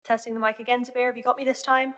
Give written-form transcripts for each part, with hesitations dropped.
Testing the mic again, Zubair. Have you got me this time?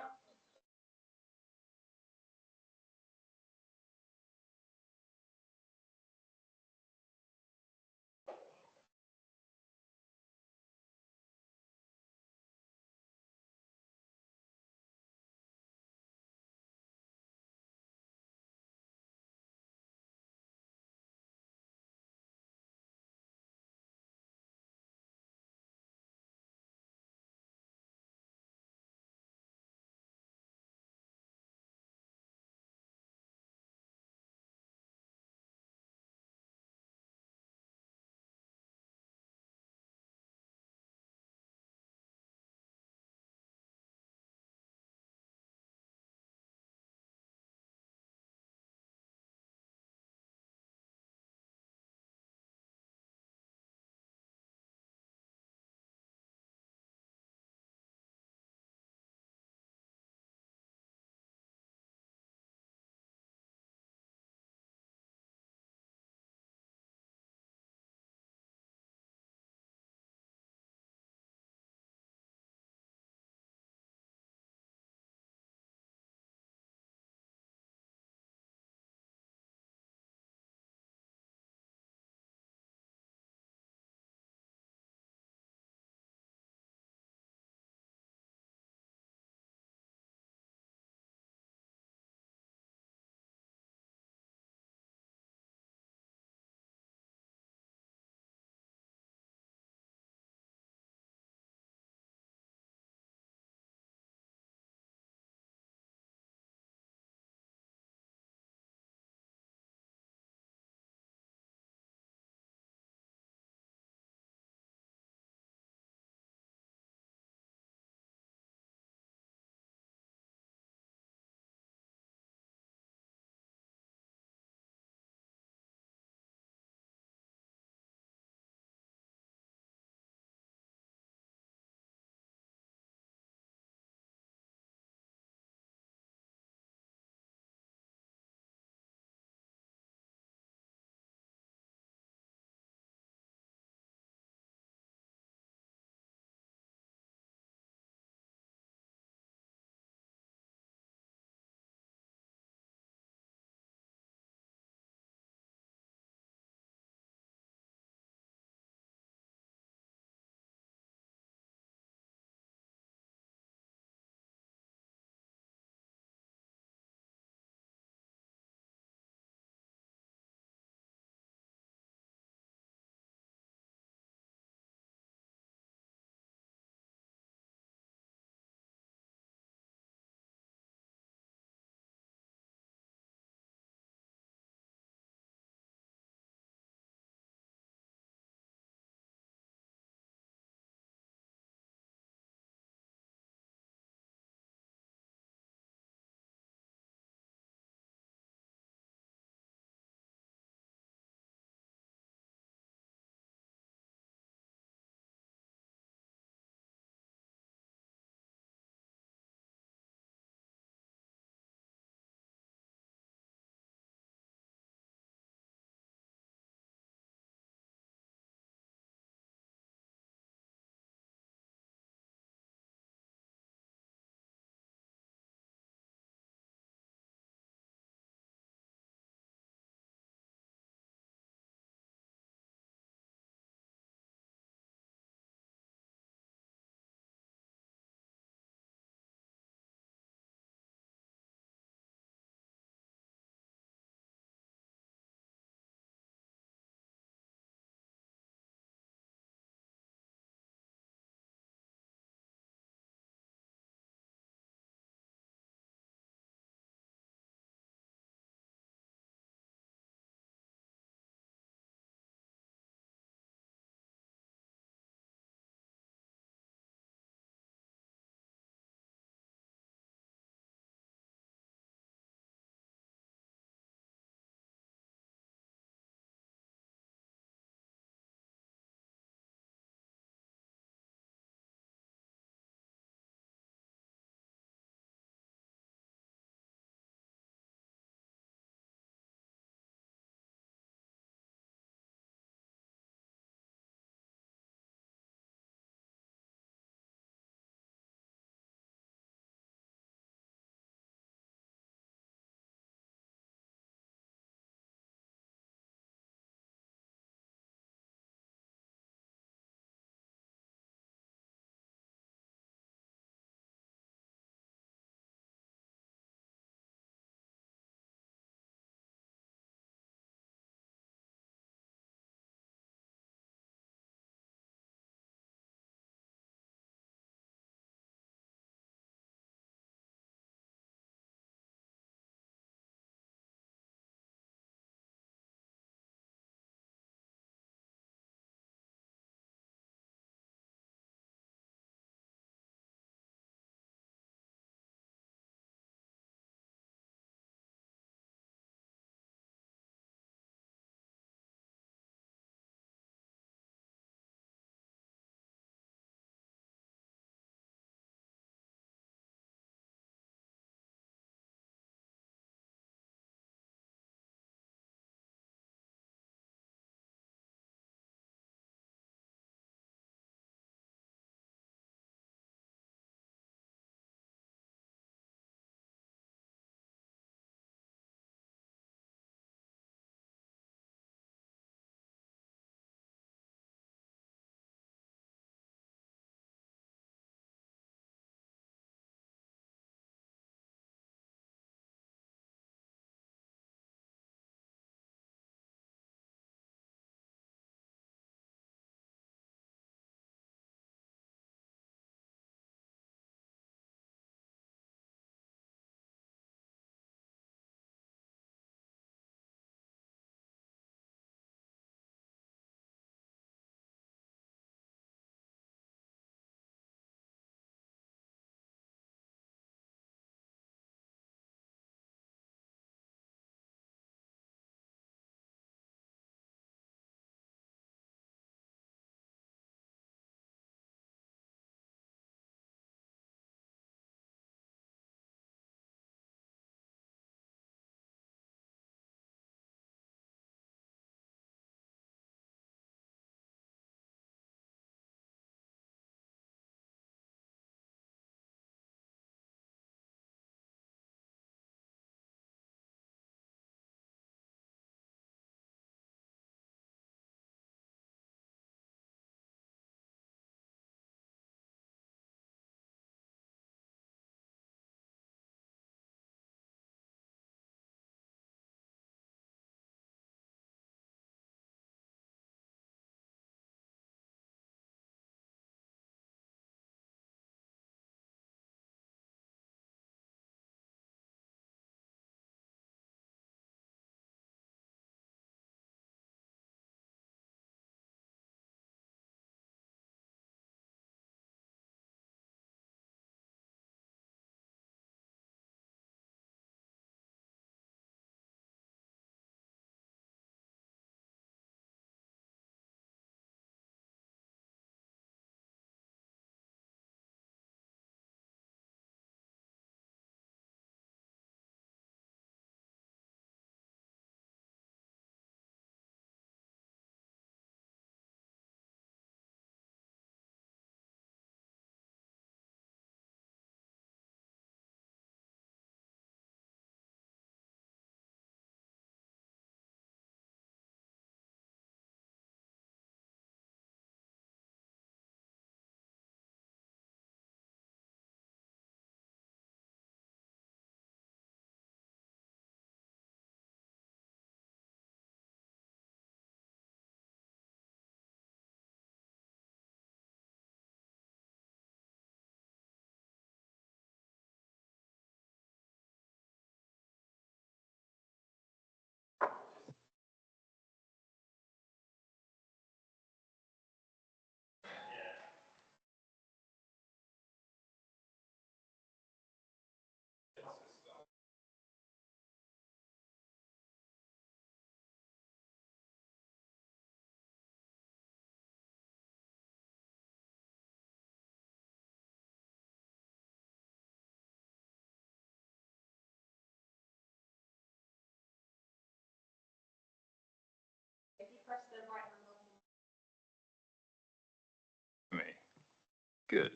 Good.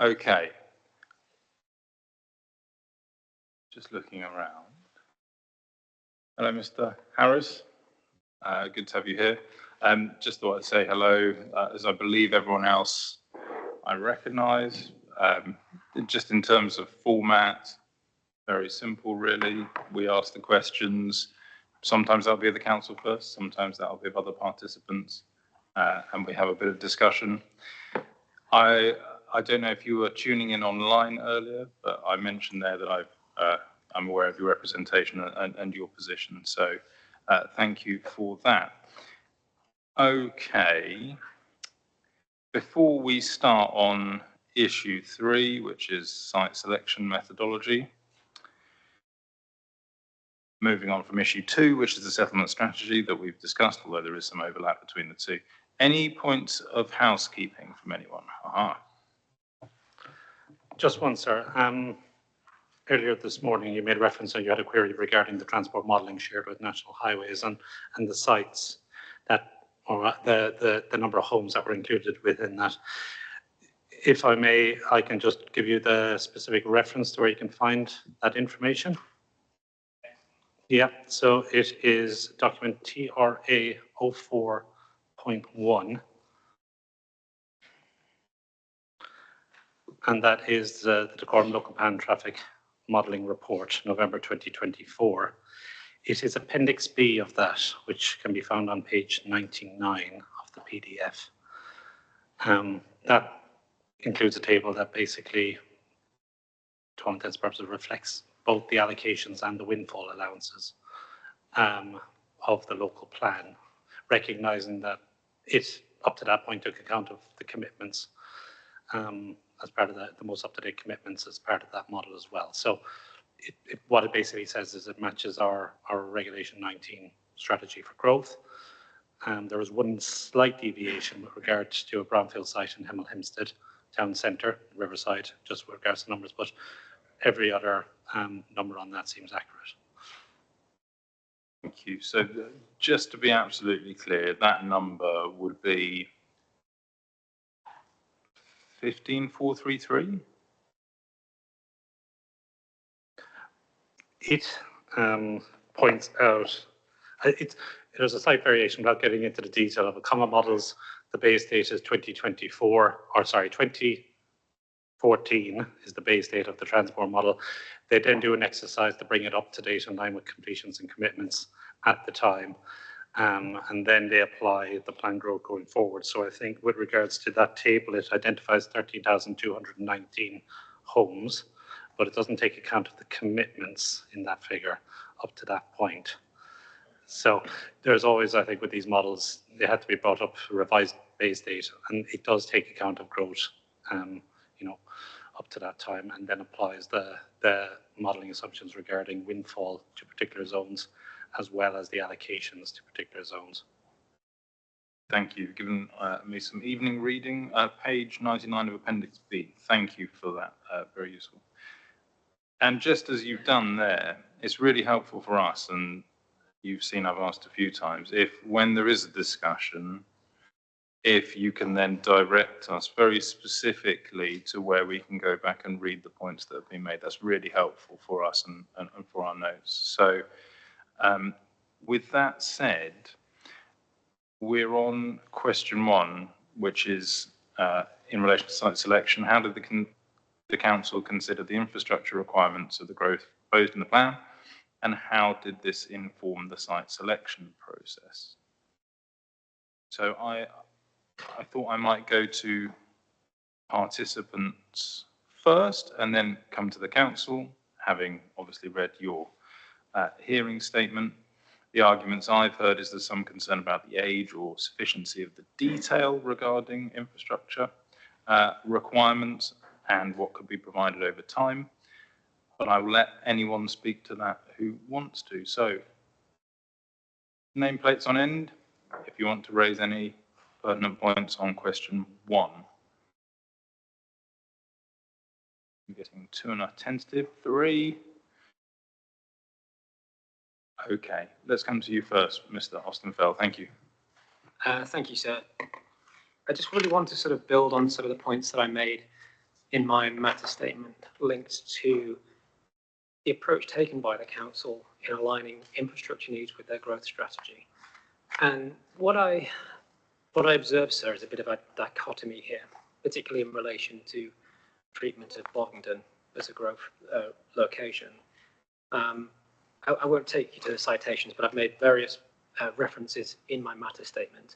Okay. Just looking around. Hello, Mr. Harris. Good to have you here. Just thought I'd say hello, as I believe everyone else I recognise. Just in terms of format, very simple, really. We ask the questions. Sometimes that'll be the council first, sometimes that'll be other participants, and we have a bit of discussion. I don't know if you were tuning in online earlier, but I mentioned there that I'm aware of your representation and your position. So thank you for that. Okay. Before we start on issue 3, which is site selection methodology, moving on from issue 2, which is the settlement strategy that we've discussed, although there is some overlap between the two. Any points of housekeeping from anyone? Aha. Just one, sir. Earlier this morning, you made reference and you had a query regarding the transport modelling shared with National Highways and the sites that, or the number of homes that were included within that. If I may, I can just give you the specific reference to where you can find that information. Yeah, so it is document TRA 04.1. And that is the Dacorum Local Plan Traffic Modelling Report, November 2024. It is Appendix B of that, which can be found on page 99 of the PDF. That includes a table that basically, to all intents and purposes, reflects both the allocations and the windfall allowances of the local plan, recognising that it, up to that point, took account of the commitments as part of the most up-to-date commitments as part of that model as well. So what it basically says is it matches our Regulation 19 strategy for growth. There was one slight deviation with regards to a brownfield site in Hemel Hempstead town centre, Riverside, just with regards to numbers, but every other number on that seems accurate. Thank you. So just to be absolutely clear, that number would be 15433? It points out, there's a slight variation without getting into the detail of a common models. The base date is 2014 is the base date of the transport model. They then do an exercise to bring it up to date in line with completions and commitments at the time. And then they apply the plan growth going forward. So I think with regards to that table, it identifies 13,219 homes, but it doesn't take account of the commitments in that figure up to that point. So there's always, I think, with these models, they had to be brought up to revised base date, and it does take account of growth, up to that time, and then applies the modelling assumptions regarding windfall to particular zones, as well as the allocations to particular zones. Thank you. Given me some evening reading, page 99 of Appendix B. Thank you for that. Very useful. And just as you've done there, it's really helpful for us, and you've seen I've asked a few times, if when there is a discussion, if you can then direct us very specifically to where we can go back and read the points that have been made. That's really helpful for us and for our notes. So with that said, we're on question 1, which is in relation to site selection. How did the council consider the infrastructure requirements of the growth proposed in the plan, and how did this inform the site selection process? So I thought I might go to participants first and then come to the council, having obviously read your hearing statement. The arguments I've heard is there's some concern about the age or sufficiency of the detail regarding infrastructure requirements and what could be provided over time. But I will let anyone speak to that who wants to. So, nameplates on end, if you want to raise any pertinent points on question 1. I'm getting 2 and a tentative, 3. Okay, let's come to you first, Mr. Ostenfeld. Thank you. Thank you, sir. I just really want to sort of build on some of the points that I made in my matter statement linked to the approach taken by the council in aligning infrastructure needs with their growth strategy. And what I observe, sir, is a bit of a dichotomy here, particularly in relation to treatment of Bovingdon as a growth location. I won't take you to the citations, but I've made various references in my matter statement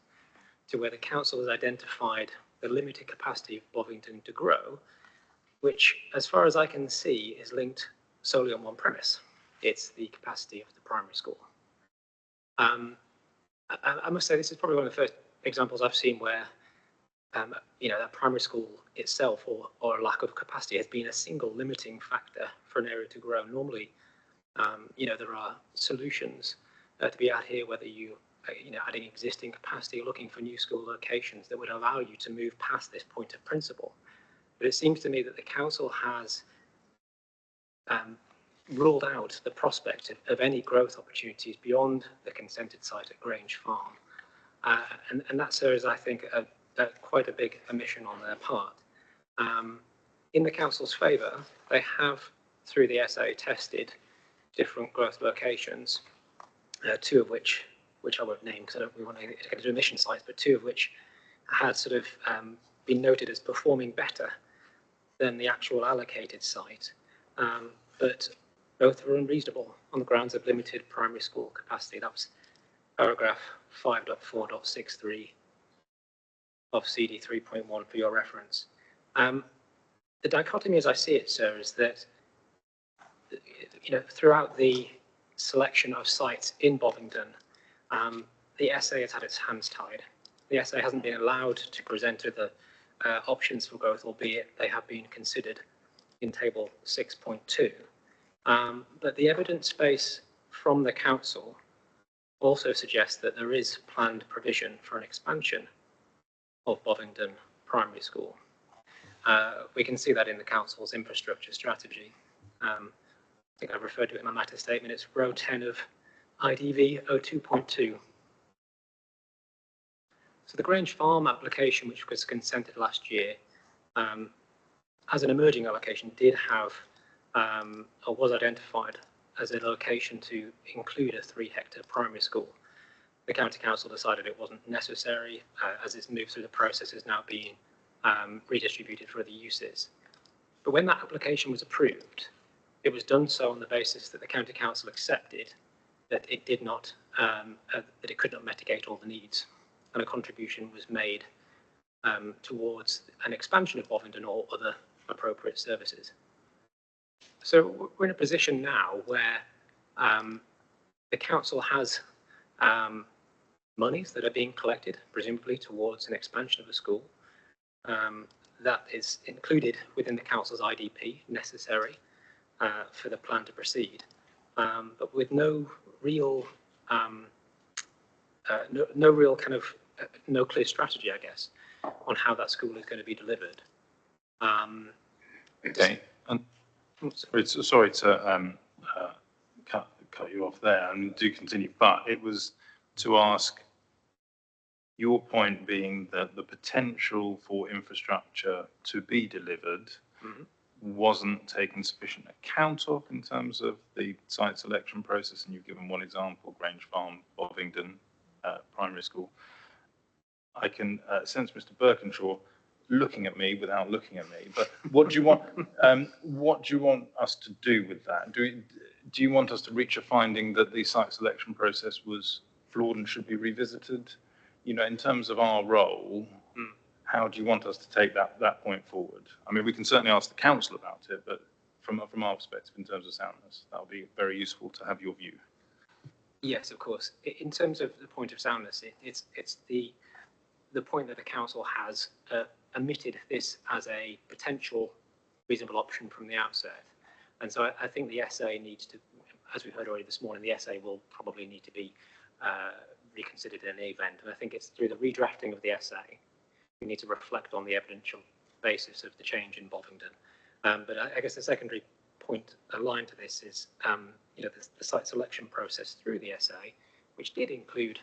to where the council has identified the limited capacity of Bovingdon to grow, which, as far as I can see, is linked solely on one premise. It's the capacity of the primary school. I must say this is probably one of the first examples I've seen where that primary school itself or a lack of capacity has been a single limiting factor for an area to grow. Normally, there are solutions to be had here, whether you adding existing capacity or looking for new school locations that would allow you to move past this point of principle. But it seems to me that the council has ruled out the prospect of any growth opportunities beyond the consented site at Grange Farm. And that, sir, is, I think, quite a big omission on their part. In the council's favour, they have, through the SA, tested different growth locations, two of which I won't name because I don't really want to get into emission sites, but two of which had sort of been noted as performing better than the actual allocated site. But both were unreasonable on the grounds of limited primary school capacity. That was paragraph 5.4.63 of CD 3.1 for your reference. The dichotomy as I see it, sir, is that throughout the selection of sites in Bovingdon, the SA has had its hands tied. The SA hasn't been allowed to present other options for growth, albeit they have been considered in table 6.2. But the evidence base from the council also suggests that there is planned provision for an expansion of Bovingdon Primary School. We can see that in the council's infrastructure strategy. I think I've referred to it in my matter statement. It's row 10 of IDV 02.2. So the Grange Farm application, which was consented last year, as an emerging allocation, did have or was identified as a location to include a 3-hectare primary school. The county council decided it wasn't necessary as it's moved through the process, is now being redistributed for other uses. But when that application was approved, it was done so on the basis that the county council accepted that it did not, that it could not mitigate all the needs, and a contribution was made towards an expansion of Bovingdon or other appropriate services. So we're in a position now where the council has monies that are being collected, presumably towards an expansion of a school. That is included within the council's IDP, necessary for the plan to proceed, but with no real no clear strategy, I guess, on how that school is going to be delivered. Okay. Sorry to cut you off there, and do continue, but it was to ask, your point being that the potential for infrastructure to be delivered wasn't taken sufficient account of in terms of the site selection process, and you've given one example, Grange Farm, Bovingdon Primary School. I can sense Mr. Birkinshaw looking at me without looking at me, but what do you want? What do you want us to do with that? Do you want us to reach a finding that the site selection process was flawed and should be revisited? In terms of our role, how do you want us to take that point forward? I mean, we can certainly ask the council about it, but from our perspective, in terms of soundness, that would be very useful to have your view. Yes, of course. In terms of the point of soundness, it's the point that the council has omitted this as a potential reasonable option from the outset. And so I think the SA needs to, as we heard already this morning, the SA will probably need to be reconsidered in any event. And I think it's through the redrafting of the SA, we need to reflect on the evidential basis of the change in Bovingdon. But I guess the secondary point aligned to this is, the site selection process through the SA, which did include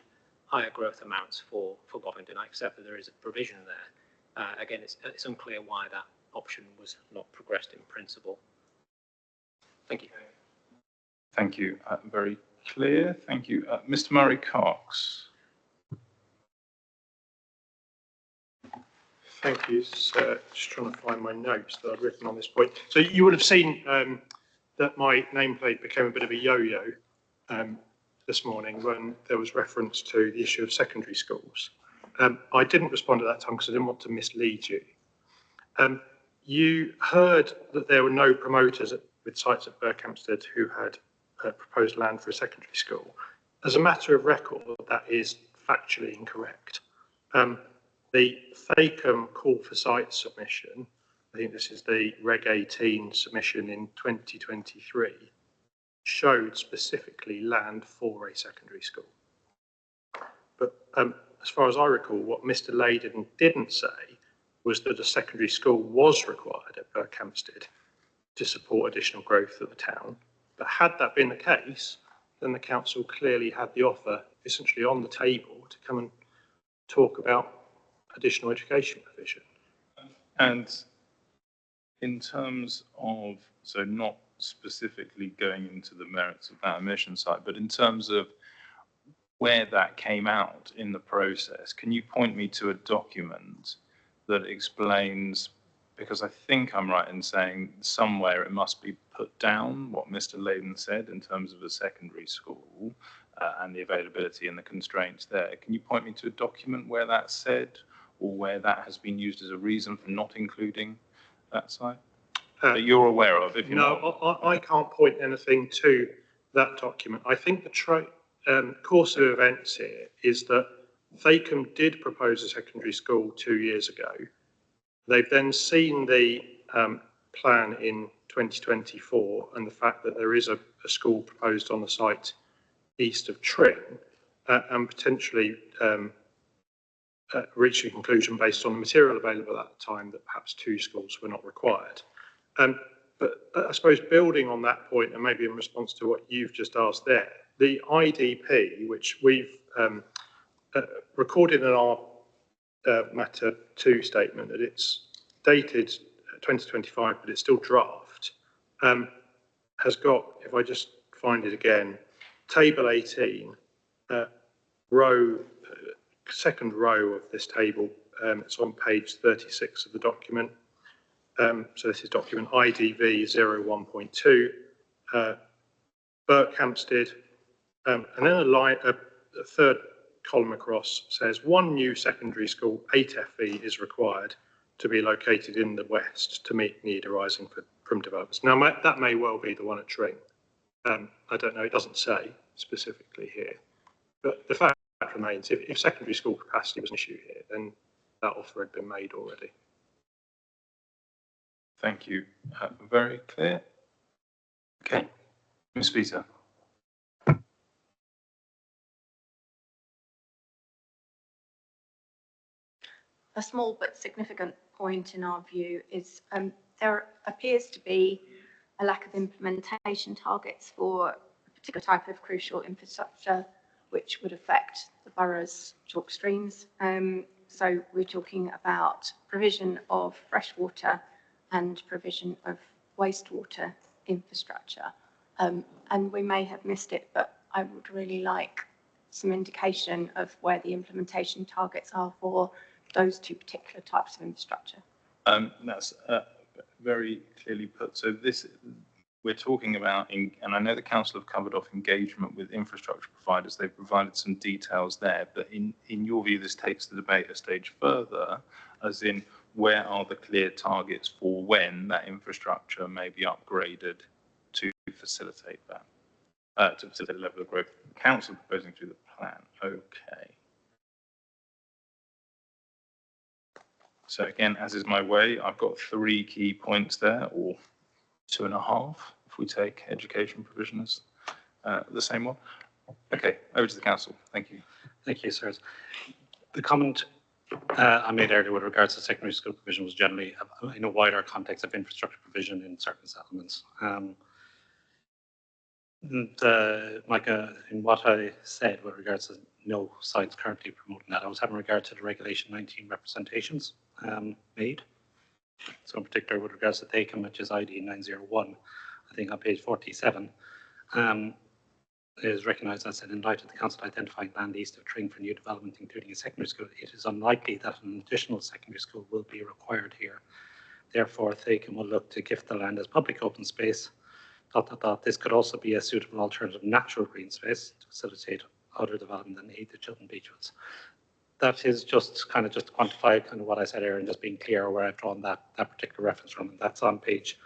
higher growth amounts for Govington. I accept that there is a provision there. Again, it's unclear why that option was not progressed in principle. Thank you. Thank you. Very clear. Thank you. Mr. Murray Cox. Thank you, sir. Just trying to find my notes that I've written on this point. So you would have seen that my nameplate became a bit of a yo-yo this morning when there was reference to the issue of secondary schools. I didn't respond at that time because I didn't want to mislead you. You heard that there were no promoters with sites at Berkhamsted who had proposed land for a secondary school. As a matter of record, that is factually incorrect. The Dacorum call for site submission, I think this is the Reg 18 submission in 2023, showed specifically land for a secondary school. But as far as I recall, what Mr. Leyden didn't say was that a secondary school was required at Berkhamsted to support additional growth of the town. But had that been the case, then the council clearly had the offer essentially on the table to come and talk about additional education provision. And in terms of, so not specifically going into the merits of that omission site, but in terms of where that came out in the process, can you point me to a document that explains, because I think I'm right in saying somewhere it must be put down what Mr. Leyden said in terms of a secondary school and the availability and the constraints there. Can you point me to a document where that's said or where that has been used as a reason for not including that site that you're aware of? If you're not. I can't point anything to that document. I think the course of events here is that Dacorum did propose a secondary school 2 years ago. They've then seen the plan in 2024 and the fact that there is a school proposed on the site east of Tring and potentially reached a conclusion based on the material available at the time that perhaps 2 schools were not required. But I suppose building on that point and maybe in response to what you've just asked there, the IDP, which we've recorded in our Matter 2 statement that it's dated 2025, but it's still draft, has got, if I just find it again, table 18, second row of this table, it's on page 36 of the document. So this is document IDV 01.2, Berkhamsted, and then a third column across says 1 new secondary school, 8 FE is required to be located in the west to meet need arising from developers. Now that may well be the one at Tring. I don't know, it doesn't say specifically here, but the fact remains, if secondary school capacity was an issue here, then that offer had been made already. Thank you. Very clear. Okay. Ms. Peter. A small but significant point in our view is there appears to be a lack of implementation targets for a particular type of crucial infrastructure which would affect the borough's chalk streams. So we're talking about provision of fresh water and provision of wastewater infrastructure. And we may have missed it, but I would really like some indication of where the implementation targets are for those 2 particular types of infrastructure. That's very clearly put. So we're talking about, and I know the council have covered off engagement with infrastructure providers. They've provided some details there, but in your view, this takes the debate a stage further, as in where are the clear targets for when that infrastructure may be upgraded to facilitate that, to facilitate the level of growth the council proposing through the plan. Okay. So again, as is my way, I've got 3 key points there, or 2.5, if we take education provision as the same one. Okay, over to the council. Thank you. Thank you, sir. The comment I made earlier with regards to secondary school provision was generally in a wider context of infrastructure provision in certain settlements. Like in what I said with regards to no sites currently promoting that. I was having regard to the Regulation 19 representations made. So in particular with regards to Dacorum, which is ID 901, I think on page 47, it is recognised as in light of the council identifying land east of Tring for new development, including a secondary school, it is unlikely that an additional secondary school will be required here. Therefore, Dacorum will look to gift the land as public open space. ... This could also be a suitable alternative natural green space to facilitate other development than the Chiltern Beechwoods. That is just kind of just to quantify kind of what I said earlier and just being clear where I've drawn that particular reference from. And that's on page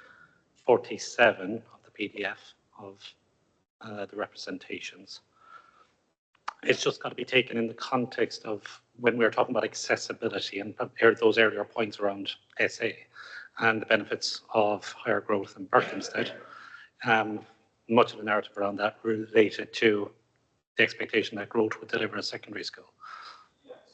47 of the PDF of the representations. It's just got to be taken in the context of when we're talking about accessibility and those earlier points around SA and the benefits of higher growth in Berkhamsted. Much of the narrative around that related to the expectation that growth would deliver a secondary school.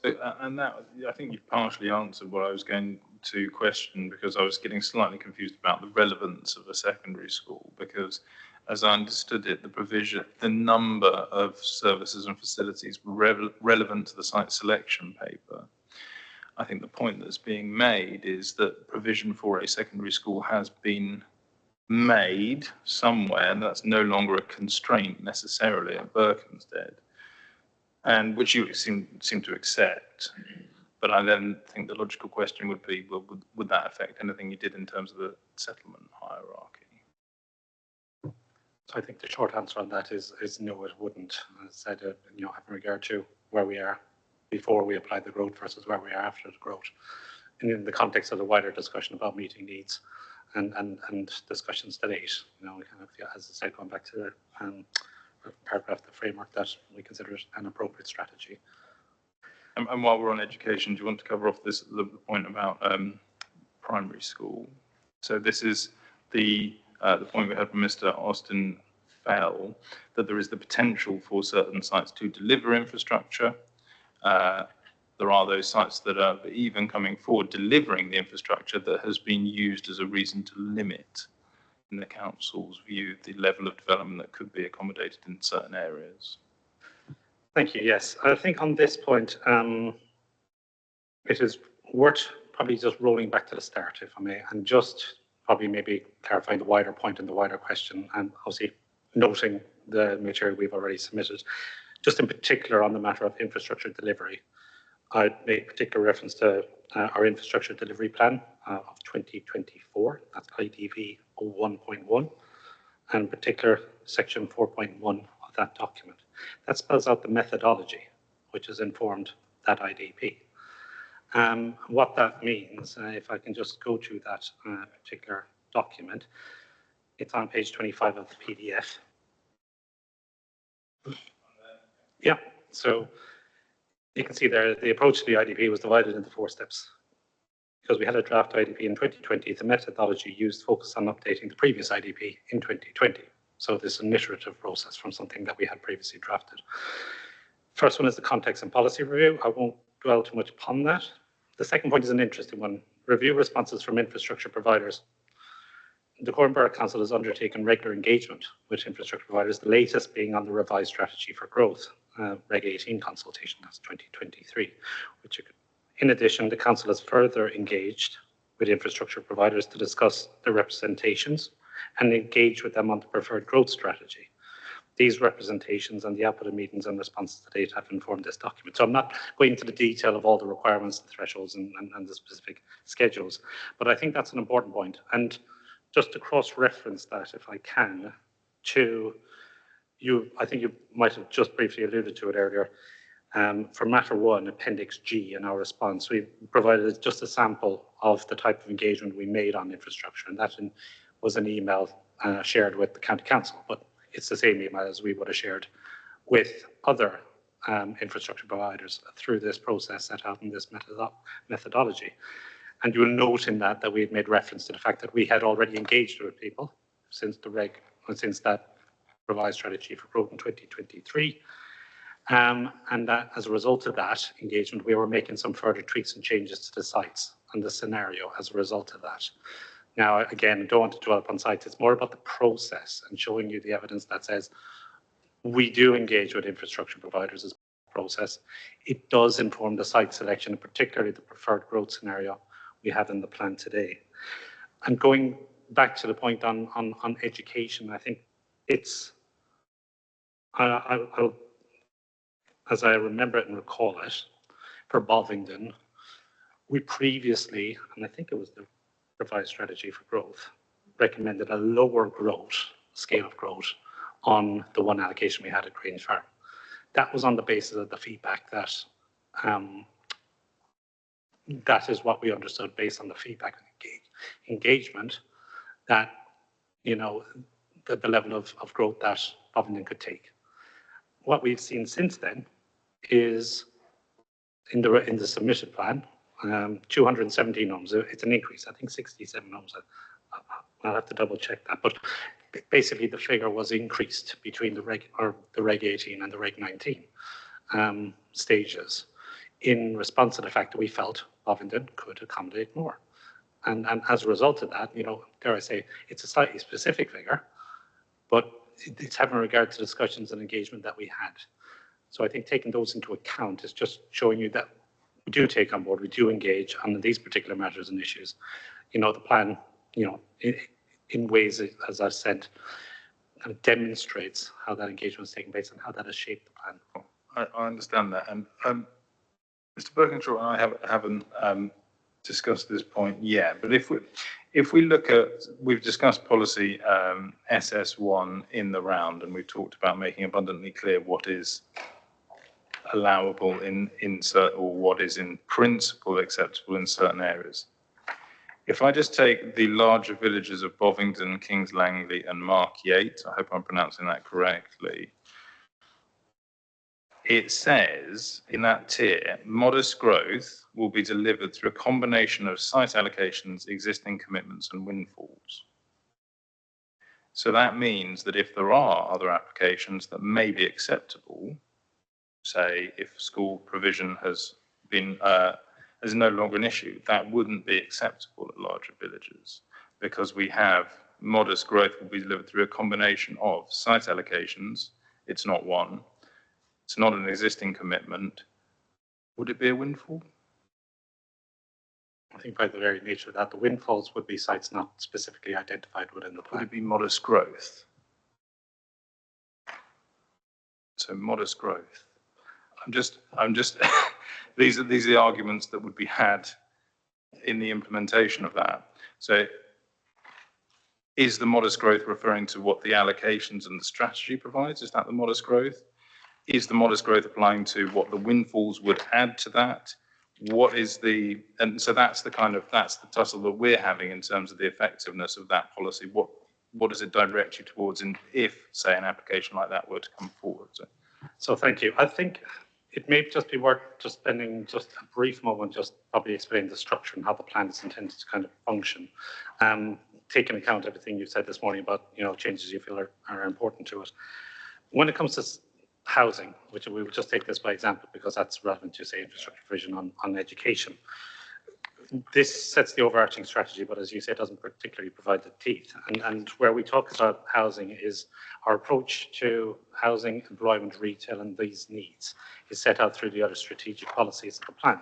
So, and that, I think you've partially answered what I was going to question, because I was getting slightly confused about the relevance of a secondary school, because as I understood it, the number of services and facilities were relevant to the site selection paper. I think the point that's being made is that provision for a secondary school has been made somewhere, and that's no longer a constraint necessarily at Berkhamsted, and which you seem to accept. But I then think the logical question would be, well, would that affect anything you did in terms of the settlement hierarchy? So I think the short answer on that is no, it wouldn't. As I said, having regard to where we are before we apply the growth versus where we are after the growth, and in the context of the wider discussion about meeting needs and discussions to date, we kind of, as I said, going back to the paragraph, the framework that we consider it an appropriate strategy. And while we're on education, do you want to cover off the point about primary school? So this is the point we had from Mr. Austin Fell, that there is the potential for certain sites to deliver infrastructure. There are those sites that are even coming forward delivering the infrastructure that has been used as a reason to limit, in the council's view, the level of development that could be accommodated in certain areas. Thank you. Yes, I think on this point, it is worth probably just rolling back to the start, if I may, and just probably maybe clarifying the wider point and the wider question, and obviously noting the material we've already submitted. Just in particular on the matter of infrastructure delivery, I'd make particular reference to our infrastructure delivery plan of 2024, that's IDV 01.1, and in particular section 4.1 of that document. That spells out the methodology which has informed that IDP. What that means, if I can just go to that particular document, it's on page 25 of the PDF. Yeah, so you can see there the approach to the IDP was divided into 4 steps. Because we had a draft IDP in 2020, the methodology used focused on updating the previous IDP in 2020. So this is an iterative process from something that we had previously drafted. First one is the context and policy review. I won't dwell too much upon that. The second point is an interesting one. Review responses from infrastructure providers. The Dacorum Borough Council has undertaken regular engagement with infrastructure providers, the latest being on the revised strategy for growth, Reg 18 consultation, that's 2023. In addition, the council has further engaged with infrastructure providers to discuss their representations and engage with them on the preferred growth strategy. These representations and the output of meetings and responses to date have informed this document. So I'm not going into the detail of all the requirements, the thresholds, and the specific schedules, but I think that's an important point. And just to cross-reference that, if I can, to you, I think you might have just briefly alluded to it earlier. For matter 1, Appendix G in our response, we provided just a sample of the type of engagement we made on infrastructure, and that was an email shared with the County Council, but it's the same email as we would have shared with other infrastructure providers through this process set out in this methodology. And you will note in that we had made reference to the fact that we had already engaged with people since since that revised strategy for growth in 2023. And that as a result of that engagement, we were making some further tweaks and changes to the sites and the scenario as a result of that. Now, again, I don't want to dwell upon sites. It's more about the process and showing you the evidence that says we do engage with infrastructure providers as process. It does inform the site selection, and particularly the preferred growth scenario we have in the plan today. And going back to the point on education, I think it's, I'll, as I remember it and recall it, for Bovingdon, we previously, and I think it was the revised strategy for growth, recommended a lower growth, scale of growth on the one allocation we had at Grange Farm. That was on the basis of the feedback that that is what we understood based on the feedback and engagement, that, you know, the level of growth that Bovingdon could take. What we've seen since then is in the submitted plan, 217 homes. It's an increase. I think 67 homes. I'll have to double check that. But basically, the figure was increased between the Reg 18 and the Reg 19 stages in response to the fact that we felt Bovingdon could accommodate more. And as a result of that, you know, dare I say, it's a slightly specific figure, but it's having regard to discussions and engagement that we had. So I think taking those into account is just showing you that we do take on board, we do engage on these particular matters and issues. You know, the plan, you know, in ways, as I've said, kind of demonstrates how that engagement is taking place and how that has shaped the plan. I understand that. And Mr. Birkinshaw and I haven't discussed this point yet, but if we look at, we've discussed policy SS1 in the round, and we've talked about making abundantly clear what is allowable in or what is in principle acceptable in certain areas. If I just take the larger villages of Bovingdon, Kings Langley and Mark Yates, I hope I'm pronouncing that correctly, it says in that tier, modest growth will be delivered through a combination of site allocations, existing commitments and windfalls. So that means that if there are other applications that may be acceptable, say if school provision has been is no longer an issue, that wouldn't be acceptable at larger villages, because we have modest growth will be delivered through a combination of site allocations. It's not one. It's not an existing commitment. Would it be a windfall? I think by the very nature of that, the windfalls would be sites not specifically identified within the plan. Would it be modest growth? So modest growth. I'm just these are the arguments that would be had in the implementation of that. So is the modest growth referring to what the allocations and the strategy provides? Is that the modest growth? Is the modest growth applying to what the windfalls would add to that? What is the, and so that's the tussle that we're having in terms of the effectiveness of that policy. What does it direct you towards, and if, say, an application like that were to come forward? So thank you. I think it may just be worth just spending just a brief moment, just probably explain the structure and how the plan is intended to kind of function. Taking account everything you said this morning about, you know, changes you feel are important to it. When it comes to housing, which we would just take this by example because that's relevant to, say, infrastructure provision on education. This sets the overarching strategy, but as you say, it doesn't particularly provide the teeth. And where we talk about housing is our approach to housing, employment, retail, and these needs is set out through the other strategic policies of the plan.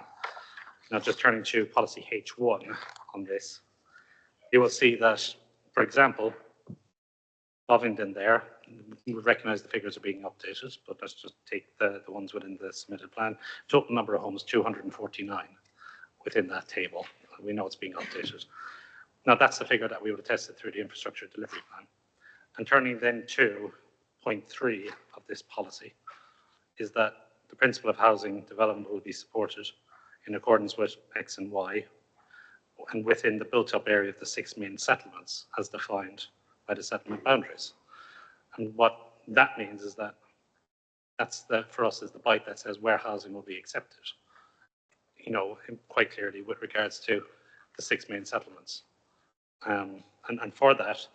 Now, just turning to policy H1 on this, you will see that, for example, Bovingdon there, we recognise the figures are being updated, but let's just take the ones within the submitted plan. Total number of homes, 249 within that table. We know it's being updated. Now that's the figure that we would have tested through the infrastructure delivery plan. And turning then to point 3 of this policy is that the principle of housing development will be supported in accordance with X and Y and within the built up area of the 6 main settlements as defined by the settlement boundaries. And what that means is that for us is the bite that says where housing will be accepted, you know, quite clearly with regards to the 6 main settlements. And for that,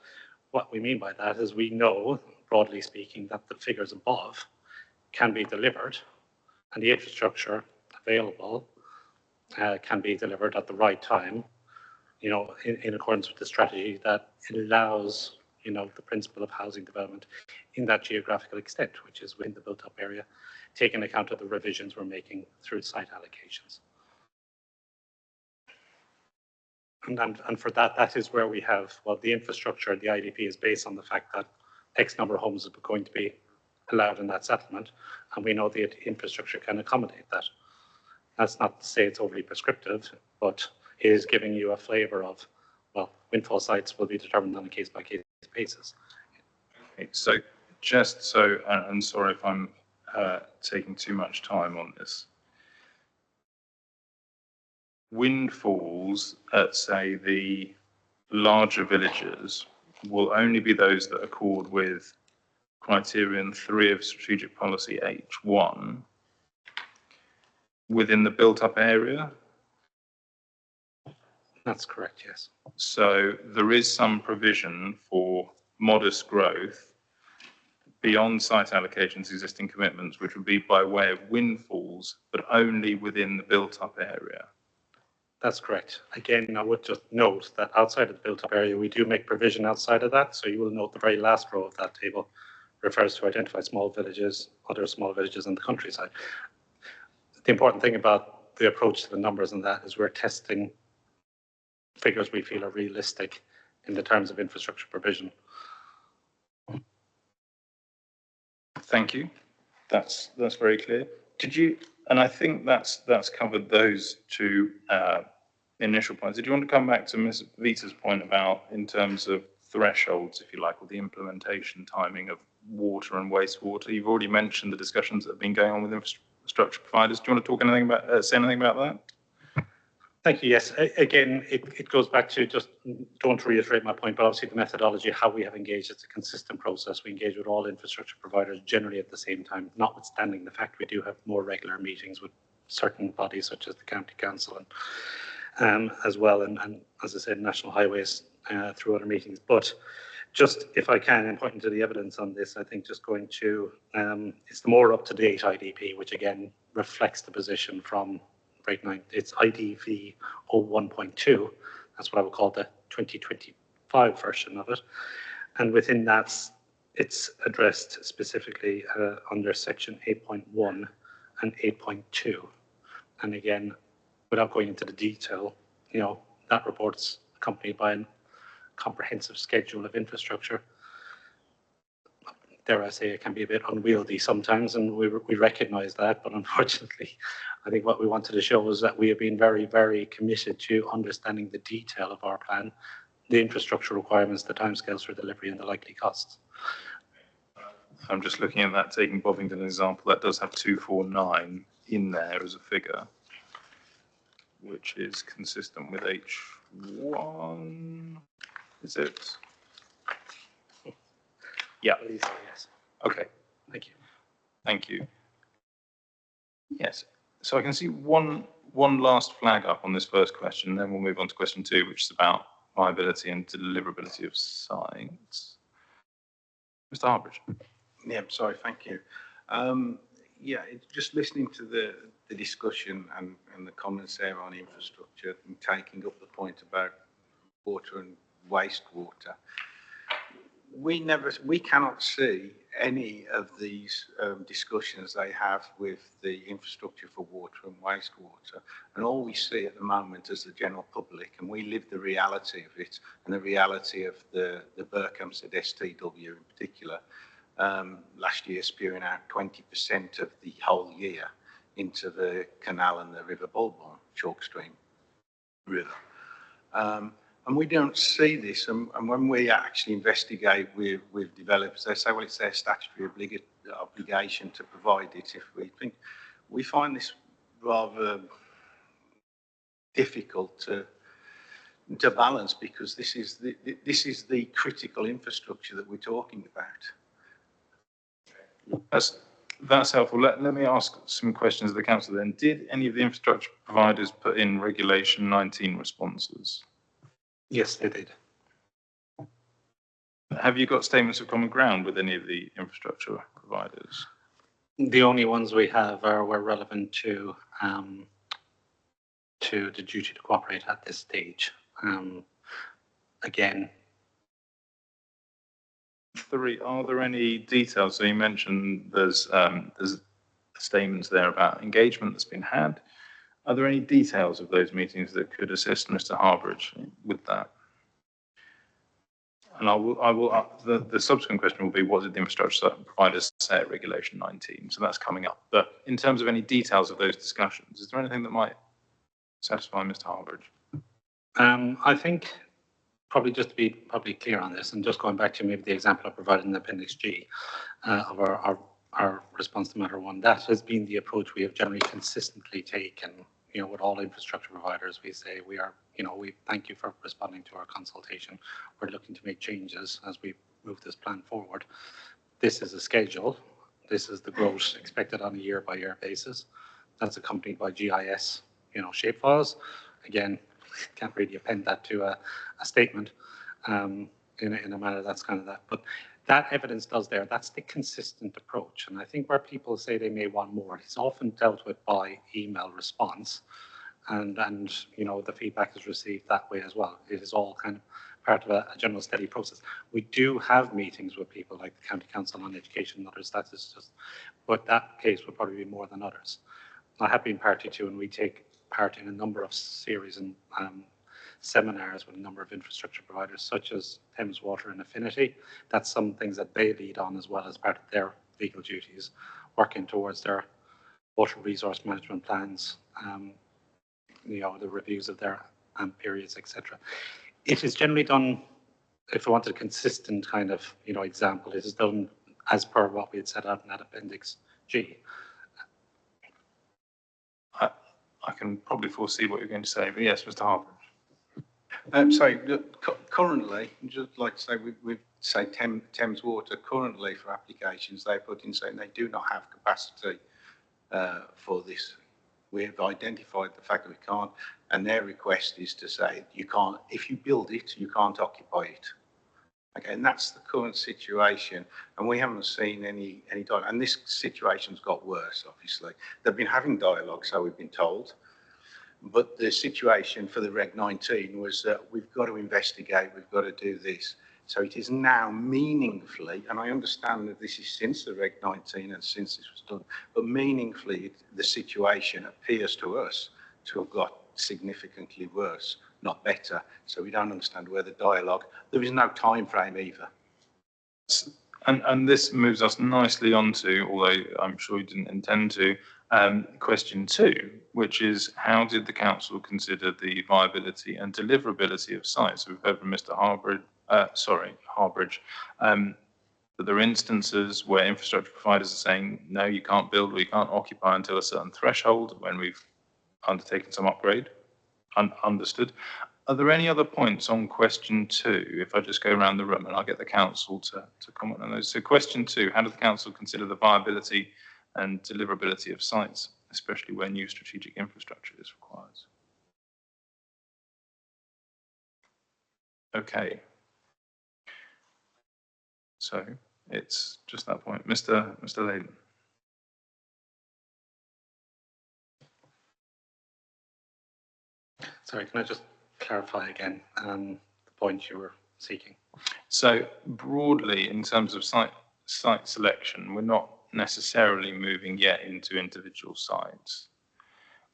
what we mean by that is we know, broadly speaking, that the figures above can be delivered and the infrastructure available can be delivered at the right time, you know, in accordance with the strategy that allows the principle of housing development in that geographical extent, which is within the built-up area, taking account of the revisions we're making through site allocations. And for that, that is where we have, well, the infrastructure, the IDP is based on the fact that X number of homes is going to be allowed in that settlement, and we know the infrastructure can accommodate that. That's not to say it's overly prescriptive, but it is giving you a flavour of, well, windfall sites will be determined on a case-by-case basis. Okay, so just so, and sorry if I'm taking too much time on this. Windfalls at, say, the larger villages will only be those that accord with criterion 3 of strategic policy H1 within the built-up area. That's correct, yes. So there is some provision for modest growth beyond site allocations, existing commitments, which would be by way of windfalls, but only within the built-up area. That's correct. Again, I would just note that outside of the built-up area, we do make provision outside of that. So you will note the very last row of that table refers to identify small villages, other small villages in the countryside. The important thing about the approach to the numbers in that is we're testing figures we feel are realistic in the terms of infrastructure provision. Thank you. That's very clear. Did you? And I think that's covered those two initial points. Did you want to come back to Ms. Vita's point about, in terms of thresholds, if you like, or the implementation timing of water and wastewater? You've already mentioned the discussions that have been going on with infrastructure providers. Do you want to talk anything about, say anything about that? Thank you. Yes. Again, it goes back to, just don't reiterate my point, but obviously the methodology, how we have engaged, it's a consistent process. We engage with all infrastructure providers generally at the same time, notwithstanding the fact we do have more regular meetings with certain bodies such as the County Council and as well, and as I said, National Highways through other meetings. But just, if I can, in pointing to the evidence on this, I think just going to, it's the more up-to-date IDP, which again reflects the position from right now. It's IDV 01.2. That's what I would call the 2025 version of it. And within that, it's addressed specifically under section 8.1 and 8.2. And again, without going into the detail, that report's accompanied by a comprehensive schedule of infrastructure. Dare I say, it can be a bit unwieldy sometimes, and we recognize that, but unfortunately, I think what we wanted to show is that we have been very, very committed to understanding the detail of our plan, the infrastructure requirements, the timescales for delivery, and the likely costs. I'm just looking at that, taking Bovington as an example, that does have 249 in there as a figure, which is consistent with H1, is it? Yeah. Yes. Okay. Thank you. Thank you. Yes. So I can see one last flag up on this first question, then we'll move on to question 2, which is about viability and deliverability of sites. Mr. Harbridge. Yeah, sorry, thank you. Just listening to the discussion and the comments there on infrastructure and taking up the point about water and wastewater. We cannot see any of these discussions they have with the infrastructure for water and wastewater, and all we see at the moment is the general public, and we live the reality of it and the reality of the Berkhamsted STW in particular. Last year spewing out 20% of the whole year into the canal and the River Bulbourne, Chalk Stream River. And we don't see this, and when we actually investigate with developers, they say, well, it's their statutory obligation to provide it. We find this rather difficult to balance, because this is the critical infrastructure that we're talking about. That's helpful. Let me ask some questions of the council then. Did any of the infrastructure providers put in Regulation 19 responses? Yes, they did. Have you got statements of common ground with any of the infrastructure providers? The only ones we have were relevant to the duty to cooperate at this stage. Again, 3, are there any details? So you mentioned there's statements there about engagement that's been had. Are there any details of those meetings that could assist Mr. Harbridge with that? And the subsequent question will be, what did the infrastructure providers say at Regulation 19? So that's coming up. But in terms of any details of those discussions, is there anything that might satisfy Mr. Harbridge? I think probably just to be probably clear on this, and just going back to maybe the example I provided in Appendix G of our response to Matter 1, that has been the approach we have generally consistently taken. You know, with all infrastructure providers, we say we thank you for responding to our consultation. We're looking to make changes as we move this plan forward. This is a schedule. This is the growth expected on a year-by-year basis. That's accompanied by GIS, shapefiles. Again, can't really append that to a statement in a manner that's kind of that. But that evidence does there. That's the consistent approach. And I think where people say they may want more, it's often dealt with by email response. And the feedback is received that way as well. It is all kind of part of a general steady process. We do have meetings with people like the County Council on Education and others. That is just, but that case would probably be more than others. I have been party to, and we take part in a number of series and seminars with a number of infrastructure providers, such as Thames Water and Affinity. That's some things that they lead on as well as part of their legal duties, working towards their water resource management plans, the reviews of their periods, etc. It is generally done, if I wanted a consistent kind of, example, it is done as per what we had set out in that Appendix G. I can probably foresee what you're going to say, but yes, Mr. Harper. Currently, just like to say, we've say Thames Water, currently for applications, they put in saying they do not have capacity for this. We have identified the fact that we can't, and their request is to say you can't, if you build it, you can't occupy it. Okay, and that's the current situation, and we haven't seen any dialogue. And this situation's got worse, obviously. They've been having dialogue, so we've been told. But the situation for the Reg 19 was that we've got to investigate, we've got to do this. So it is now meaningfully, and I understand that this is since the Reg 19 and since this was done, but meaningfully the situation appears to us to have got significantly worse, not better. So we don't understand where the dialogue, there is no time frame either. And this moves us nicely onto, although I'm sure you didn't intend to, question 2, which is how did the council consider the viability and deliverability of sites? We've heard from Mr. Harbridge, that there are instances where infrastructure providers are saying, no, you can't build or you can't occupy until a certain threshold when we've undertaken some upgrade. Understood. Are there any other points on question 2? If I just go around the room and I'll get the council to comment on those. So question 2, how did the council consider the viability and deliverability of sites, especially where new strategic infrastructure is required? Okay. So it's just that point. Mr. Layden. Sorry, can I just clarify again the point you were seeking? So broadly, in terms of site selection, we're not necessarily moving yet into individual sites.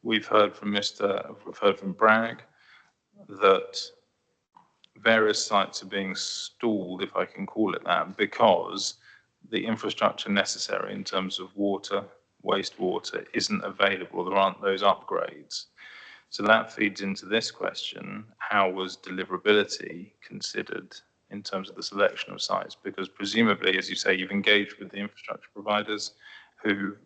We've heard from Bragg that various sites are being stalled, if I can call it that, because the infrastructure necessary in terms of water, wastewater isn't available. There aren't those upgrades. So that feeds into this question: how was deliverability considered in terms of the selection of sites? Because presumably, as you say, you've engaged with the infrastructure providers who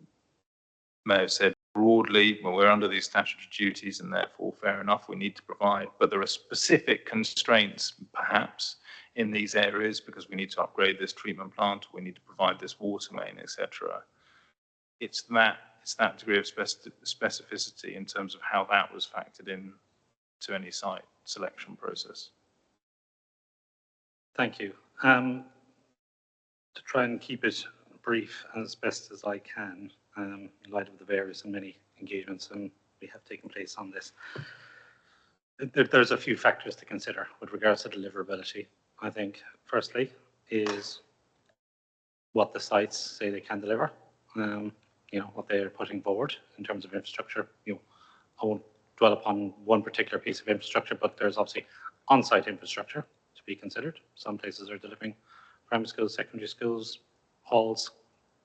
may have said broadly, well, we're under these statutory duties and therefore fair enough, we need to provide, but there are specific constraints perhaps in these areas because we need to upgrade this treatment plant, we need to provide this water main, etc. It's that degree of specificity in terms of how that was factored in to any site selection process. Thank you. To try and keep it brief as best as I can, in light of the various and many engagements we have taken place on this, there's a few factors to consider with regards to deliverability. I think, firstly, is what the sites say they can deliver, what they're putting forward in terms of infrastructure. I won't dwell upon one particular piece of infrastructure, but there's obviously on-site infrastructure to be considered. Some places are delivering primary schools, secondary schools, halls,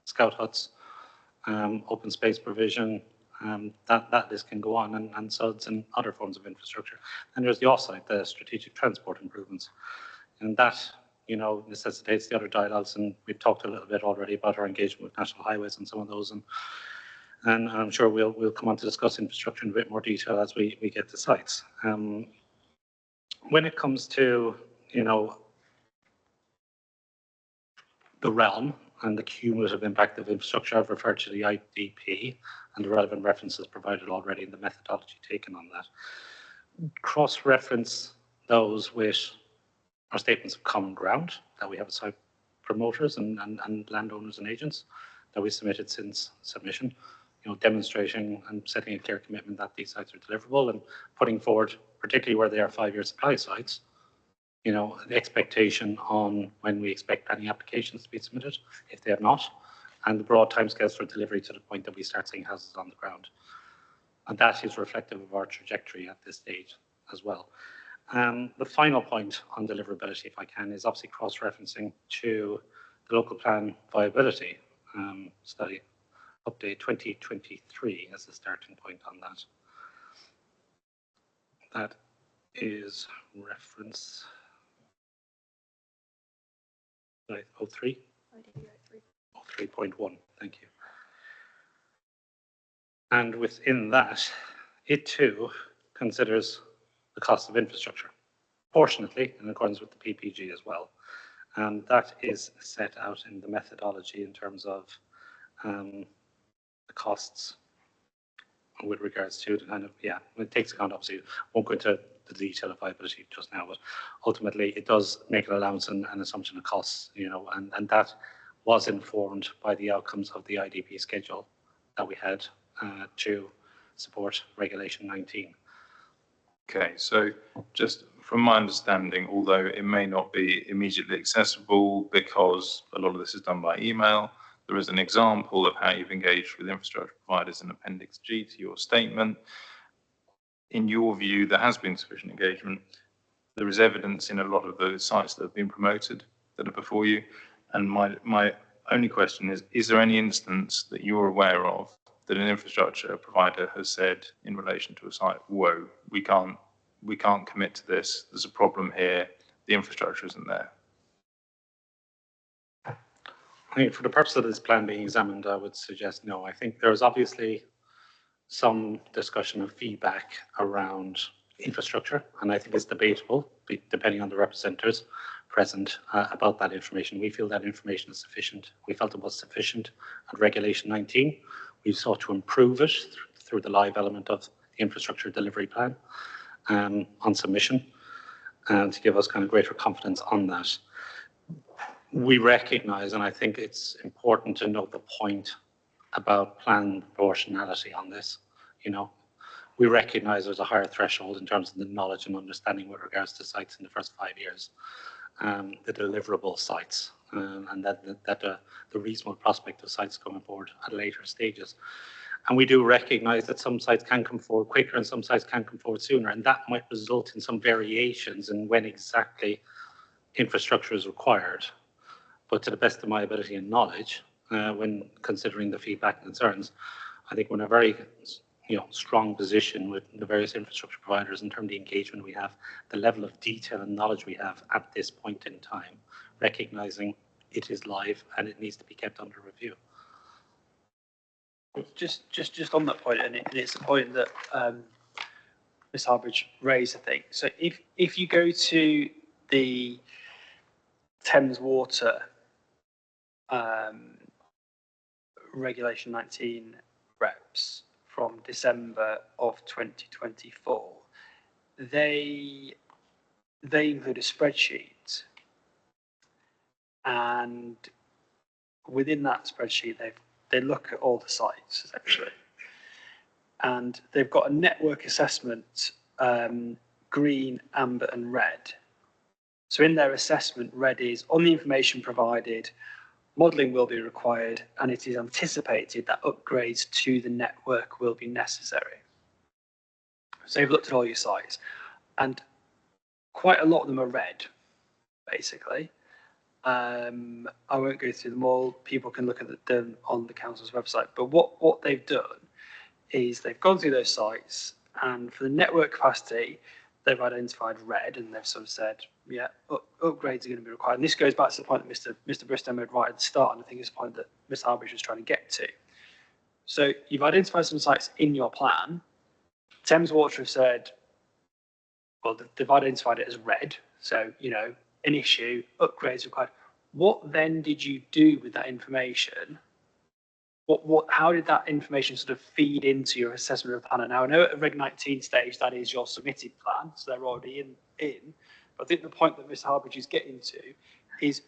scout huts, open space provision, that list can go on, and SUDs and other forms of infrastructure. And there's the off-site, the strategic transport improvements. And that, necessitates the other dialogues, and we've talked a little bit already about our engagement with National Highways and some of those, and I'm sure we'll come on to discuss infrastructure in a bit more detail as we get to sites. When it comes to, the realm and the cumulative impact of infrastructure, I've referred to the IDP and the relevant references provided already in the methodology taken on that. Cross-reference those with our statements of common ground that we have as site promoters and landowners and agents that we submitted since submission, demonstrating and setting a clear commitment that these sites are deliverable, and putting forward, particularly where they are 5-year supply sites, the expectation on when we expect planning applications to be submitted, if they have not, and the broad timescales for delivery to the point that we start seeing houses on the ground. And that is reflective of our trajectory at this stage as well. The final point on deliverability, if I can, is obviously cross-referencing to the local plan viability study, update 2023 as the starting point on that. That is reference 03? 03.1, thank you. And within that, it too considers the cost of infrastructure, proportionately in accordance with the PPG as well. And that is set out in the methodology in terms of the costs with regards to the kind of, it takes account, obviously, won't go into the detail of viability just now, but ultimately it does make an allowance and an assumption of costs, and that was informed by the outcomes of the IDP schedule that we had to support Regulation 19. Okay, so just from my understanding, although it may not be immediately accessible because a lot of this is done by email, there is an example of how you've engaged with infrastructure providers in Appendix G to your statement. In your view, there has been sufficient engagement. There is evidence in a lot of those sites that have been promoted that are before you. And my only question is there any instance that you're aware of that an infrastructure provider has said in relation to a site, whoa, we can't commit to this, there's a problem here, the infrastructure isn't there? I mean, for the purpose of this plan being examined, I would suggest no. I think there is obviously some discussion and feedback around infrastructure, and I think it's debatable, depending on the representatives present, about that information. We feel that information is sufficient. We felt it was sufficient at Regulation 19. We sought to improve it through the live element of the infrastructure delivery plan on submission, and to give us kind of greater confidence on that. We recognise, and I think it's important to note the point about plan proportionality on this. We recognise there's a higher threshold in terms of the knowledge and understanding with regards to sites in the first 5 years, the deliverable sites, and that the reasonable prospect of sites going forward at later stages. And we do recognise that some sites can come forward quicker and some sites can come forward sooner, and that might result in some variations in when exactly infrastructure is required. But to the best of my ability and knowledge, when considering the feedback and concerns, I think we're in a very strong position with the various infrastructure providers in terms of the engagement we have, the level of detail and knowledge we have at this point in time, recognising it is live and it needs to be kept under review. Just on that point, and it's a point that Ms. Harbridge raised, I think. So if you go to the Thames Water Regulation 19 reps from December of 2024, they include a spreadsheet, and within that spreadsheet they look at all the sites essentially, and they've got a network assessment, green, amber and red. So in their assessment, red is on the information provided, modelling will be required, and it is anticipated that upgrades to the network will be necessary. So you've looked at all your sites, and quite a lot of them are red, basically. I won't go through them all. People can look at them on the council's website. But what they've done is they've gone through those sites, and for the network capacity, they've identified red, and they've sort of said, yeah, upgrades are going to be required. And this goes back to the point that Mr. Bristow made right at the start, and I think it's the point that Ms. Harbridge was trying to get to. So you've identified some sites in your plan. Thames Water have said, well, they've identified it as red, so, you know, an issue, upgrades required. What then did you do with that information? How did that information sort of feed into your assessment of the plan? And now I know at a Reg 19 stage, that is your submitted plan, so they're already in. But I think the point that Mr. Harbridge is getting to is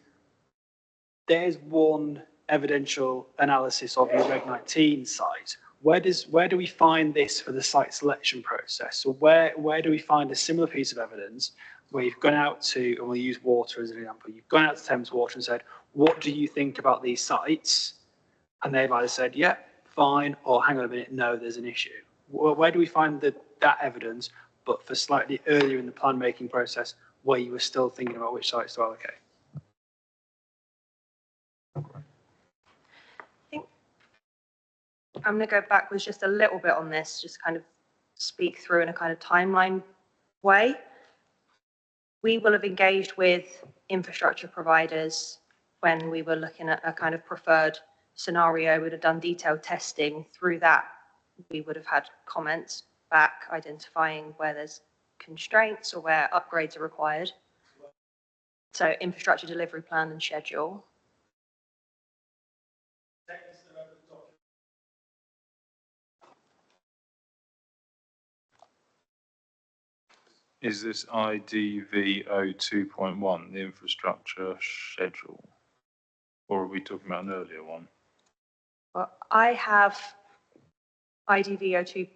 there's one evidential analysis of your Reg 19 site. Where do we find this for the site selection process? So where do we find a similar piece of evidence where you've gone out to, and we'll use water as an example, you've gone out to Thames Water and said, what do you think about these sites? And they've either said, yeah, fine, or hang on a minute, no, there's an issue. Where do we find that evidence, but for slightly earlier in the plan making process, where you were still thinking about which sites to allocate? I think I'm going to go backwards just a little bit on this, just kind of speak through in a kind of timeline way. We will have engaged with infrastructure providers when we were looking at a kind of preferred scenario. We would have done detailed testing. Through that, we would have had comments back identifying where there's constraints or where upgrades are required. So infrastructure delivery plan and schedule. Is this IDVO 2.1, the infrastructure schedule? Or are we talking about an earlier one? Well, I have IDVO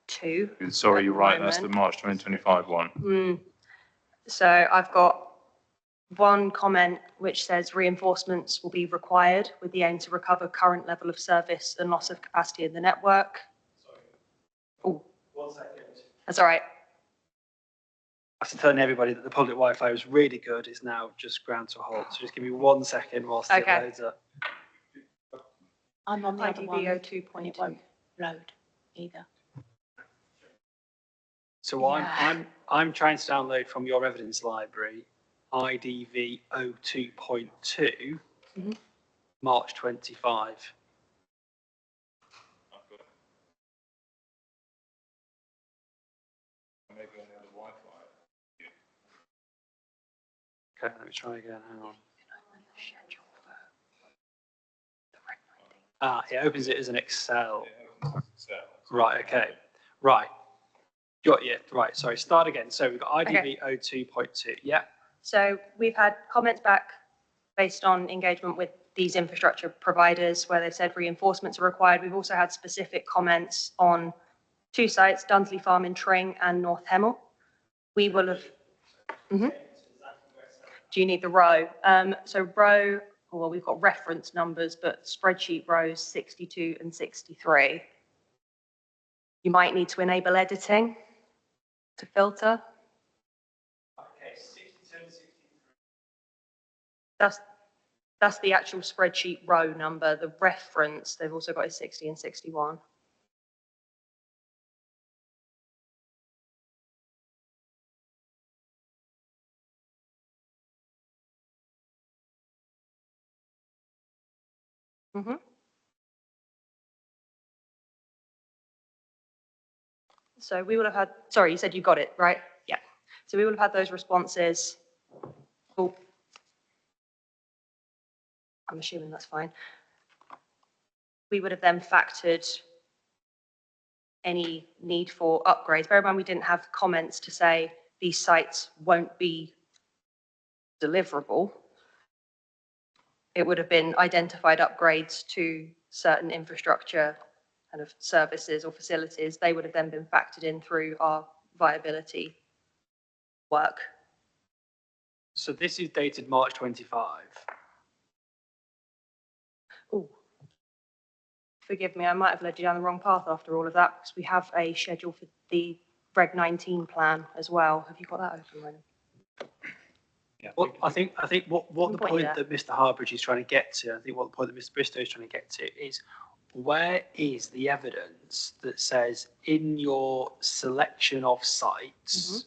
2.2. Sorry, you're right, that's the March 2025 one. So I've got one comment which says reinforcements will be required with the aim to recover current level of service and loss of capacity in the network. Oh, 1 second. that's all right. After telling everybody that the public Wi-Fi was really good, it's now just ground to a halt. So just give me 1 second whilst it loads up. I'm on the other one. IDVO And it 2.2. won't load either. So I'm trying to download from your evidence library IDV 02.2, March 25. Maybe on the other Wi-Fi. Okay, let me try again. Hang on. It opens it as an Excel. Right, okay. Right. Got you. Right, sorry, start again. So we've got IDV 02.2. Yeah. So we've had comments back based on engagement with these infrastructure providers where they've said reinforcements are required. We've also had specific comments on 2 sites, Dunsley Farm in Tring and North Hemel. We will have... Do you need the row? So row, well, we've got reference numbers, but spreadsheet rows 62 and 63. You might need to enable editing to filter. Okay, 62 and 63. That's the actual spreadsheet row number. The reference, they've also got is 60 and 61. So we will have had, sorry, you said you got it, right? Yeah. So we will have had those responses. Oh, I'm assuming that's fine. We would have then factored any need for upgrades. Bear in mind, we didn't have comments to say these sites won't be deliverable. It would have been identified upgrades to certain infrastructure kind of services or facilities. They would have then been factored in through our viability work. So this is dated March 25. forgive me, I might have led you down the wrong path after all of that, because we have a schedule for the Reg 19 plan as well. Have you got that open, Ronan? Yeah. Well, I think what the Point you point that Mr. Harbridge is trying to get to, I think what the point that Mr. Bristow is trying to get to is, where is the evidence that says in your selection of sites,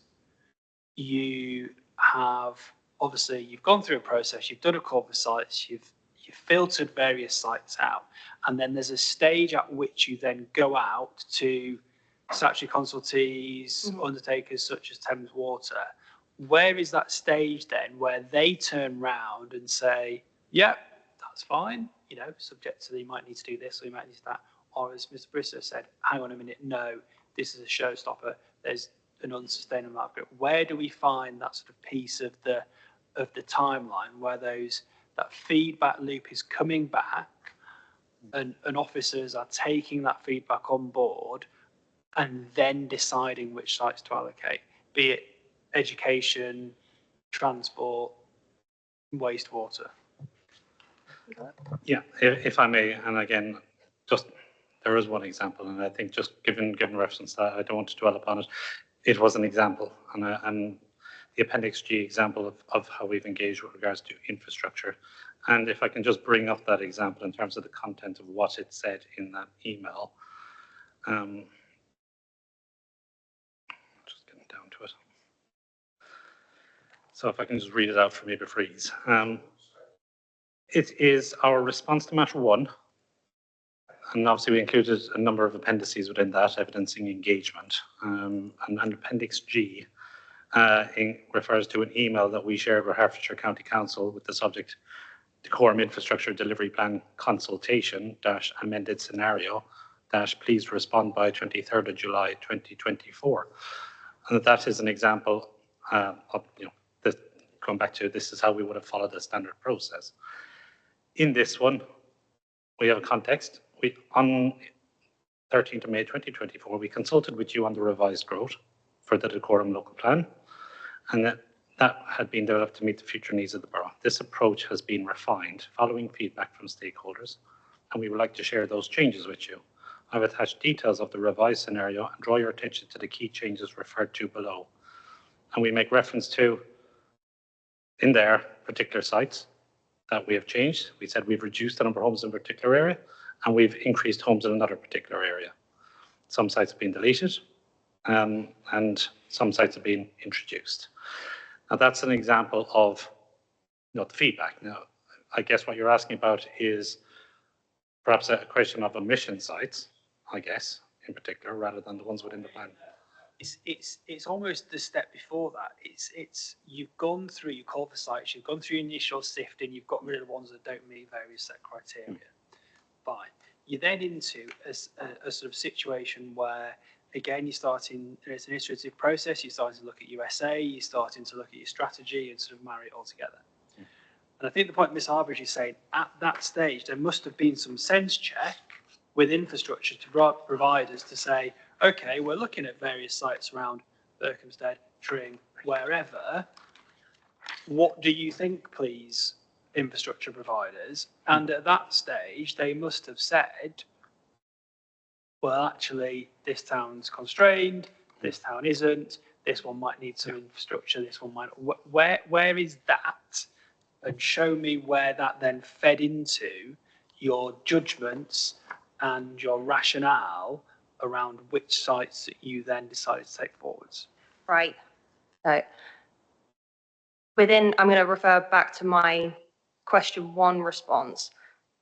you have, obviously, you've gone through a process, you've done a call for sites, you've filtered various sites out, and then there's a stage at which you then go out to statutory consultees, undertakers such as Thames Water. Where is that stage then where they turn round and say, yep, that's fine, you know, subject to you might need to do this or you might need to that, or as Mr. Bristow said, hang on a minute, no, this is a showstopper, there's an unsustainable amount of growth. Where do we find that sort of piece of the timeline where that feedback loop is coming back and officers are taking that feedback on board and then deciding which sites to allocate, be it education, transport, wastewater? Yeah, if I may, and again, just there is one example, and I think just given reference that I don't want to dwell upon it, it was an example, and the Appendix G example of how we've engaged with regards to infrastructure. And if I can just bring up that example in terms of the content of what it said in that email. Just getting down to it. So if I can just read it out for me before freeze. It is our response to matter 1. And obviously we included a number of appendices within that, evidencing engagement. And Appendix G refers to an email that we shared with Hertfordshire County Council with the subject Dacorum Infrastructure Delivery Plan Consultation - amended scenario - please respond by 23rd of July 2024. And that is an example of, you know, this, going back to this is how we would have followed the standard process. In this one, we have a context. On 13th of May 2024, we consulted with you on the revised growth for the Dacorum local plan, and that had been developed to meet the future needs of the borough. This approach has been refined following feedback from stakeholders, and we would like to share those changes with you. I've attached details of the revised scenario and draw your attention to the key changes referred to below. And we make reference to, in there, particular sites that we have changed. We said we've reduced the number of homes in a particular area, and we've increased homes in another particular area. Some sites have been deleted, and some sites have been introduced. Now that's an example of, you know, the feedback. Now, I guess what you're asking about is perhaps a question of omission sites, I guess, in particular, rather than the ones within the plan. It's almost the step before that. It's you've gone through, you call for sites, you've gone through initial sifting, you've got rid of the ones that don't meet various set criteria. Fine. You're then into a sort of situation where, again, you're starting, it's an iterative process, you're starting to look at USA, you're starting to look at your strategy and sort of marry it all together. And I think the point Ms. Harbridge is saying, at that stage, there must have been some sense check with infrastructure to providers to say, okay, we're looking at various sites around Berkhamsted, Tring, wherever. What do you think, please, infrastructure providers? And at that stage, they must have said, well, actually, this town's constrained, this town isn't, this one might need some infrastructure, this one might. Where is that? And show me where that then fed into your judgments and your rationale around which sites that you then decided to take forwards. Right. So I'm going to refer back to my question 1 response,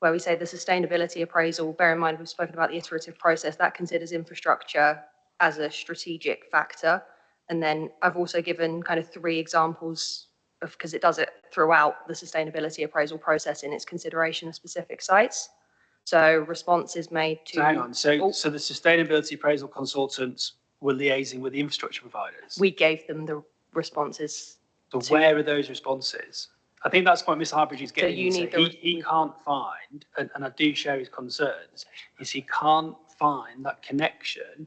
where we say the sustainability appraisal, bear in mind we've spoken about the iterative process, that considers infrastructure as a strategic factor. And then I've also given kind of 3 examples of, because it does it throughout the sustainability appraisal process in its consideration of specific sites. So response is made to... So hang on, so the sustainability appraisal consultants were liaising with the infrastructure providers? We gave them the responses. So where are those responses? I think that's what Ms. Harbridge is getting into. He can't find, and I do share his concerns, is he can't find that connection,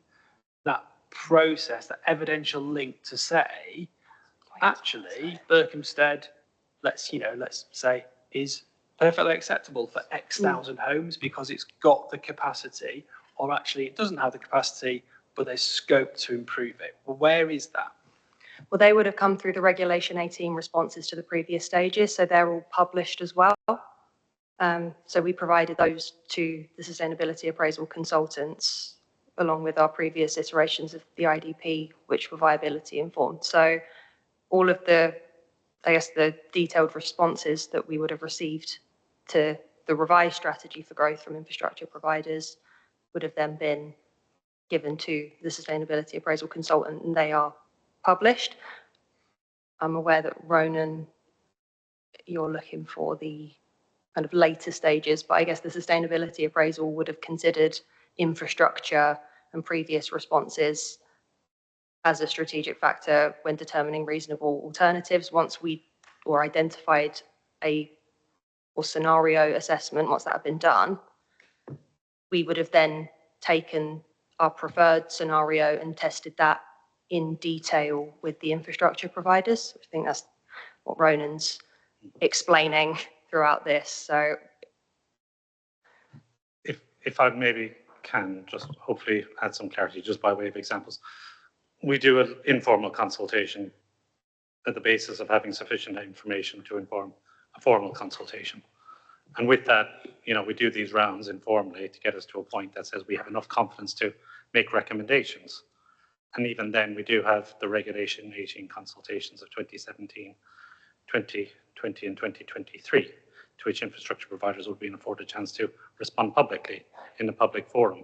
that process, that evidential link to say, actually, Berkhamsted, let's say, is perfectly acceptable for X thousand homes because it's got the capacity, or actually it doesn't have the capacity, but there's scope to improve it. Well, where is that? Well, they would have come through the Regulation 18 responses to the previous stages, so they're all published as well. So we provided those to the sustainability appraisal consultants along with our previous iterations of the IDP, which were viability informed. So all of the, I guess, the detailed responses that we would have received to the revised strategy for growth from infrastructure providers would have then been given to the sustainability appraisal consultant, and they are published. I'm aware that Ronan, you're looking for the kind of later stages, but I guess the sustainability appraisal would have considered infrastructure and previous responses as a strategic factor when determining reasonable alternatives. Once we or identified a or scenario assessment, once that had been done, we would have then taken our preferred scenario and tested that in detail with the infrastructure providers. I think that's what Ronan's explaining throughout this. So if I maybe can just hopefully add some clarity just by way of examples. We do an informal consultation at the basis of having sufficient information to inform a formal consultation. And with that, we do these rounds informally to get us to a point that says we have enough confidence to make recommendations. And even then, we do have the Regulation 18 consultations of 2017, 2020, and 2023, to which infrastructure providers will be afforded a chance to respond publicly in a public forum.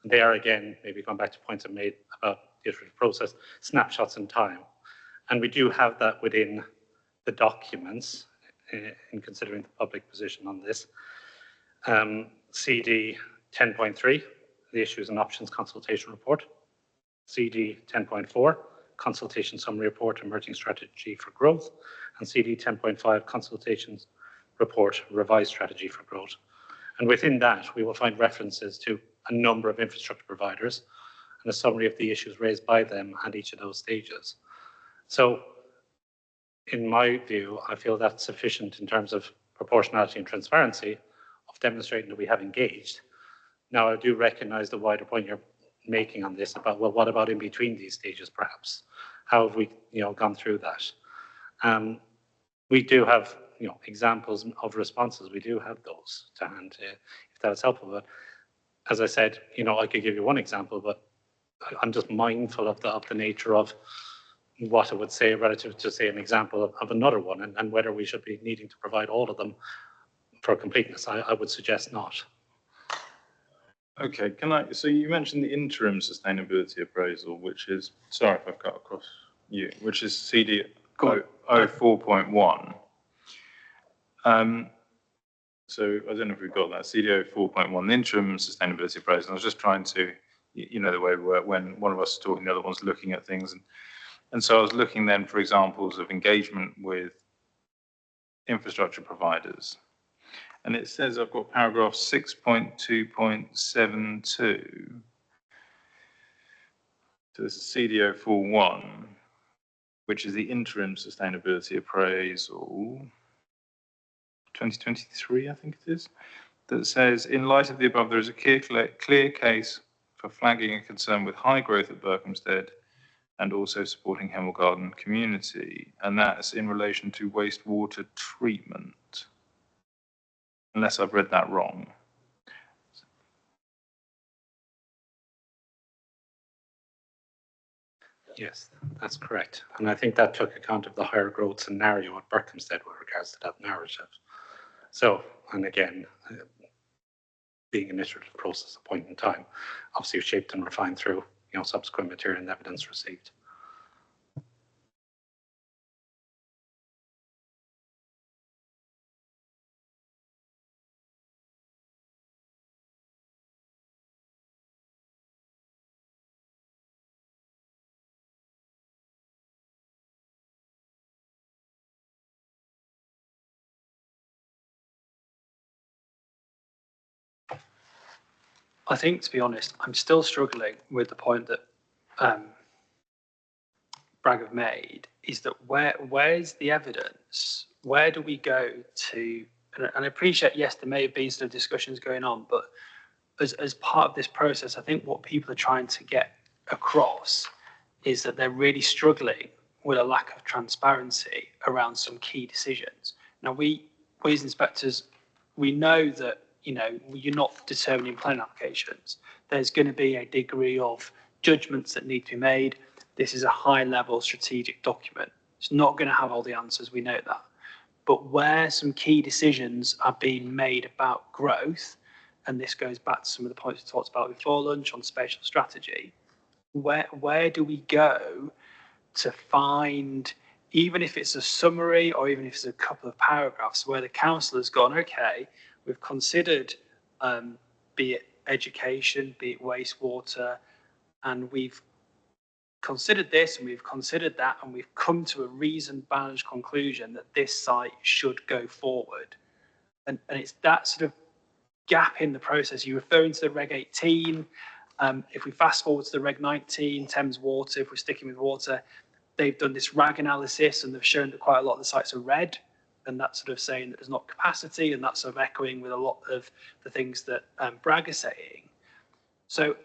And they are, again, maybe going back to points I made about the iterative process, snapshots in time. And we do have that within the documents in considering the public position on this. CD 10.3, the Issues and Options Consultation Report. CD 10.4, Consultation Summary Report, Emerging Strategy for Growth. And CD 10.5, Consultations Report, Revised Strategy for Growth. And within that, we will find references to a number of infrastructure providers and a summary of the issues raised by them at each of those stages. So, in my view, I feel that's sufficient in terms of proportionality and transparency of demonstrating that we have engaged. Now, I do recognize the wider point you're making on this about, well, what about in between these stages, perhaps? How have we, gone through that? We do have, examples of responses. We do have those to hand, if that is helpful. But as I said, I could give you one example, but I'm just mindful of the nature of what I would say relative to, say, an example of another one, and whether we should be needing to provide all of them for completeness. I would suggest not. Okay, so you mentioned the interim sustainability appraisal, which is, sorry if I've cut across you, which is CD 04.1. So I don't know if we've got that, CD 04.1, the interim sustainability appraisal. I was just trying to, the way we work when one of us is talking, the other one's looking at things. And so I was looking then for examples of engagement with infrastructure providers. And it says, I've got paragraph 6.2.72. So this is CD 041, which is the interim sustainability appraisal, 2023, I think it is, that says, in light of the above, there is a clear case for flagging a concern with high growth at Berkhamsted and also supporting Hemel Garden community. And that's in relation to wastewater treatment, unless I've read that wrong. Yes, that's correct. And I think that took account of the higher growth scenario at Berkhamsted with regards to that narrative. So, and again, being an iterative process at a point in time, obviously shaped and refined through, subsequent material and evidence received. I think, to be honest, I'm still struggling with the point that Bragg have made, is that where's the evidence? Where do we go to and I appreciate, yes, there may have been sort of discussions going on, but as part of this process, I think what people are trying to get across is that they're really struggling with a lack of transparency around some key decisions. Now, we as inspectors, we know that, you know, you're not determining planning applications. There's going to be a degree of judgments that need to be made. This is a high-level strategic document. It's not going to have all the answers, we know that. But where some key decisions are being made about growth, and this goes back to some of the points we talked about before lunch on spatial strategy, where do we go to find, even if it's a summary or even if it's a couple of paragraphs, where the council has gone, okay, we've considered, be it education, be it wastewater, and we've considered this and we've considered that, and we've come to a reasoned, balanced conclusion that this site should go forward. And it's that sort of gap in the process. You're referring to the Reg 18. If we fast forward to the Reg 19, Thames Water, if we're sticking with water, they've done this RAG analysis and they've shown that quite a lot of the sites are red, and that's sort of saying that there's not capacity, and that's sort of echoing with a lot of the things that Bragg is saying. So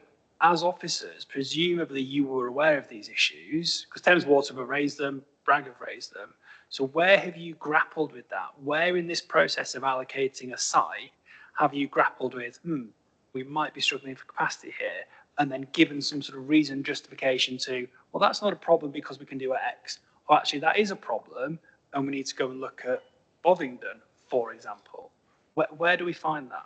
as officers, presumably you were aware of these issues, because Thames Water have raised them, Bragg have raised them. So where have you grappled with that? Where in this process of allocating a site have you grappled with, we might be struggling for capacity here, and then given some sort of reason justification to, well, that's not a problem because we can do X, or actually that is a problem and we need to go and look at Bovingdon, for example. Where do we find that?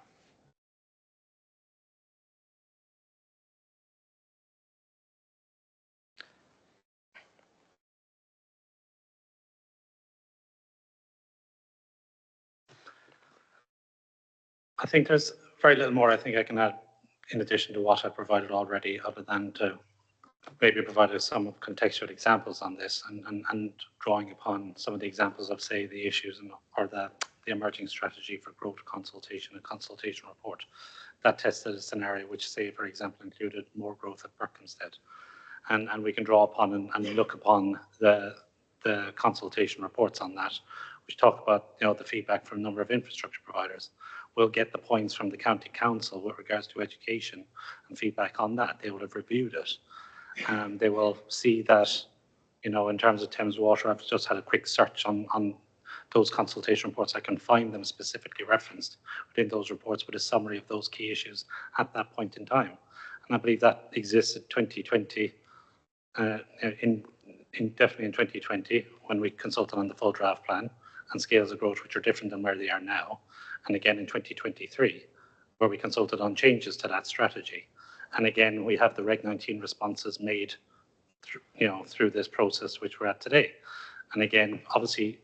I think there's very little more I think I can add in addition to what I provided already, other than to maybe provide some contextual examples on this, and drawing upon some of the examples of, say, the issues or the emerging strategy for growth consultation and consultation report that tested a scenario which, say, for example, included more growth at Berkhamsted. And we can draw upon and look upon the consultation reports on that, which talk about, you know, the feedback from a number of infrastructure providers. We'll get the points from the county council with regards to education and feedback on that. They will have reviewed it. They will see that, you know, in terms of Thames Water, I've just had a quick search on those consultation reports. I can find them specifically referenced within those reports with a summary of those key issues at that point in time. And I believe that exists in 2020, definitely in 2020, when we consulted on the full draft plan and scales of growth which are different than where they are now. And again in 2023, where we consulted on changes to that strategy. And again, we have the Reg 19 responses made through this process which we're at today. And again, obviously,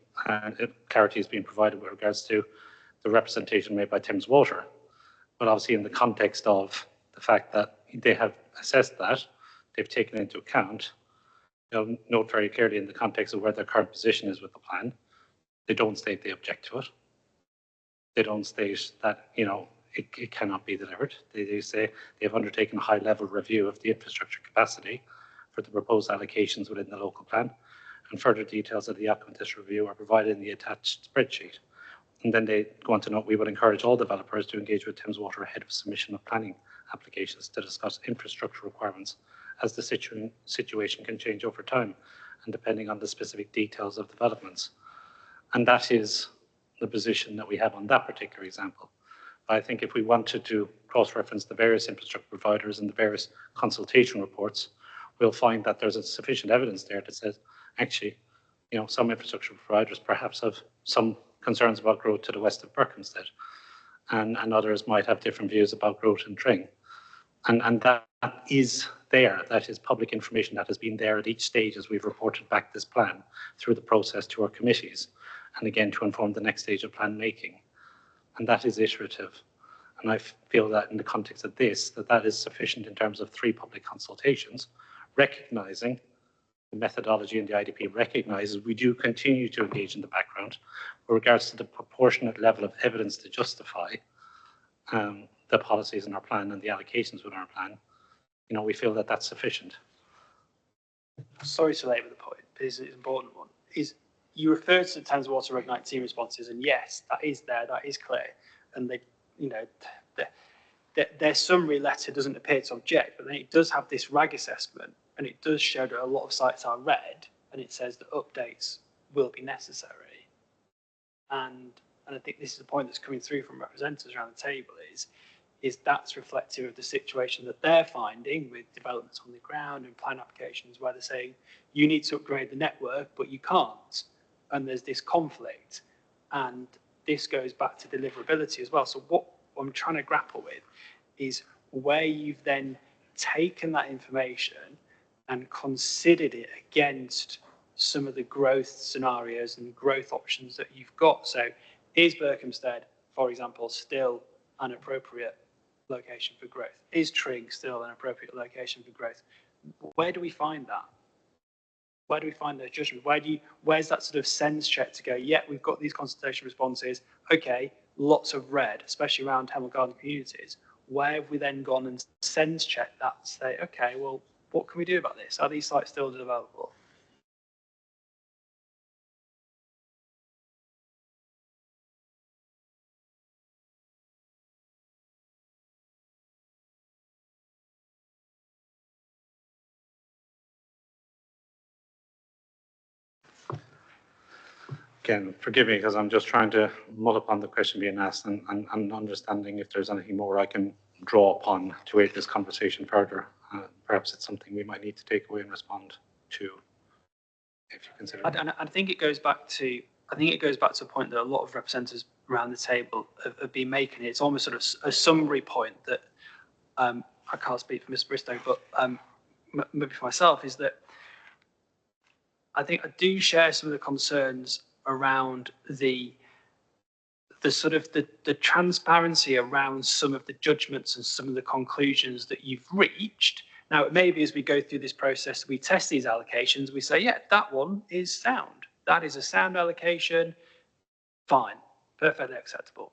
clarity is being provided with regards to the representation made by Thames Water, but obviously in the context of the fact that they have assessed that, they've taken into account, note very clearly in the context of where their current position is with the plan, they don't state they object to it. They don't state that, it cannot be delivered. They say they have undertaken a high-level review of the infrastructure capacity for the proposed allocations within the local plan, and further details of the outcome of this review are provided in the attached spreadsheet. And then they go on to note, we would encourage all developers to engage with Thames Water ahead of submission of planning applications to discuss infrastructure requirements, as the situation can change over time and depending on the specific details of developments. And that is the position that we have on that particular example. I think if we wanted to cross-reference the various infrastructure providers and the various consultation reports, we'll find that there's sufficient evidence there that says, actually, some infrastructure providers perhaps have some concerns about growth to the west of Berkhamsted, and others might have different views about growth in Tring. And that is there. That is public information that has been there at each stage as we've reported back this plan through the process to our committees, and again to inform the next stage of plan making. And that is iterative. And I feel that in the context of this, that is sufficient in terms of 3 public consultations, recognizing the methodology in the IDP recognizes we do continue to engage in the background with regards to the proportionate level of evidence to justify the policies in our plan and the allocations within our plan. We feel that that's sufficient. Sorry to labour the point, but it's an important one. Is you refer to the Thames Water Reg 19 responses, and yes, that is there, that is clear, and they, you know, their summary letter doesn't appear to object, but then it does have this RAG assessment, and it does show that a lot of sites are red, and it says that updates will be necessary. And I think this is the point that's coming through from representatives around the table is that's reflective of the situation that they're finding with developments on the ground and plan applications where they're saying you need to upgrade the network, but you can't. And there's this conflict. And this goes back to deliverability as well. So what I'm trying to grapple with is where you've then taken that information and considered it against some of the growth scenarios and growth options that you've got. So is Berkhamsted, for example, still an appropriate location for growth? Is Tring still an appropriate location for growth? Where do we find that? Where do we find those judgments? Where's that sort of sense check to go, yeah, we've got these consultation responses, okay, lots of red, especially around Hemel Garden communities. Where have we then gone and sense checked that to say, okay, well, what can we do about this? Are these sites still developable? Again, forgive me because I'm just trying to mull upon the question being asked and understanding if there's anything more I can draw upon to aid this conversation further. Perhaps it's something we might need to take away and respond to, if you consider. And I think it goes back to a point that a lot of representatives around the table have been making. It's almost sort of a summary point that I can't speak for Mr. Bristow, but maybe for myself, is that I think I do share some of the concerns around the sort of the transparency around some of the judgments and some of the conclusions that you've reached. Now, it may be as we go through this process, we test these allocations, we say, yeah, that one is sound. That is a sound allocation, fine, perfectly acceptable.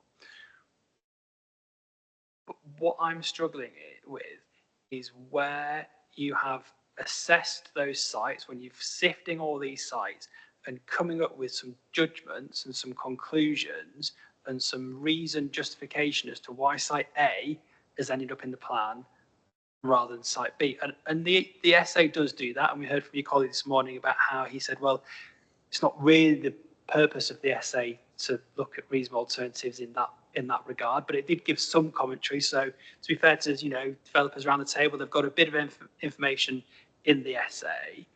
But what I'm struggling with is where you have assessed those sites, when you're sifting all these sites and coming up with some judgments and some conclusions and some reasoned justification as to why site A has ended up in the plan rather than site B. And the essay does do that. And we heard from your colleague this morning about how he said, well, it's not really the purpose of the essay to look at reasonable alternatives in that regard, but it did give some commentary. So to be fair to developers around the table, they've got a bit of information in the essay.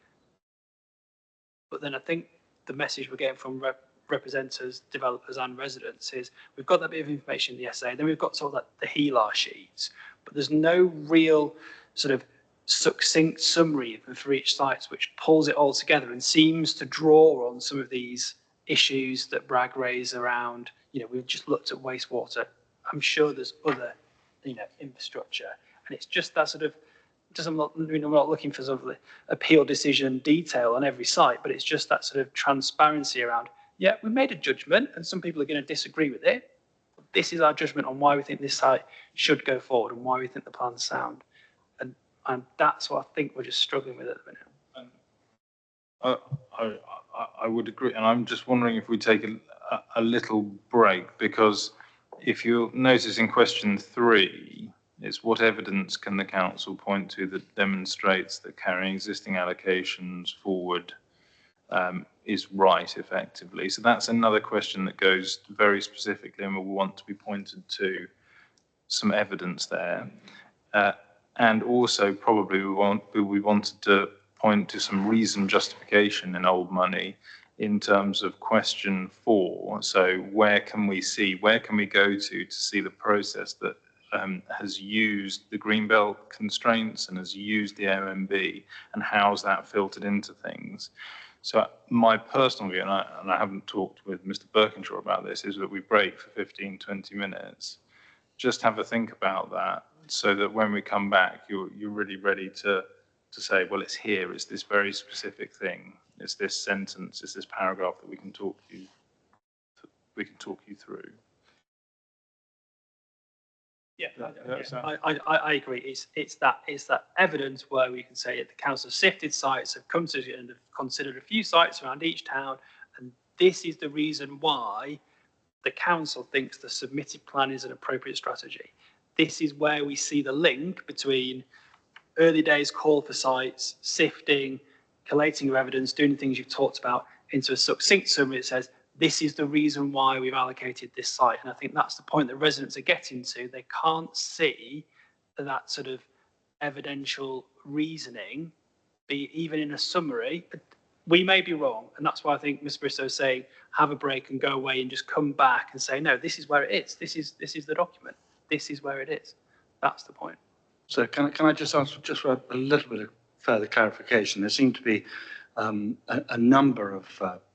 But then I think the message we're getting from representatives, developers and residents is we've got that bit of information in the essay, then we've got sort of the HELAR sheets, but there's no real sort of succinct summary for each site which pulls it all together and seems to draw on some of these issues that Bragg raised around, we've just looked at wastewater. I'm sure there's other, infrastructure, and it's just that sort of, I'm not looking for sort of the appeal decision detail on every site, but it's just that sort of transparency around, yeah, we made a judgment and some people are going to disagree with it. This is our judgment on why we think this site should go forward and why we think the plan's sound. And that's what I think we're just struggling with at the minute. I would agree, and I'm just wondering if we take a little break, because if you'll notice in question 3, it's what evidence can the council point to that demonstrates that carrying existing allocations forward is right effectively. So that's another question that goes very specifically and will want to be pointed to some evidence there. And also probably we wanted to point to some reasoned justification in old money in terms of question 4. So where can we go to see the process that has used the Greenbelt constraints and has used the OMB, and how's that filtered into things? So my personal view, and I haven't talked with Mr. Birkinshaw about this, is that we break for 15, 20 minutes. Just have a think about that so that when we come back, you're really ready to say, well, it's here, it's this very specific thing, it's this sentence, it's this paragraph that we can talk you through. Yeah, I agree. It's that evidence where we can say the council sifted sites, have come to and have considered a few sites around each town, and this is the reason why the council thinks the submitted plan is an appropriate strategy. This is where we see the link between early days call for sites, sifting, collating your evidence, doing the things you've talked about into a succinct summary that says, this is the reason why we've allocated this site. And I think that's the point that residents are getting to. They can't see that sort of evidential reasoning be even in a summary. We may be wrong, and that's why I think Ms. Bristow is saying have a break and go away and just come back and say, no, this is where it is. This is the document. This is where it is. That's the point. So can I just ask just for a little bit of further clarification? There seem to be a number of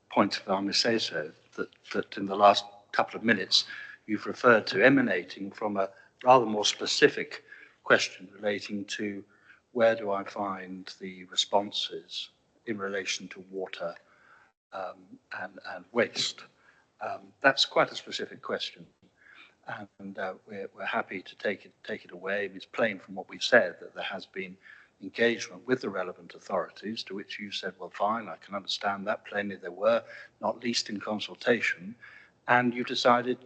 points, if I may say so, that in the last couple of minutes you've referred to emanating from a rather more specific question relating to where do I find the responses in relation to water and waste. That's quite a specific question, and we're happy to take it away. It's plain from what we've said that there has been engagement with the relevant authorities, to which you said, well, fine, I can understand that. Plainly there were, not least in consultation, and you decided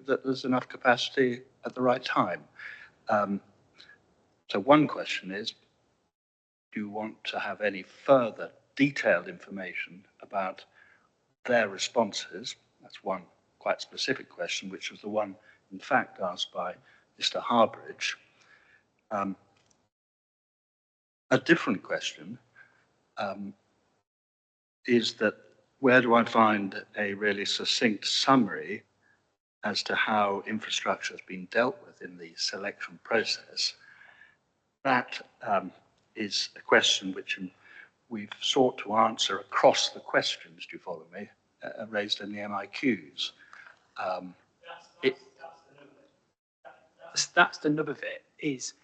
that there's enough capacity at the right time. So one question is, do you want to have any further detailed information about their responses? That's one quite specific question, which was the one, in fact, asked by Mr. Harbridge. A different question is that where do I find a really succinct summary as to how infrastructure has been dealt with in the selection process? That is a question which we've sought to answer across the questions, do you follow me, raised in the MIQs. That's the nub of it, is,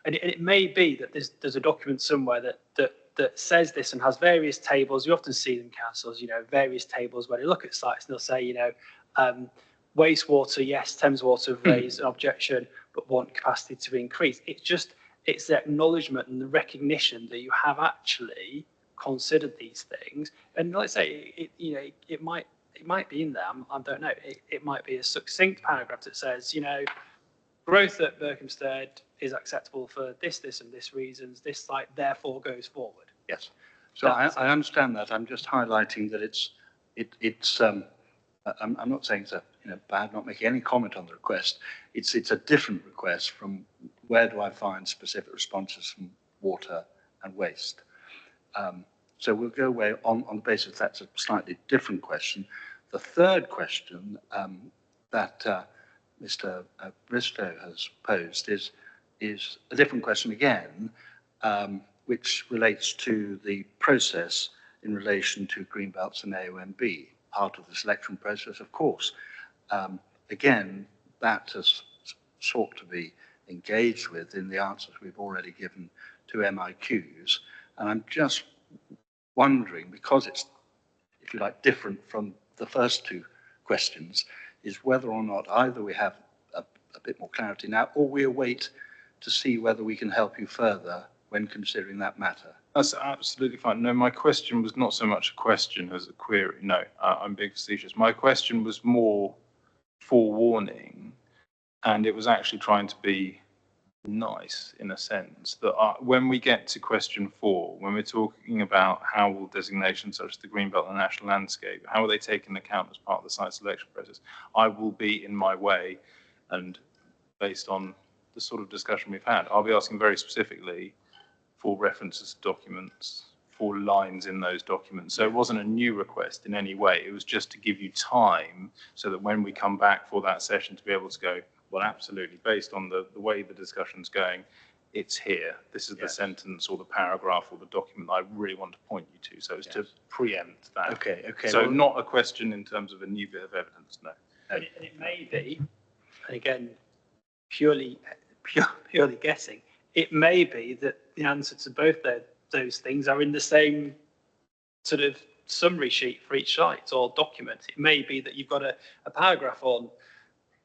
and it may be that there's a document somewhere that says this and has various tables. You often see them, councils, various tables where they look at sites and they'll say, wastewater, yes, Thames Water have raised an objection, but want capacity to increase. It's the acknowledgement and the recognition that you have actually considered these things. And like I say, it might be in there. I don't know. It might be a succinct paragraph that says, growth at Berkhamsted is acceptable for this, and this reasons. This site therefore goes forward. Yes. So I understand that. I'm just highlighting that I'm not saying it's bad, not making any comment on the request. It's a different request from where do I find specific responses from water and waste. So we'll go away on the basis that's a slightly different question. The third question that Mr. Bristow has posed is a different question again, which relates to the process in relation to greenbelts and AOMB, part of the selection process, of course. Again, that has sought to be engaged with in the answers we've already given to MIQs. And I'm just wondering, because it's, if you like, different from the first two questions, is whether or not either we have a bit more clarity now, or we await to see whether we can help you further when considering that matter. That's absolutely fine. No, my question was not so much a question as a query. No, I'm being facetious. My question was more forewarning, and it was actually trying to be nice in a sense that when we get to question 4, when we're talking about how will designations such as the Greenbelt and the National Landscape, how are they taken into account as part of the site selection process, I will be in my way, and based on the sort of discussion we've had, I'll be asking very specifically for references to documents, for lines in those documents. So it wasn't a new request in any way. It was just to give you time so that when we come back for that session to be able to go, well, absolutely, based on the way the discussion's going, it's here. This is the sentence or the paragraph or the document I really want to point you to. So it's to preempt that. Okay. So well, not a question in terms of a new bit of evidence, no. And it may be, and again, purely guessing, it may be that the answer to both those things are in the same sort of summary sheet for each site or document. It may be that you've got a paragraph on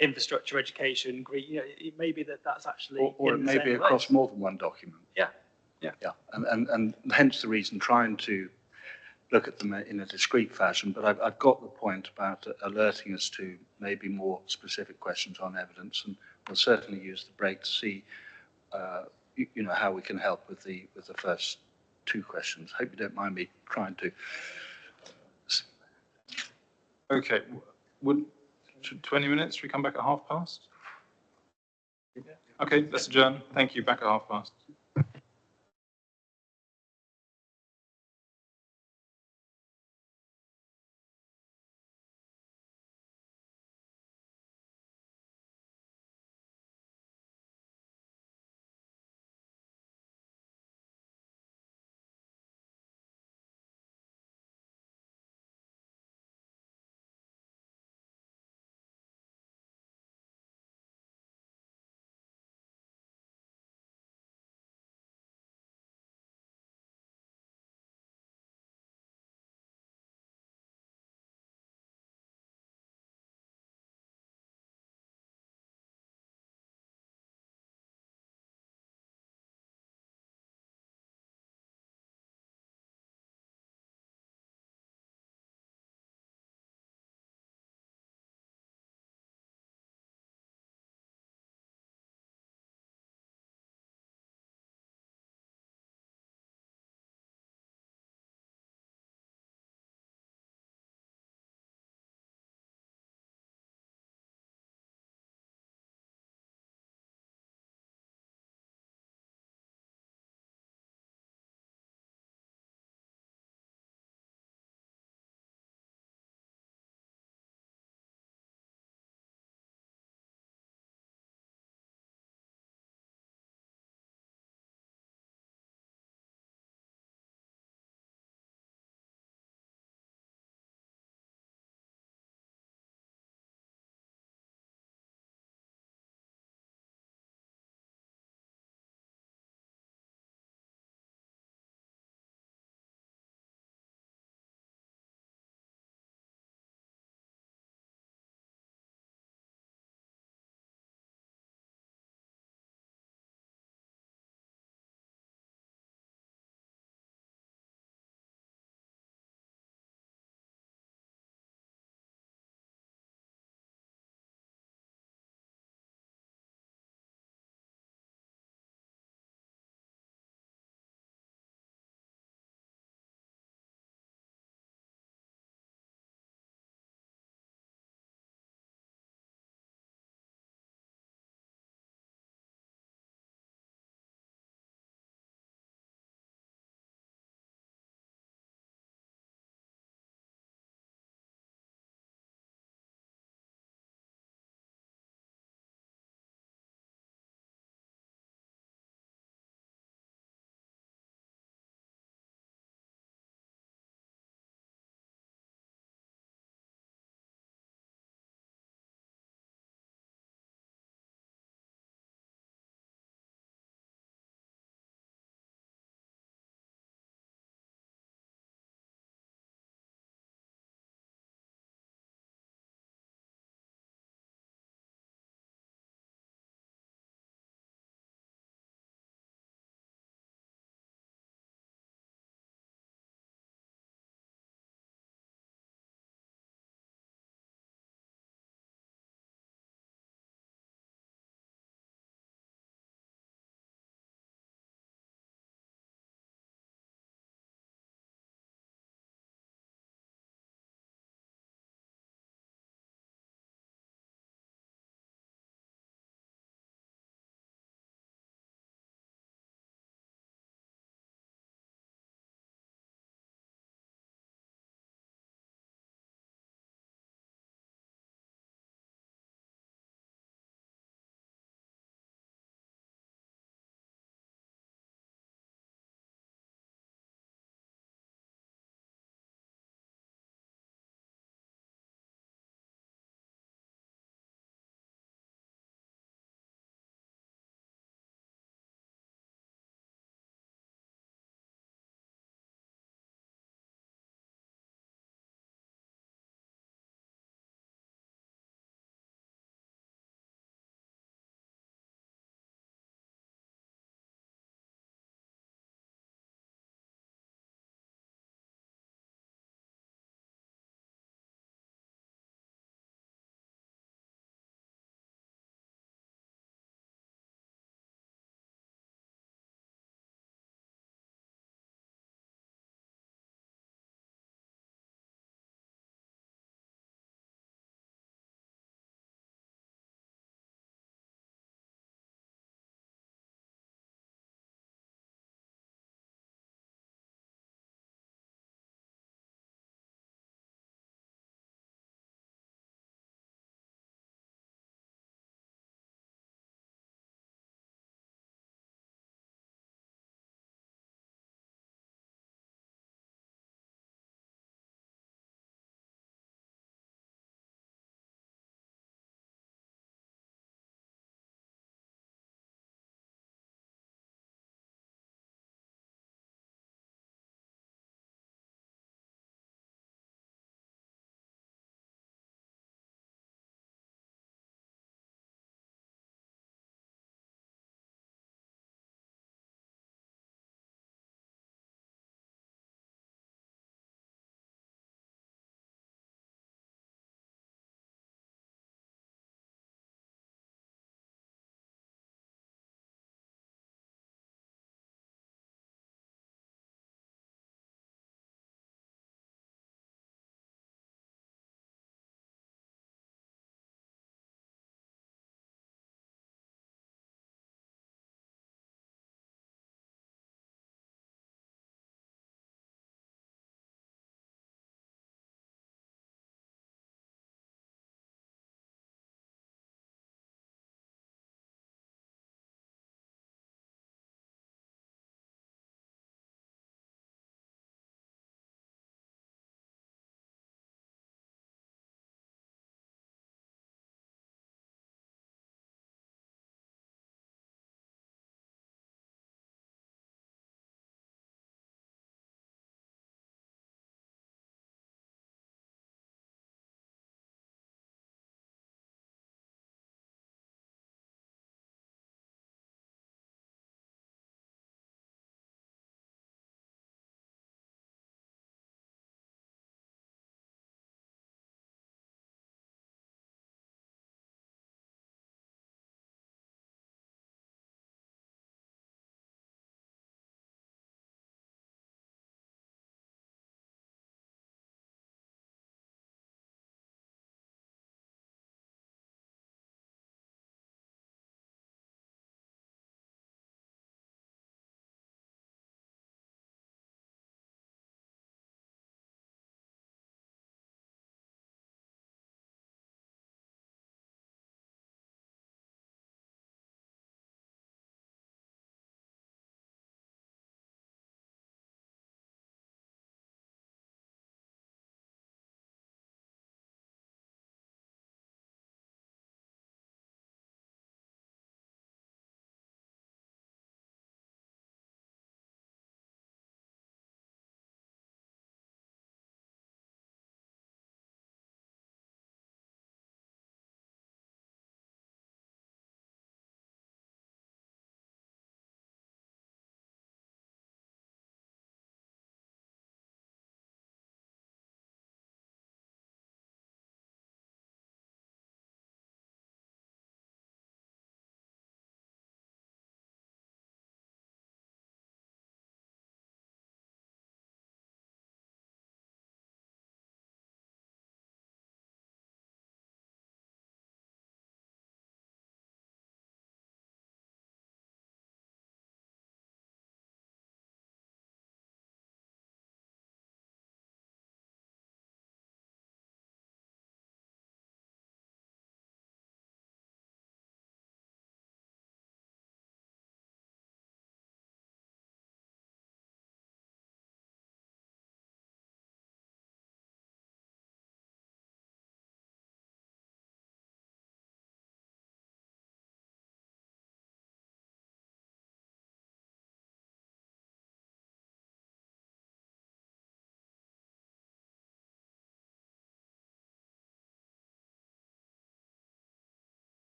infrastructure, education, it may be that's actually or it may be across more than one document. Yeah. And hence the reason trying to look at them in a discrete fashion, but I've got the point about alerting us to maybe more specific questions on evidence, and we'll certainly use the break to see, how we can help with the first two questions. Hope you don't mind me trying to. Okay, would 20 minutes? Should we come back at past? Okay, let's adjourn. Thank you. Back at past.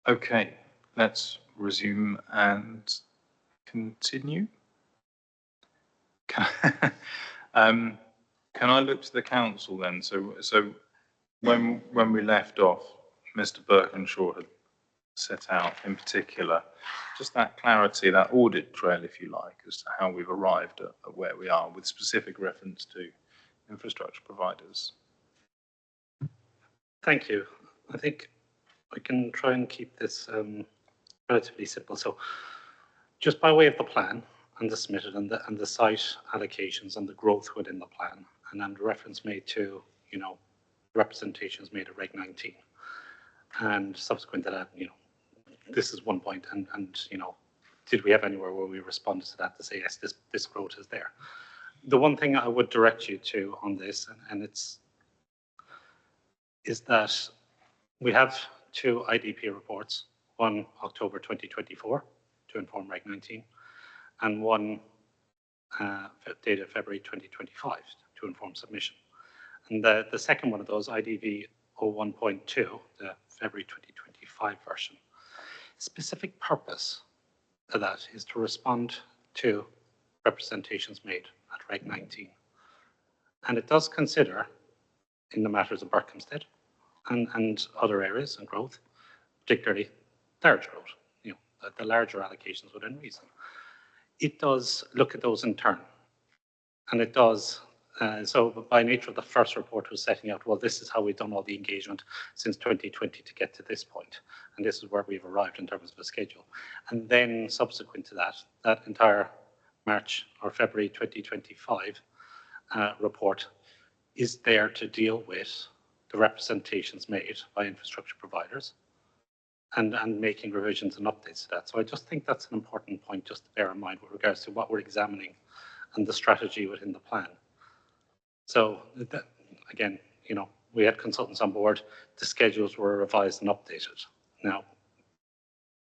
Okay, let's resume and continue. Can I look to the council then? So when we left off, Mr. Birkinshaw had set out in particular just that clarity, that audit trail, if you like, as to how we've arrived at where we are with specific reference to infrastructure providers. Thank you. I think I can try and keep this relatively simple. So just by way of the plan and the submitted and the site allocations and the growth within the plan, and then the reference made to, you know, representations made at Reg 19. And subsequent to that, you know, this is one point, and you know, did we have anywhere where we responded to that to say, yes, this growth is there? The one thing I would direct you to on this, and is that we have 2 IDP reports, one October 2024 to inform Reg 19, and one dated February 2025 to inform submission. And the second one of those, IDV 01.2, the February 2025 version, specific purpose of that is to respond to representations made at Reg 19. And it does consider, in the matters of Berkhamsted and other areas and growth, particularly large growth, you know, the larger allocations within reason. It does look at those in turn. And it does, so by nature of the first report was setting out, well, this is how we've done all the engagement since 2020 to get to this point. And this is where we've arrived in terms of a schedule. And then subsequent to that, that entire March or February 2025 report is there to deal with the representations made by infrastructure providers and making revisions and updates to that. So I just think that's an important point just to bear in mind with regards to what we're examining and the strategy within the plan. So that, again, you know, we had consultants on board, the schedules were revised and updated. Now,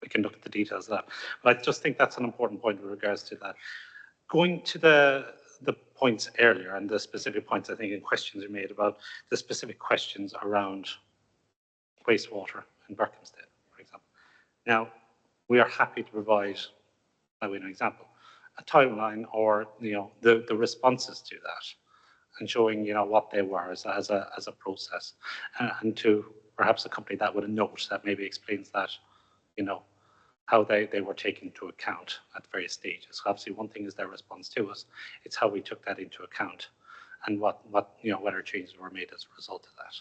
we can look at the details of that. But I just think that's an important point with regards to that. Going to the points earlier and the specific points, I think, in questions you made about the specific questions around wastewater in Berkhamsted, for example. Now, we are happy to provide, by way of an example, a timeline or, you know, the responses to that and showing, you know, what they were as a process, and to perhaps accompany that with a note that maybe explains that, you know, how they were taken into account at various stages. So obviously one thing is their response to us, it's how we took that into account and what you know, whether changes were made as a result of that.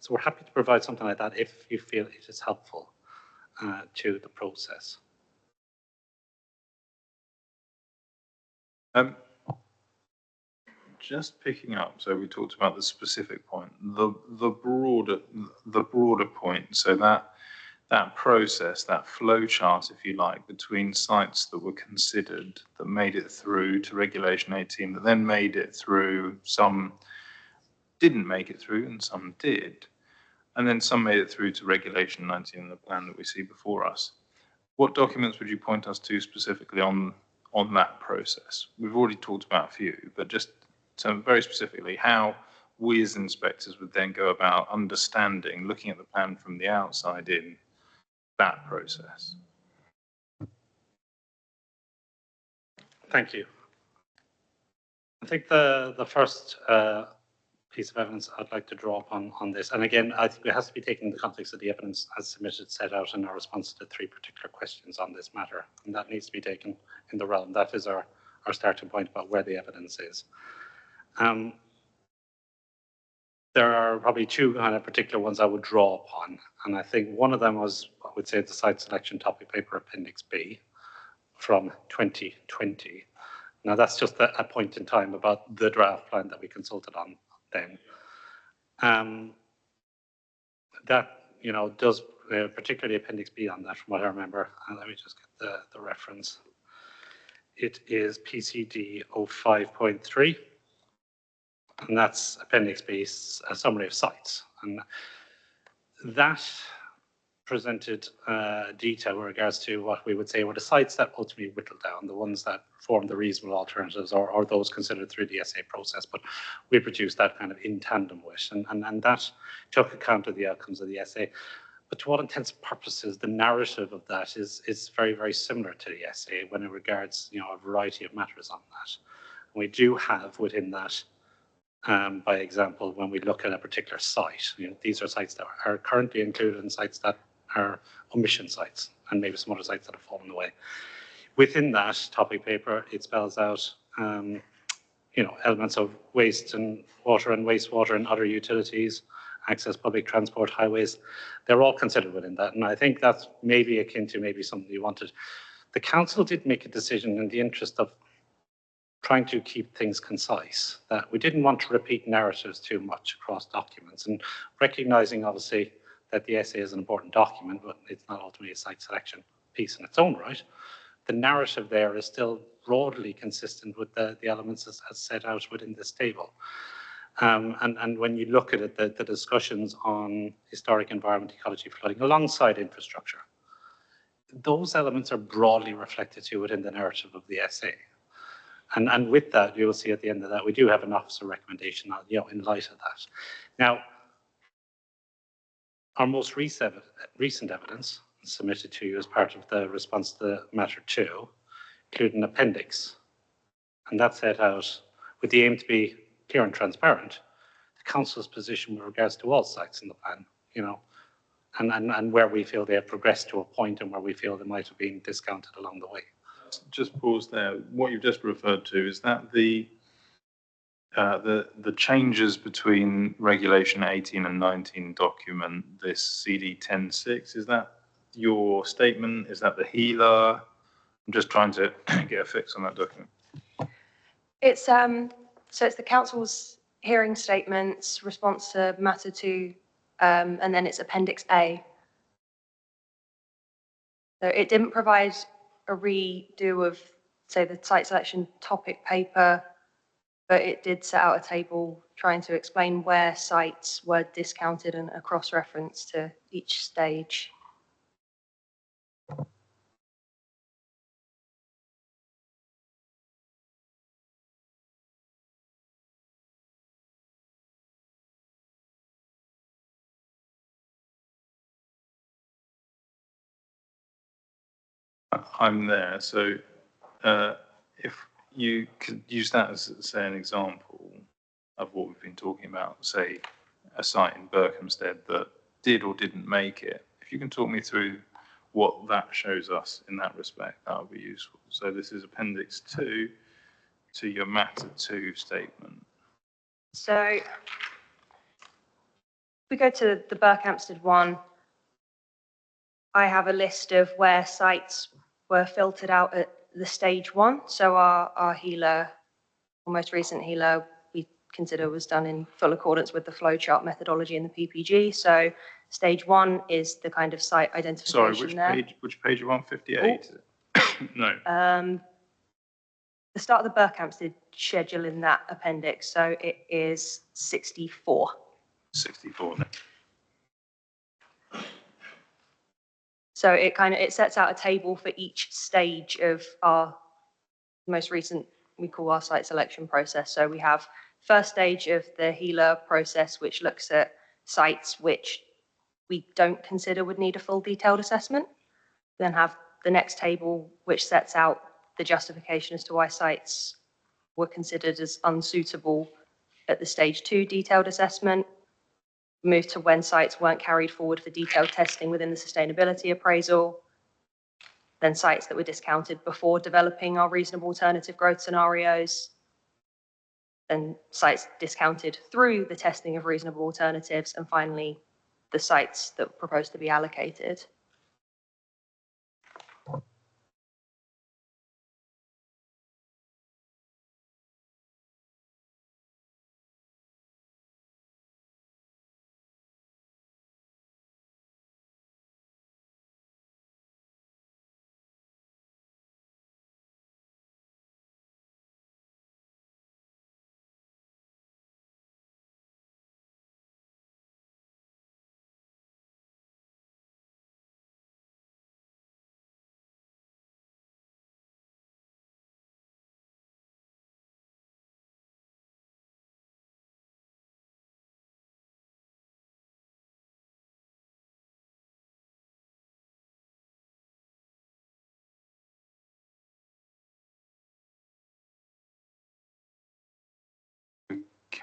So we're happy to provide something like that if you feel it is helpful to the process. Just picking up, so we talked about the specific point, the broader point, so that process, that flow chart, if you like, between sites that were considered, that made it through to Regulation 18, that then made it through, some didn't make it through and some did, and then some made it through to Regulation 19 in the plan that we see before us. What documents would you point us to specifically on that process? We've already talked about a few, but just so very specifically, how we as inspectors would then go about understanding, looking at the plan from the outside in, that process. Thank you. I think the first piece of evidence I'd like to draw upon on this, and again, I think it has to be taken in the context of the evidence as submitted, set out in our response to the 3 particular questions on this matter, and that needs to be taken in the realm. That is our starting point about where the evidence is. There are probably 2 kind of particular ones I would draw upon, and I think one of them was, I would say, the site selection topic paper Appendix B from 2020. Now that's just a point in time about the draft plan that we consulted on then. That, you know, does particularly Appendix B on that from what I remember. Let me just get the reference. It is PCD 05.3. And that's Appendix B, a summary of sites. And that presented detail with regards to what we would say were the sites that ultimately whittled down, the ones that formed the reasonable alternatives or those considered through the SA process. But we produced that kind of in tandem with, and that took account of the outcomes of the SA. But to all intents and purposes, the narrative of that is very, very similar to the essay when it regards, a variety of matters on that. And we do have within that, by example, when we look at a particular site, these are sites that are currently included and sites that are omission sites, and maybe some other sites that have fallen away. Within that topic paper, it spells out, elements of waste and water and wastewater and other utilities, access public transport, highways. They're all considered within that. And I think that's maybe akin to maybe something you wanted. The council did make a decision in the interest of trying to keep things concise, that we didn't want to repeat narratives too much across documents, and recognizing obviously that the essay is an important document, but it's not ultimately a site selection piece in its own right. The narrative there is still broadly consistent with the elements as set out within this table. And when you look at it, the discussions on historic environment, ecology, flooding, alongside infrastructure, those elements are broadly reflected too within the narrative of the essay. And with that, you will see at the end of that, we do have an officer recommendation, in light of that. Now, our most recent evidence submitted to you as part of the response to matter 2 include an appendix, and that set out with the aim to be clear and transparent the council's position with regards to all sites in the plan, and where we feel they have progressed to a point and where we feel they might have been discounted along the way. Just pause there. What you've just referred to, is that the changes between Regulation 18 and 19 document, this CD 10.6, is that your statement? Is that the healer? I'm just trying to get a fix on that document. It's so it's the council's hearing statements, response to matter 2, and then it's Appendix A. So it didn't provide a redo of, say, the site selection topic paper, but it did set out a table trying to explain where sites were discounted and a cross-reference to each stage. I'm there. So if you could use that as, say, an example of what we've been talking about, say, a site in Berkhamsted that did or didn't make it. If you can talk me through what that shows us in that respect, that would be useful. So this is Appendix 2 to your matter 2 statement. So if we go to the Berkhamsted one, I have a list of where sites were filtered out at the stage 1. So our healer, or most recent healer, we consider was done in full accordance with the flowchart methodology in the PPG. So stage 1 is the kind of site identification. Sorry, which page you want? 58? No. The start of the Berkhamsted schedule in that appendix. So it is 64. 64. So it sets out a table for each stage of our most recent, we call our site selection process. So we have first stage of the healer process, which looks at sites which we don't consider would need a full detailed assessment. Then have the next table, which sets out the justification as to why sites were considered as unsuitable at the stage 2 detailed assessment. Move to when sites weren't carried forward for detailed testing within the sustainability appraisal. Then sites that were discounted before developing our reasonable alternative growth scenarios. Then sites discounted through the testing of reasonable alternatives. And finally, the sites that were proposed to be allocated.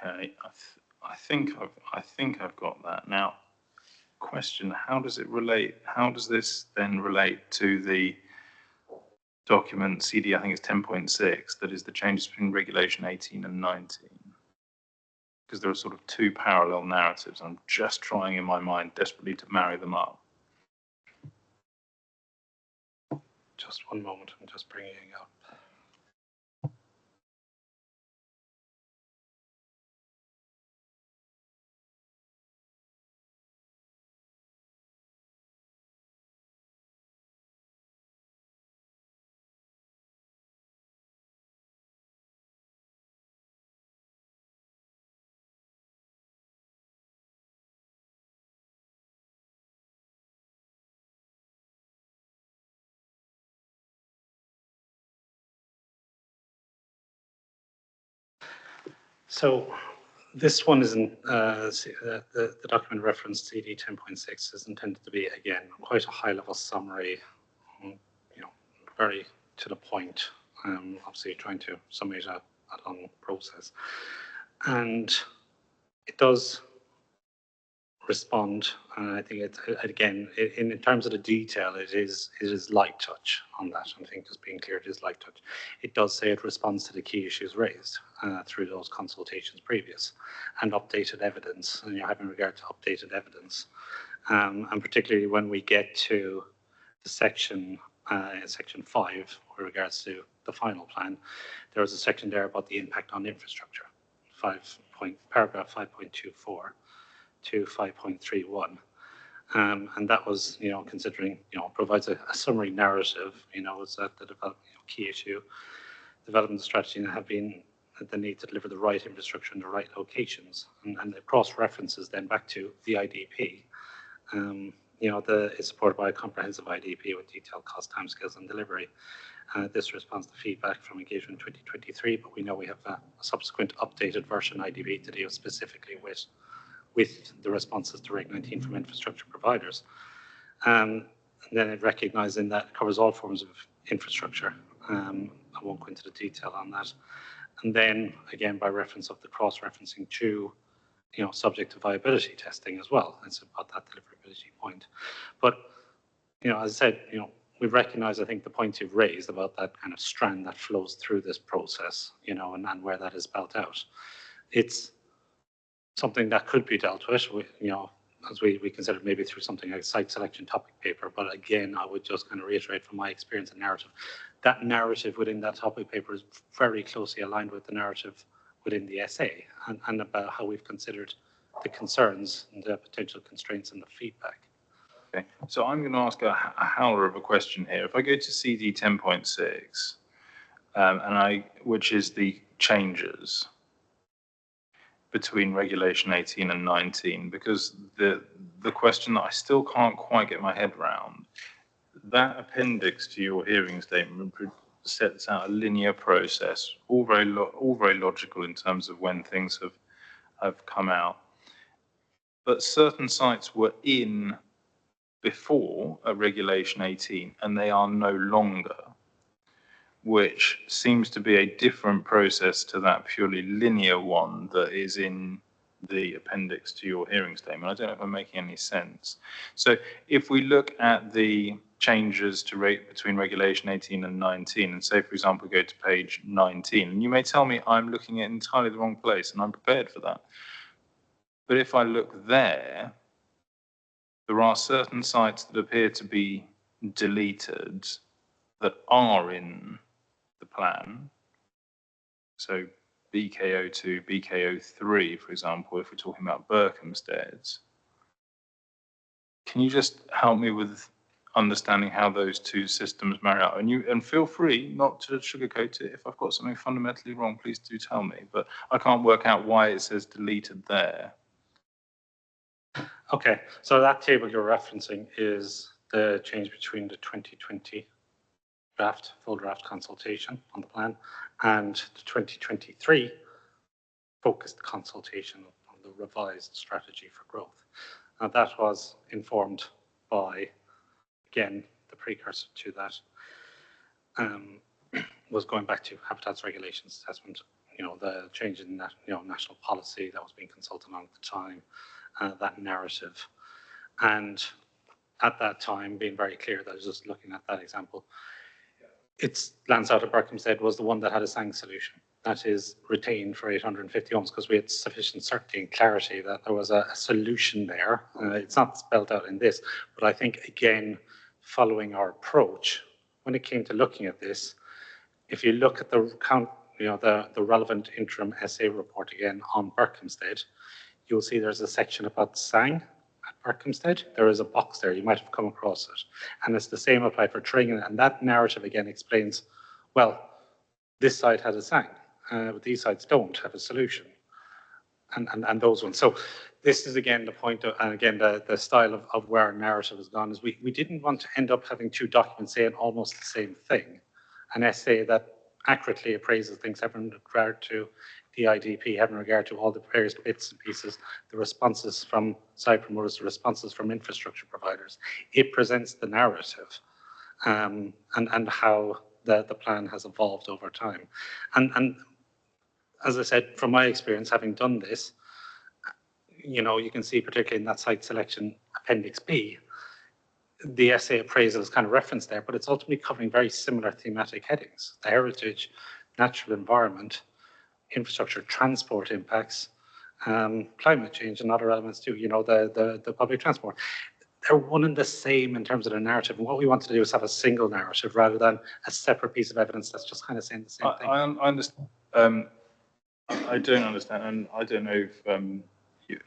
Okay, I think I've got that. Now, question, how does this then relate to the document CD, I think it's 10.6, that is the changes between regulation 18 and 19? Because there are sort of two parallel narratives. I'm just trying in my mind desperately to marry them up. Just one moment, I'm just bringing it up. So this one isn't, the document referenced CD 10.6 is intended to be, again, quite a high-level summary, very to the point, obviously trying to summate a long process. And it does respond, and I think it, again, in terms of the detail, it is light touch on that. I think just being clear, it is light touch. It does say it responds to the key issues raised through those consultations previous and updated evidence, and you have in regard to updated evidence. And particularly when we get to the section 5 with regards to the final plan, there was a section there about the impact on infrastructure, paragraph 5.24. to 5.31. And that was, considering, provides a summary narrative, is that the key issue, development strategy have been the need to deliver the right infrastructure in the right locations. And it cross-references then back to the IDP. It's supported by a comprehensive IDP with detailed cost, timescales, and delivery. This responds to feedback from engagement 2023, but we know we have a subsequent updated version IDP to deal specifically with the responses to Reg 19 from infrastructure providers. And then it recognizing that it covers all forms of infrastructure. I won't go into the detail on that. And then again, by reference of the cross-referencing to, subject to viability testing as well. It's about that deliverability point. But, as I said, we recognize, I think, the point you've raised about that kind of strand that flows through this process, and where that is spelled out. It's something that could be dealt with, as we considered maybe through something like a site selection topic paper. But again, I would just kind of reiterate from my experience and narrative, that narrative within that topic paper is very closely aligned with the narrative within the essay and about how we've considered the concerns and the potential constraints and the feedback. Okay, so I'm going to ask a howler of a question here. If I go to CD 10.6, which is the changes between regulation 18 and 19, because the question that I still can't quite get my head around, that appendix to your hearing statement sets out a linear process, all very logical in terms of when things have come out. But certain sites were in before a regulation 18 and they are no longer, which seems to be a different process to that purely linear one that is in the appendix to your hearing statement. I don't know if I'm making any sense. So if we look at the changes to between regulation 18 and 19, and say, for example, go to page 19, and you may tell me I'm looking at entirely the wrong place, and I'm prepared for that. But if I look there are certain sites that appear to be deleted that are in the plan. So BK02, BK03, for example, if we're talking about Berkhamsteds. Can you just help me with understanding how those two systems marry up? And feel free not to sugarcoat it. If I've got something fundamentally wrong, please do tell me. But I can't work out why it says deleted there. Okay, so that table you're referencing is the change between the 2020 full draft consultation on the plan and the 2023 focused consultation on the revised strategy for growth. Now that was informed by, again, the precursor to that was going back to habitats regulations assessment, the change in national policy that was being consulted on at the time, that narrative. And at that time, being very clear that I was just looking at that example, it's Lansdowne Berkhamsted was the one that had a SANG solution that is retained for 850 homes because we had sufficient certainty and clarity that there was a solution there. It's not spelled out in this, but I think, again, following our approach, when it came to looking at this, if you look at the relevant interim essay report again on Berkhamsted, you'll see there's a section about SANG at Berkhamsted. There is a box there, you might have come across it. And it's the same applied for Tring, and that narrative again explains, well, this side has a SANG, but these sides don't have a solution. And those ones. So this is again the point of, and again the style of where our narrative has gone, is we didn't want to end up having two documents saying almost the same thing. An essay that accurately appraises things having regard to the IDP, having regard to all the various bits and pieces, the responses from site promoters, the responses from infrastructure providers. It presents the narrative and how the plan has evolved over time. And as I said, from my experience, having done this, you can see particularly in that site selection Appendix B, the essay appraisal is kind of referenced there, but it's ultimately covering very similar thematic headings: the heritage, natural environment, infrastructure, transport impacts, climate change, and other elements too, the public transport. They're one and the same in terms of the narrative. And what we want to do is have a single narrative rather than a separate piece of evidence that's just kind of saying the same thing. I understand. I don't understand, and I don't know if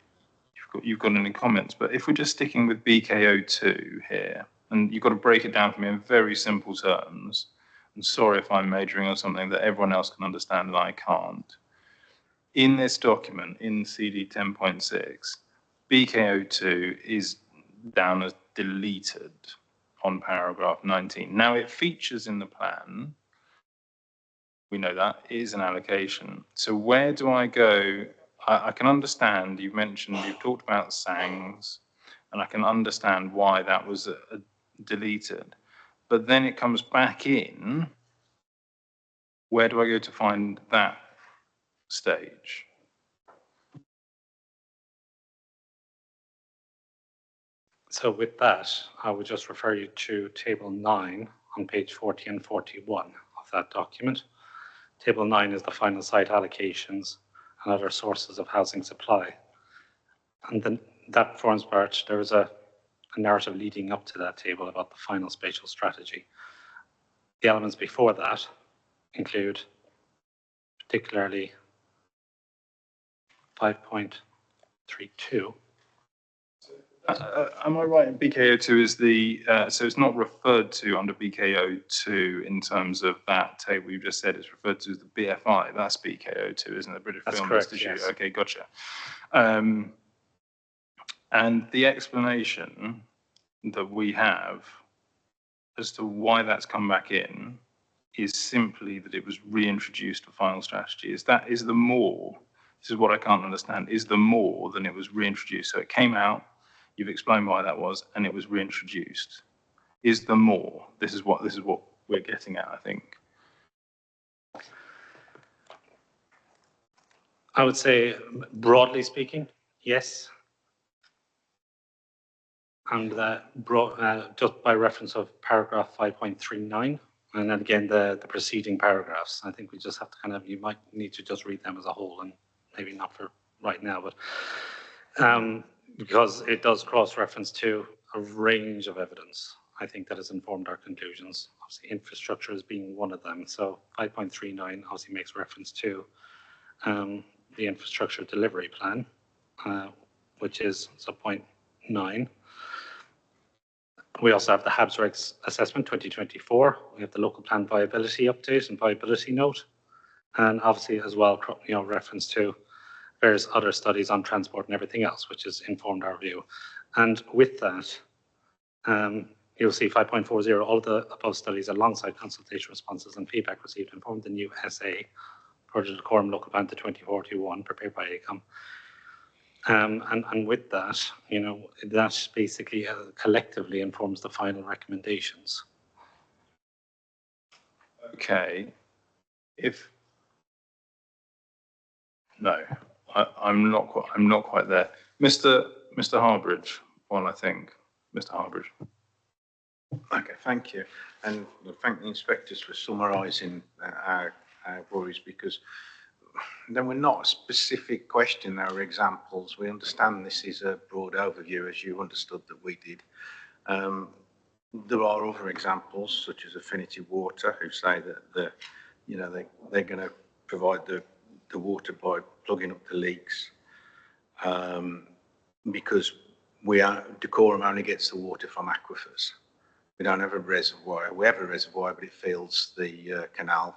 you've got any comments, but if we're just sticking with BKO2 here, and you've got to break it down for me in very simple terms, and sorry if I'm majoring on something that everyone else can understand and I can't. In this document, in CD 10.6, BKO2 is down as deleted on paragraph 19. Now it features in the plan. We know that is an allocation. So where do I go? I can understand, you've talked about SANGs, and I can understand why that was deleted. But then it comes back in. Where do I go to find that stage? So with that, I would just refer you to Table 9 on page 40 and 41 of that document. Table 9 is the final site allocations and other sources of housing supply. And then that forms part, there is a narrative leading up to that table about the final spatial strategy. The elements before that include particularly 5.32. Am I right in BKO2 is so it's not referred to under BKO2 in terms of that table you just said, it's referred to as the BFI, that's BKO2, isn't it? British Film Institute. Yes. Okay, gotcha. And the explanation that we have as to why that's come back in is simply that it was reintroduced for final strategy. Is the more, this is what I can't understand, is the more than it was reintroduced. So it came out, you've explained why that was, and it was reintroduced. Is the more? This is what we're getting at, I think. I would say, broadly speaking, yes. And just by reference of paragraph 5.39, and then again the preceding paragraphs. I think we just have to you might need to just read them as a whole, and maybe not for right now, but because it does cross-reference to a range of evidence, I think that has informed our conclusions. Obviously, infrastructure as being one of them. So 5.39 obviously makes reference to the infrastructure delivery plan, which is point 9. We also have the HABS assessment 2024. We have the local plan viability update and viability note, and obviously as well, reference to various other studies on transport and everything else, which has informed our view. And with that, you'll see 5.40, all of the above studies alongside consultation responses and feedback received informed the new SA for the Dacorum Local Plan to 2041 prepared by ACOM. And with that, that basically collectively informs the final recommendations. Okay. No, I'm not quite. I'm not quite there. Mr. Harbridge, well, I think Mr. Harbridge. Okay, thank you. And thank the inspectors for summarising our worries, because then we're not a specific question, our examples. We understand this is a broad overview, as you understood that we did. There are other examples, such as Affinity Water, who say that they're going to provide the water by plugging up the leaks, because Dacorum only gets the water from aquifers. We don't have a reservoir. We have a reservoir, but it fills the canal,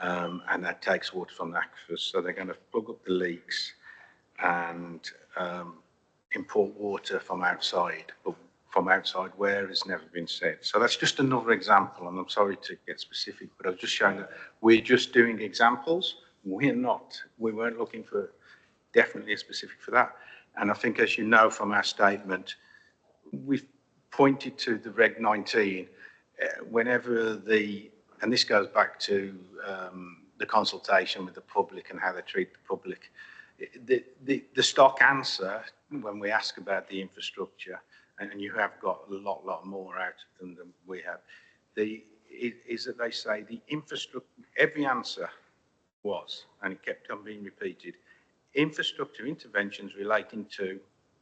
and that takes water from the aquifers. So they're going to plug up the leaks and import water from outside, but from outside where has never been said. So that's just another example, and I'm sorry to get specific, but I was just showing that we're just doing examples. We weren't looking for definitely a specific for that. And I think, as you know from our statement, we've pointed to the Reg 19 whenever and this goes back to the consultation with the public and how they treat the public. The stock answer when we ask about the infrastructure, and you have got a lot more out of them than we have, is that they say the infrastructure, every answer was, and it kept on being repeated, infrastructure interventions relating to,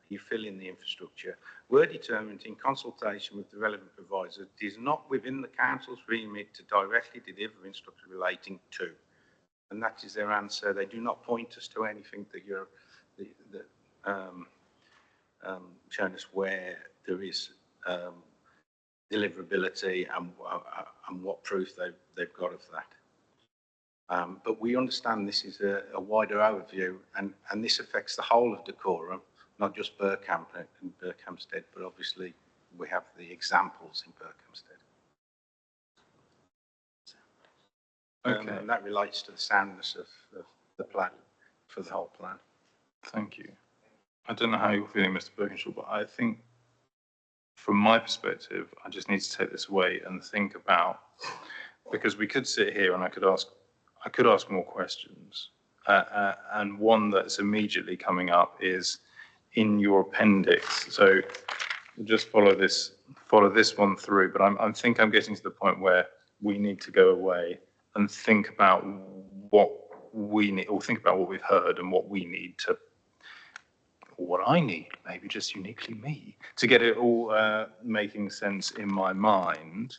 you fill in the infrastructure, were determined in consultation with the relevant providers. It is not within the council's remit to directly deliver infrastructure relating to. And that is their answer. They do not point us to anything that you're showing us where there is deliverability and what proof they've got of that. But we understand this is a wider overview, and this affects the whole of Dacorum, not just Berkhamsted, but obviously we have the examples in Berkhamsted. Okay. And that relates to the soundness of the plan, for the whole plan. Thank you. I don't know how you're feeling, Mr. Birkinshaw, but I think from my perspective, I just need to take this away and think about, because we could sit here and I could ask more questions. And one that's immediately coming up is in your appendix. So just follow this one through, but I think I'm getting to the point where we need to go away and think about what we need, or think about what we've heard and what we need to, or what I need, maybe just uniquely me, to get it all making sense in my mind.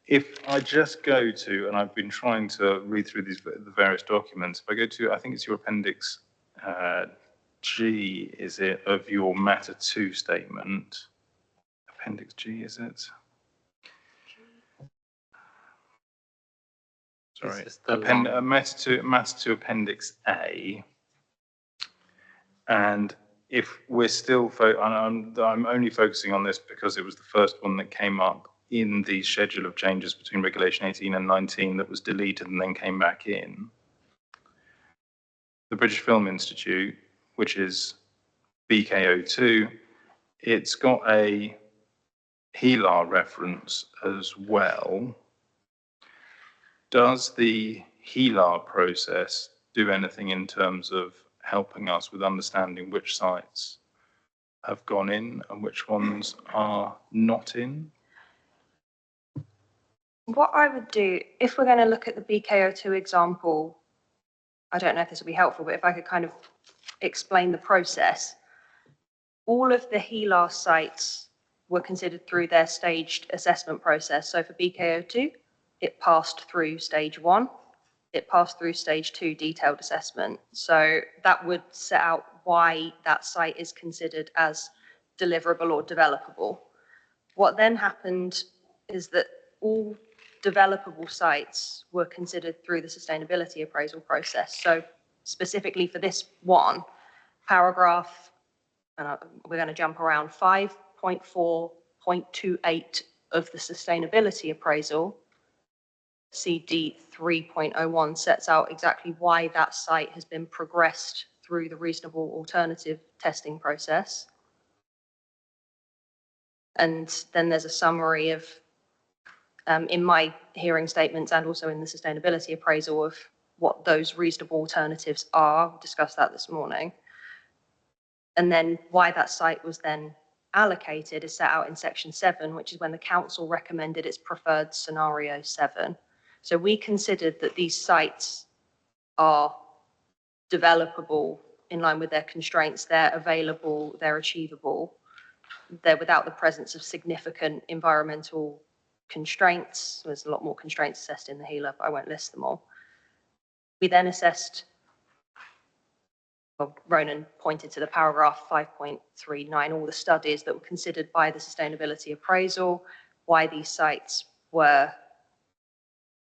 If I just go to, and I've been trying to read through the various documents, if I go to, I think it's your appendix G, is it, of your matter 2 statement? Appendix G, is it? Sorry, matter 2 appendix A. And if we're still, I'm only focusing on this because it was the first one that came up in the schedule of changes between regulation 18 and 19 that was deleted and then came back in. The British Film Institute, which is BK02, it's got a HELAR reference as well. Does the HELAR process do anything in terms of helping us with understanding which sites have gone in and which ones are not in? What I would do, if we're going to look at the BK02 example, I don't know if this will be helpful, but if I could kind of explain the process. All of the HELAR sites were considered through their staged assessment process. So for BK02, it passed through stage 1, it passed through stage 2 detailed assessment. So that would set out why that site is considered as deliverable or developable. What then happened is that all developable sites were considered through the sustainability appraisal process. So specifically for this one, paragraph, we're going to jump around, 5.4.28 of the sustainability appraisal, CD 3.01, sets out exactly why that site has been progressed through the reasonable alternative testing process. And then there's a summary of, in my hearing statements and also in the sustainability appraisal, of what those reasonable alternatives are. We discussed that this morning. And then why that site was then allocated is set out in section 7, which is when the council recommended its preferred scenario 7. So we considered that these sites are developable in line with their constraints, they're available, they're achievable, they're without the presence of significant environmental constraints. There's a lot more constraints assessed in the HELA, but I won't list them all. We then assessed, well, Ronan pointed to the paragraph 5.39, all the studies that were considered by the sustainability appraisal, why these sites were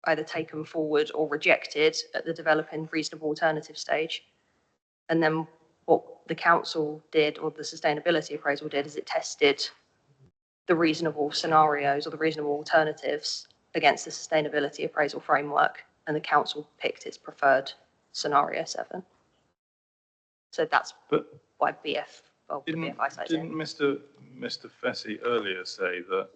either taken forward or rejected at the developing reasonable alternative stage. And then what the council did, or the sustainability appraisal did, is it tested the reasonable scenarios or the reasonable alternatives against the sustainability appraisal framework, and the council picked its preferred scenario 7. So that's why the BFI site's in. Didn't Mr. Fessy earlier say that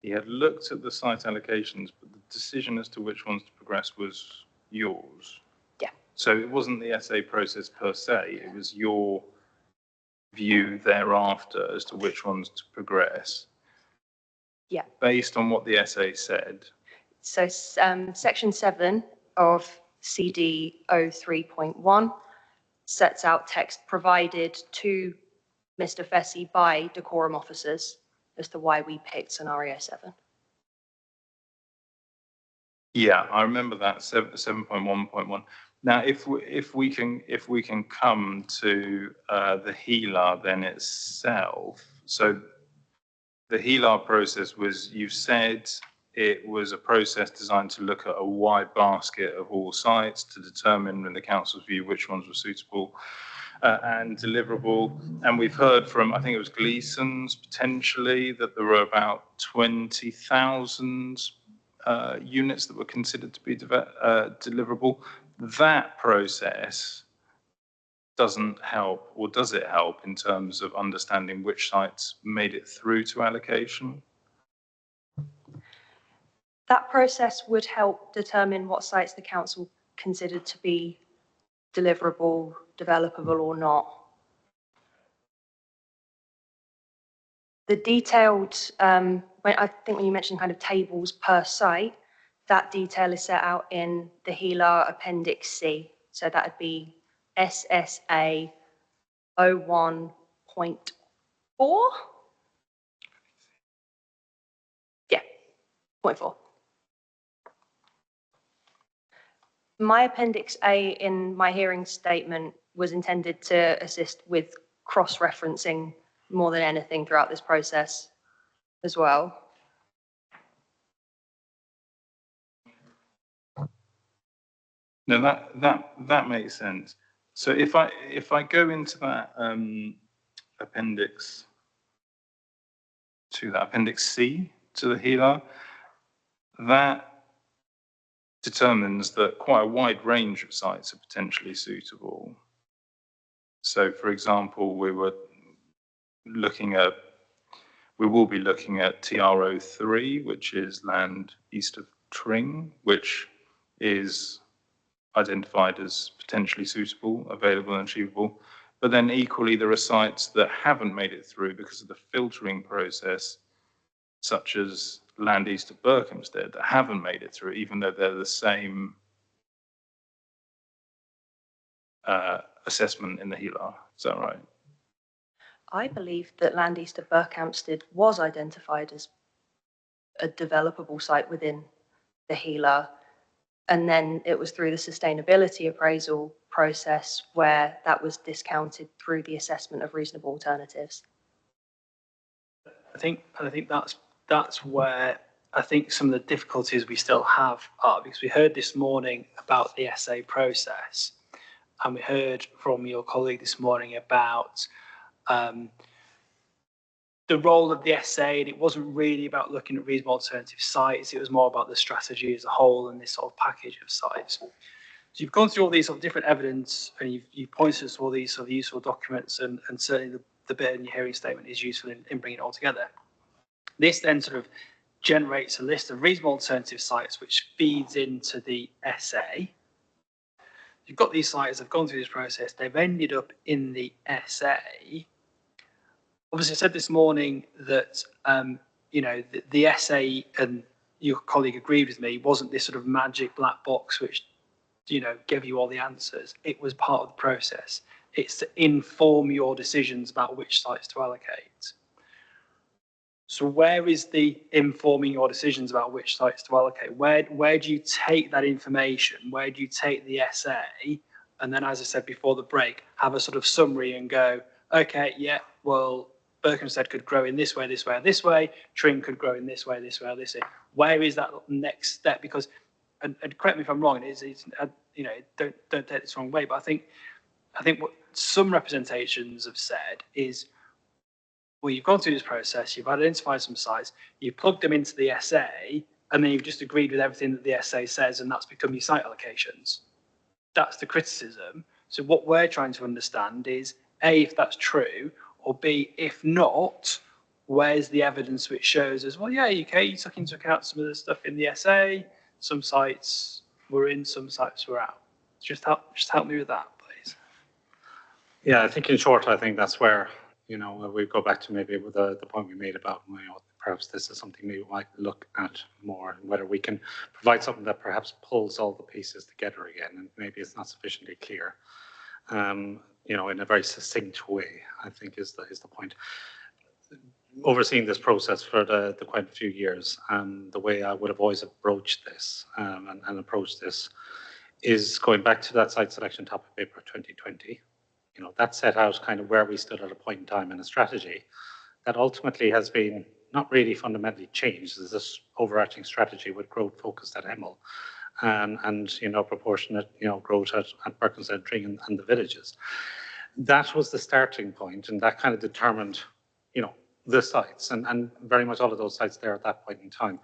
he had looked at the site allocations, but the decision as to which ones to progress was yours? Yeah. So it wasn't the SA process per se, it was your view thereafter as to which ones to progress? Yeah. Based on what the SA said? So section 7 of CD 03.1 sets out text provided to Mr. Fessy by Dacorum officers as to why we picked scenario 7. Yeah, I remember that 7.1.1. Now, if we can come to the HELA then itself, so the HELA process was, you said it was a process designed to look at a wide basket of all sites to determine, in the council's view, which ones were suitable and deliverable. And we've heard from, I think it was Gleason's potentially, that there were about 20,000 units that were considered to be deliverable. That process doesn't help, or does it help in terms of understanding which sites made it through to allocation? That process would help determine what sites the council considered to be deliverable, developable or not. The detailed, I think when you mentioned kind of tables per site, that detail is set out in the HELA Appendix C. So that would be SSA 01.4? Yeah, 0.4. My Appendix A in my hearing statement was intended to assist with cross-referencing more than anything throughout this process as well. No, that makes sense. So if I go into that appendix C to the HELA, that determines that quite a wide range of sites are potentially suitable. So, for example, we will be looking at TR03, which is land east of Tring, which is identified as potentially suitable, available and achievable. But then equally, there are sites that haven't made it through because of the filtering process, such as land east of Berkhamsted, that haven't made it through, even though they're the same assessment in the HELA. Is that right? I believe that land east of Berkhamsted was identified as a developable site within the HELA. And then it was through the sustainability appraisal process where that was discounted through the assessment of reasonable alternatives. I think that's where I think some of the difficulties we still have are, because we heard this morning about the SA process, and we heard from your colleague this morning about the role of the SA, and it wasn't really about looking at reasonable alternative sites, it was more about the strategy as a whole and this sort of package of sites. So you've gone through all these sort of different evidence, and you've pointed us to all these sort of useful documents, and certainly the bit in your hearing statement is useful in bringing it all together. This then sort of generates a list of reasonable alternative sites which feeds into the SA, you've got these sites, they've gone through this process, they've ended up in the SA. Obviously, I said this morning that, the SA, and your colleague agreed with me, wasn't this sort of magic black box which, gave you all the answers. It was part of the process. It's to inform your decisions about which sites to allocate. So where is the informing your decisions about which sites to allocate? Where do you take that information? Where do you take the SA? And then, as I said before the break, have a sort of summary and go, okay, yeah, well, Berkhamsted could grow in this way, this way, this way. Tring could grow in this way, this way, or this way. Where is that next step? Because, and correct me if I'm wrong, don't take this the wrong way, but I think what some representations have said is, well, you've gone through this process, you've identified some sites, you've plugged them into the SA, and then you've just agreed with everything that the SA says, and that's become your site allocations. That's the criticism. So what we're trying to understand is, A, if that's true, or B, if not, where's the evidence which shows us, well, yeah, okay, you took into account some of the stuff in the SA, some sites were in, some sites were out. Just help me with that, please. Yeah, I think in short, I think that's where, we go back to maybe with the point we made about, perhaps this is something we might look at more, and whether we can provide something that perhaps pulls all the pieces together again, and maybe it's not sufficiently clear, in a very succinct way, I think is the point. Overseeing this process for the quite a few years, the way I would have always approached this and approached this is going back to that site selection topic paper 2020. That set out kind of where we stood at a point in time in a strategy that ultimately has been not really fundamentally changed. There's this overarching strategy with growth focused at Hemel and proportionate growth at Berkhamsted, Tring and the villages. That was the starting point, and that kind of determined the sites and very much all of those sites there at that point in time.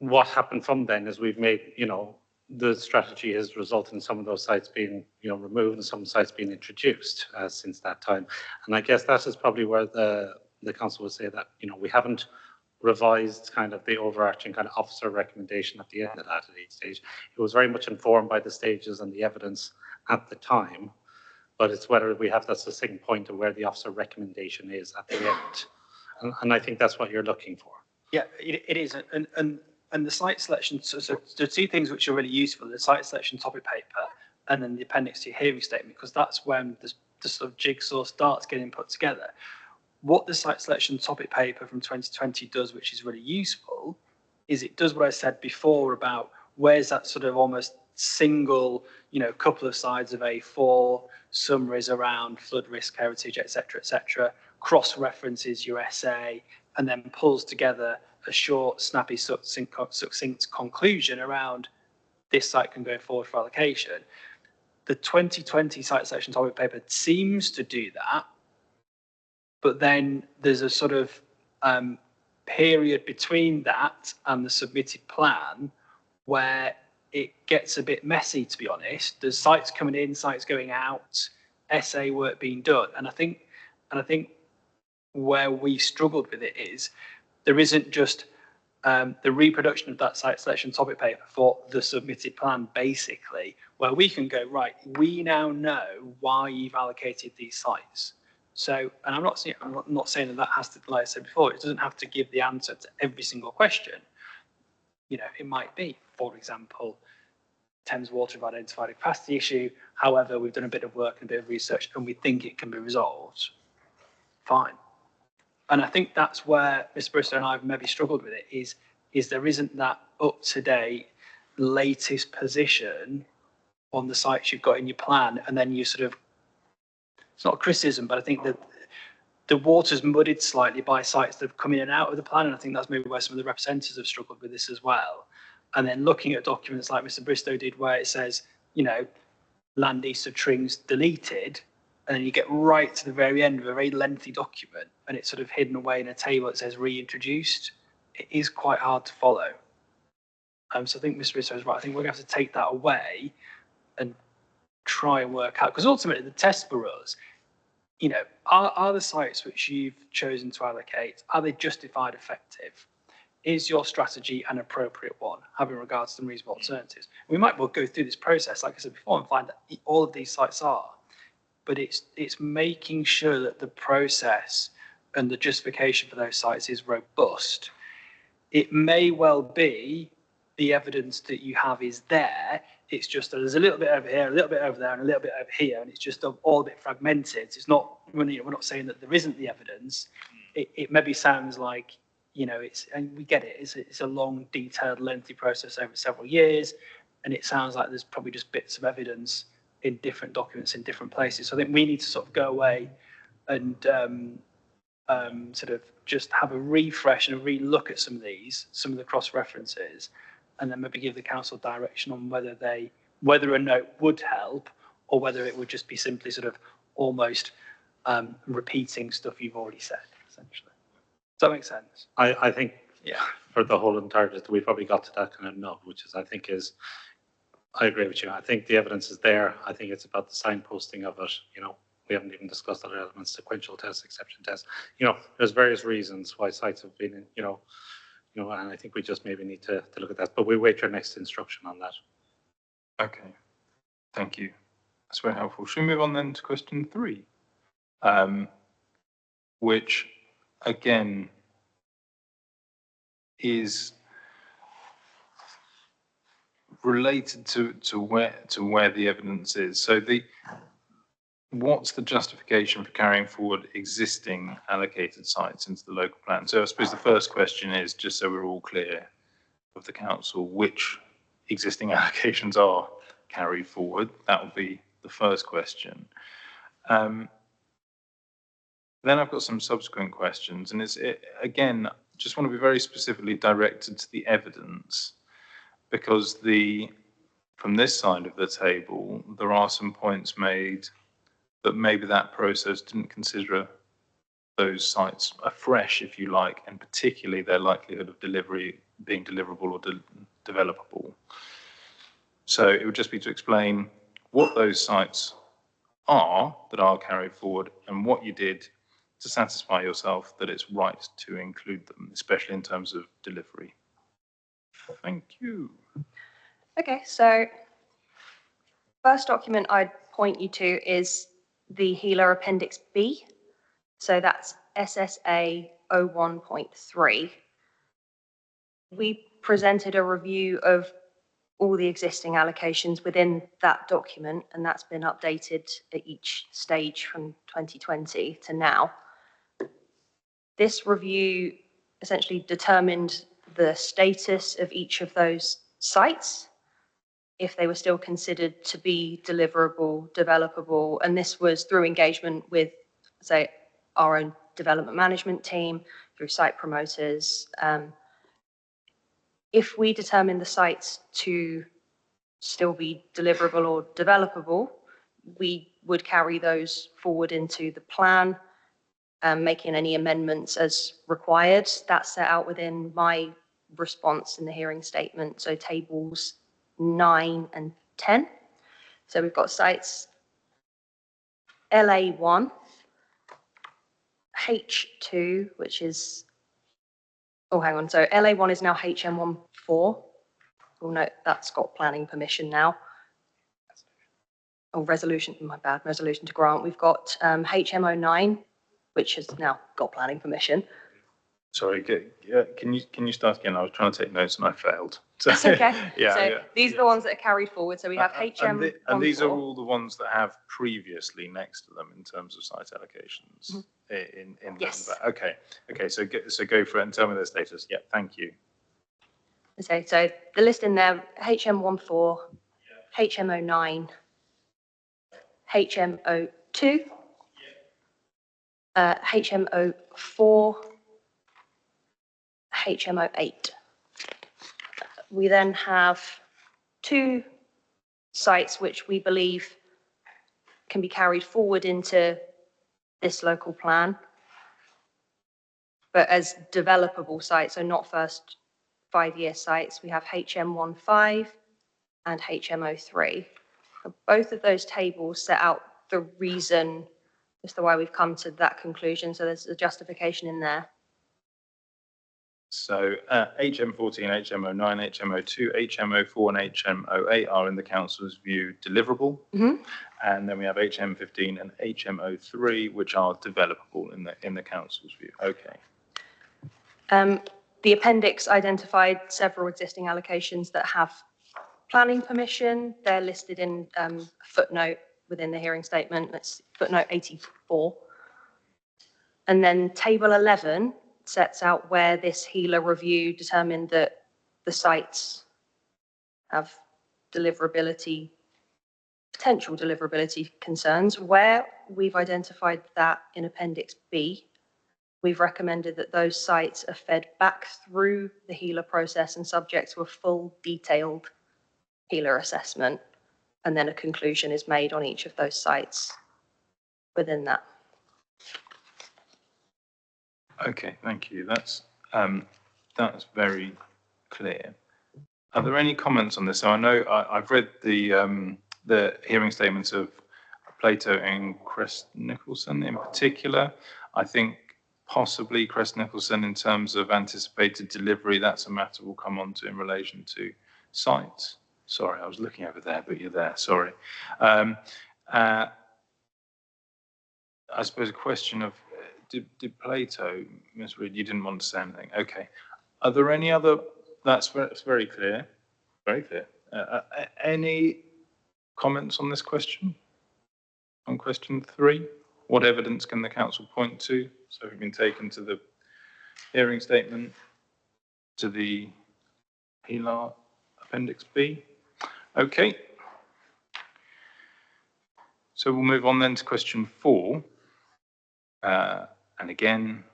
What happened from then is we've made the strategy has resulted in some of those sites being removed and some sites being introduced since that time. And I guess that is probably where the council would say that we haven't revised kind of the overarching kind of officer recommendation at the end of that at each stage. It was very much informed by the stages and the evidence at the time, but it's whether we have that succinct point of where the officer recommendation is at the end. And I think that's what you're looking for. Yeah, it is. And the site selection, so the two things which are really useful, the site selection topic paper and then the appendix to your hearing statement, because that's when the sort of jigsaw starts getting put together. What the site selection topic paper from 2020 does, which is really useful, is it does what I said before about where's that sort of almost single, couple of sides of A4, summaries around flood risk, heritage, etc., cross-references your essay, and then pulls together a short, snappy, succinct conclusion around this site can go forward for allocation. The 2020 site selection topic paper seems to do that, but then there's a sort of period between that and the submitted plan where it gets a bit messy, to be honest. There's sites coming in, sites going out, essay work being done. And I think where we struggled with it is there isn't just the reproduction of that site selection topic paper for the submitted plan, basically, where we can go, right, we now know why you've allocated these sites. So, and I'm not saying that has to, like I said before, it doesn't have to give the answer to every single question. It might be, for example, Thames Water have identified a capacity issue. However, we've done a bit of work and a bit of research and we think it can be resolved. Fine. And I think that's where Mr. Bristow and I have maybe struggled with it, is there isn't that up-to-date latest position on the sites you've got in your plan, and then you sort of, it's not a criticism, but I think that the water's muddied slightly by sites that have come in and out of the plan, and I think that's maybe where some of the representatives have struggled with this as well. And then looking at documents like Mr. Bristow did, where it says, land east of Tring's deleted, and then you get right to the very end of a very lengthy document, and it's sort of hidden away in a table that says reintroduced. It is quite hard to follow. So I think Mr. Bristow is right. I think we're going to have to take that away and try and work out, because ultimately the test for us, are the sites which you've chosen to allocate, are they justified effective? is your strategy an appropriate one, having regards to some reasonable alternatives? We might well go through this process, like I said before, and find that all of these sites are, but it's making sure that the process and the justification for those sites is robust. It may well be the evidence that you have is there. It's just that there's a little bit over here, a little bit over there, and a little bit over here, and it's just all a bit fragmented. It's not, we're not saying that there isn't the evidence. It maybe sounds like, and we get it. It's a long, detailed, lengthy process over several years, and it sounds like there's probably just bits of evidence in different documents in different places. So I think we need to sort of go away and sort of just have a refresh and a re-look at some of the cross-references, and then maybe give the council direction on whether a note would help, or whether it would just be simply sort of almost repeating stuff you've already said, essentially. Does that make sense? I think, for the whole entirety, we probably got to that kind of nub, which is, I agree with you. I think the evidence is there. I think it's about the signposting of it. We haven't even discussed other elements, sequential tests, exception tests. There's various reasons why sites have been, and I think we just maybe need to look at that. But we wait your next instruction on that. Okay, thank you. That's very helpful. Should we move on then to question 3, which again is related to where the evidence is. So what's the justification for carrying forward existing allocated sites into the local plan? So I suppose the first question is, just so we're all clear of the council, which existing allocations are carried forward? That would be the first question. Then I've got some subsequent questions, and again, just want to be very specifically directed to the evidence, because from this side of the table, there are some points made that maybe that process didn't consider those sites afresh, if you like, and particularly their likelihood of delivery being deliverable or developable. So it would just be to explain what those sites are that are carried forward and what you did to satisfy yourself that it's right to include them, especially in terms of delivery. Thank you. Okay, so first document I'd point you to is the HELA Appendix B. So that's SSA 01.3. We presented a review of all the existing allocations within that document, and that's been updated at each stage from 2020 to now. This review essentially determined the status of each of those sites, if they were still considered to be deliverable, developable, and this was through engagement with, say, our own development management team, through site promoters. If we determine the sites to still be deliverable or developable, we would carry those forward into the plan, making any amendments as required. That's set out within my response in the hearing statement, so tables 9 and 10. So we've got sites LA1, H2, which is, oh, hang on. So LA1 is now HM14. We'll note that's got planning permission now. Oh, resolution, my bad, resolution to grant. We've got HM09, which has now got planning permission. Sorry, can you start again? I was trying to take notes and I failed. So, That's okay. Yeah. These are the ones that are carried forward. So we have HM14. And these are all the ones that have previously next to them in terms of site allocations. In Yes. Okay. So go for it and tell me their status. Yeah. Thank you. Okay. So the list in there: HM14, HM09, HM02, HM04, HM08. We then have 2 sites which we believe can be carried forward into this local plan, but as developable sites, so not first 5-year sites. We have HM15 and HM03. Both of those tables set out the reason as to why we've come to that conclusion, so there's a justification in there. So HM14, HM09, HM02, HM04 and HM08 are in the council's view deliverable. And then we have HM15 and HM03, which are developable in the council's view. Okay. The appendix identified several existing allocations that have planning permission. They're listed in a footnote within the hearing statement. That's footnote 84. And then table 11 sets out where this HELA review determined that the sites have deliverability, potential deliverability concerns. Where we've identified that in Appendix B, we've recommended that those sites are fed back through the HELA process and subject to a full detailed HELA assessment, and then a conclusion is made on each of those sites within that. Okay, thank you. That's very clear. Are there any comments on this? So I know I've read the hearing statements of Plato and Crest Nicholson in particular. I think possibly Crest Nicholson in terms of anticipated delivery, that's a matter we'll come on to in relation to sites. Sorry, I was looking over there, but you're there, sorry. I suppose a question of, did Plato, Ms. Reid, you didn't want to say anything. Okay. Are there any other, that's very clear, very clear. Any comments on this question? On question 3? What evidence can the council point to? So we've been taken to the hearing statement, to the HELA Appendix B. Okay. So we'll move on then to question 4. And again,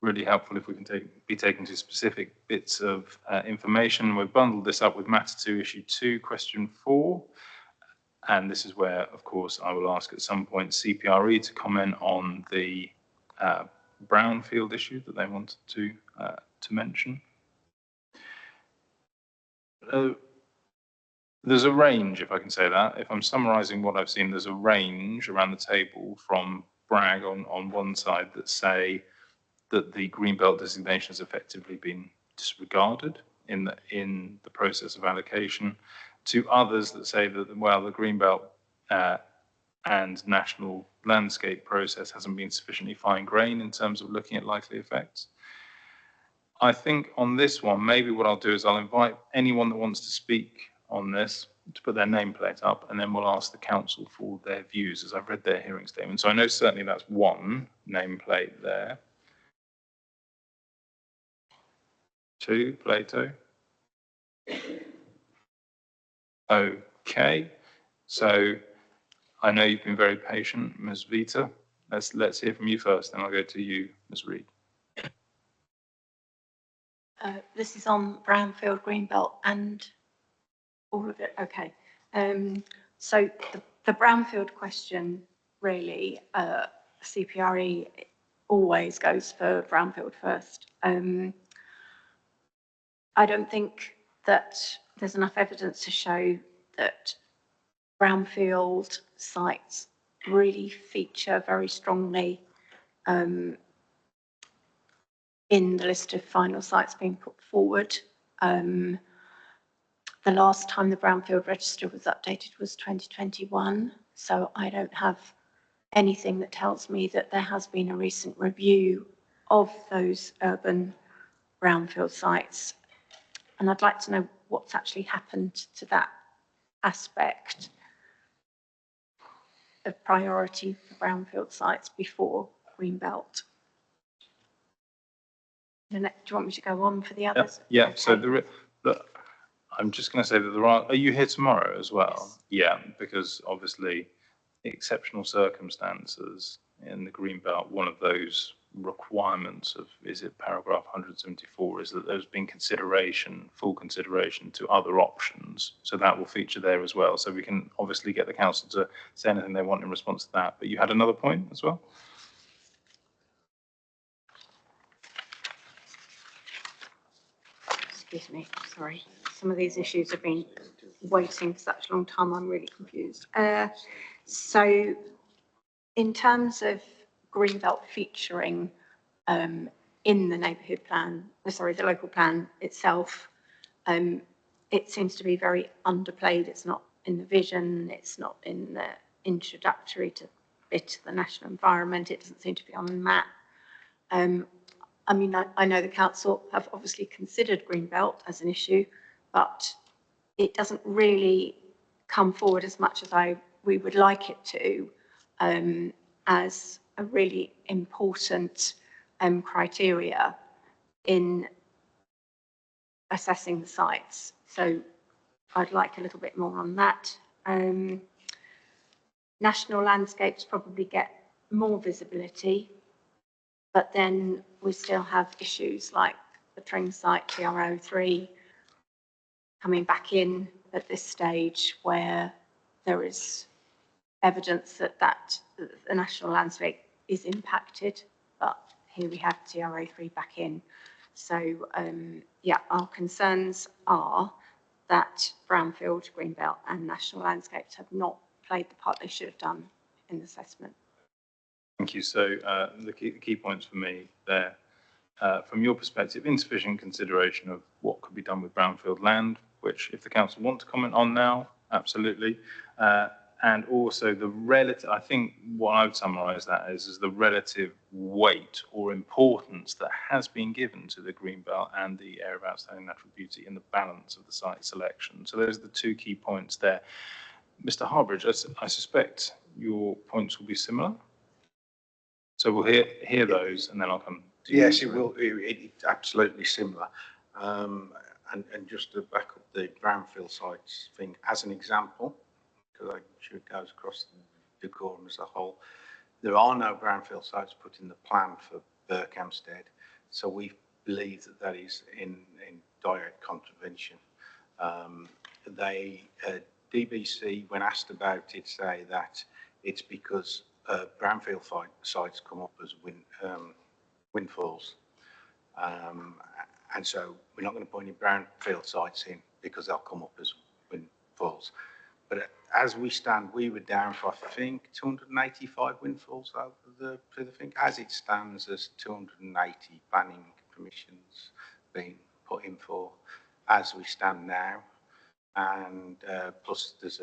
really helpful if we can be taken to specific bits of information. We've bundled this up with matter 2, issue 2, question 4. And this is where, of course, I will ask at some point CPRE to comment on the brownfield issue that they wanted to mention. There's a range, if I can say that. If I'm summarising what I've seen, there's a range around the table from Bragg on one side that say that the Greenbelt designation has effectively been disregarded in the process of allocation, to others that say that, well, the Greenbelt and national landscape process hasn't been sufficiently fine-grained in terms of looking at likely effects. I think on this one, maybe what I'll do is I'll invite anyone that wants to speak on this to put their nameplate up, and then we'll ask the council for their views as I've read their hearing statement. So I know certainly that's one nameplate there. 2, Plato. Okay, so I know you've been very patient, Ms. Vita. Let's hear from you first, then I'll go to you, Ms. Reid. This is on brownfield, greenbelt, and all of it. Okay. So the brownfield question, really, CPRE always goes for brownfield first. I don't think that there's enough evidence to show that brownfield sites really feature very strongly in the list of final sites being put forward. The last time the brownfield register was updated was 2021, so I don't have anything that tells me that there has been a recent review of those urban brownfield sites. And I'd like to know what's actually happened to that aspect of priority for brownfield sites before Greenbelt. Do you want me to go on for the others? Yeah. Okay. So I'm just going to say that are you here tomorrow as well? Yes. Yeah, because obviously exceptional circumstances in the Greenbelt, one of those requirements of, is it paragraph 174, is that there's been full consideration to other options. So that will feature there as well. So we can obviously get the council to say anything they want in response to that. But you had another point as well? Excuse me, sorry. Some of these issues have been waiting for such a long time, I'm really confused. So in terms of Greenbelt featuring in the neighbourhood plan, sorry, the local plan itself, it seems to be very underplayed. It's not in the vision, it's not in the introductory to bit of the national environment, it doesn't seem to be on the map. I mean, I know the council have obviously considered Greenbelt as an issue, but it doesn't really come forward as much as we would like it to, as a really important criteria in assessing the sites. So I'd like a little bit more on that. National landscapes probably get more visibility, but then we still have issues like the Tring site, TRO3, coming back in at this stage where there is evidence that the national landscape is impacted, but here we have TRO3 back in. So yeah, our concerns are that brownfield, greenbelt and national landscapes have not played the part they should have done in the assessment. Thank you. So the key points for me there, from your perspective, insufficient consideration of what could be done with brownfield land, which if the council want to comment on now, absolutely. And also the relative, I think what I would summarise that is the relative weight or importance that has been given to the greenbelt and the area of outstanding natural beauty in the balance of the site selection. So those are the two key points there. Mr. Harbridge, I suspect your points will be similar. So we'll hear those and then I'll come to you. Yes, it will. It's absolutely similar. And just to back up the brownfield sites thing as an example, because I'm sure it goes across the Dacorum as a whole, there are no brownfield sites put in the plan for Berkhamsted, so we believe that that is in direct contravention. DBC, when asked about it, say that it's because brownfield sites come up as windfalls. And so we're not going to put any brownfield sites in because they'll come up as windfalls. But as we stand, we were down for, I think, 285 windfalls over the thing. As it stands, there's 280 planning permissions being put in for as we stand now. And plus there's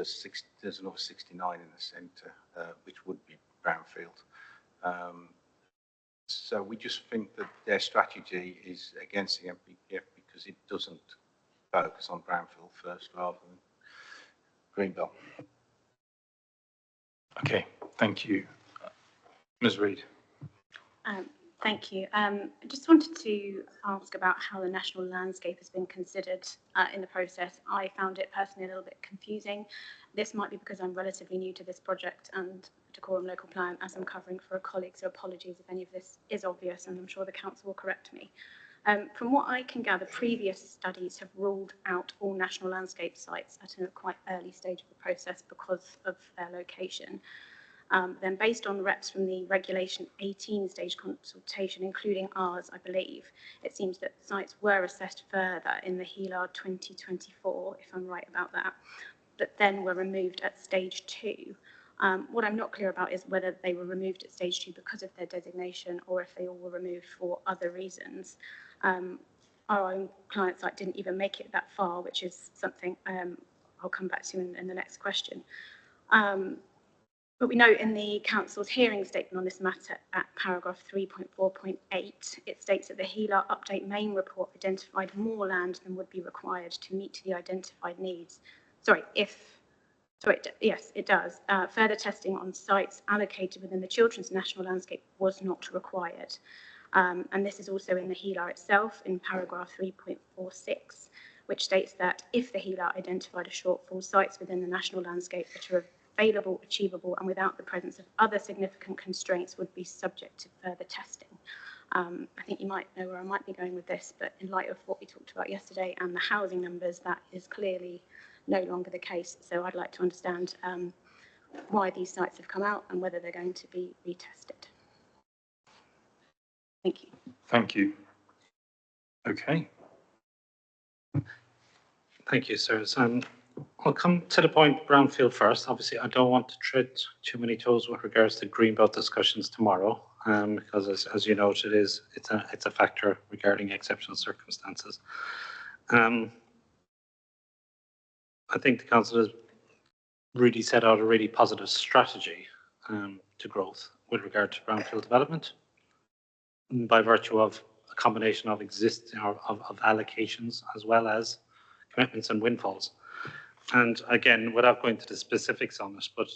another 69 in the centre, which would be brownfield. So we just think that their strategy is against the MPPF because it doesn't focus on brownfield first rather than greenbelt. Okay, thank you. Ms. Reid. Thank you. I just wanted to ask about how the national landscape has been considered in the process. I found it personally a little bit confusing. This might be because I'm relatively new to this project and Dacorum local plan as I'm covering for a colleague, so apologies if any of this is obvious and I'm sure the council will correct me. From what I can gather, previous studies have ruled out all national landscape sites at a quite early stage of the process because of their location. Then based on reps from the Regulation 18 stage consultation, including ours, I believe, it seems that sites were assessed further in the HELAR 2024, if I'm right about that, but then were removed at stage 2. What I'm not clear about is whether they were removed at stage 2 because of their designation or if they all were removed for other reasons. Our own client site didn't even make it that far, which is something I'll come back to in the next question. But we note in the council's hearing statement on this matter at paragraph 3.4.8, it states that the HELAR update main report identified more land than would be required to meet the identified needs. Yes, it does. Further testing on sites allocated within the children's national landscape was not required. And this is also in the HELAR itself in paragraph 3.46, which states that if the HELAR identified a shortfall, sites within the national landscape that are available, achievable, and without the presence of other significant constraints would be subject to further testing. I think you might know where I might be going with this, but in light of what we talked about yesterday and the housing numbers, that is clearly no longer the case. So I'd like to understand why these sites have come out and whether they're going to be retested. Thank you. Thank you. Okay. Thank you, sir. I'll come to the point brownfield first. Obviously, I don't want to tread too many toes with regards to greenbelt discussions tomorrow. because as you noted, it's a factor regarding exceptional circumstances. I think the council has really set out a really positive strategy to growth with regard to brownfield development, by virtue of a combination of existing of allocations as well as commitments and windfalls. And again, without going to the specifics on it, but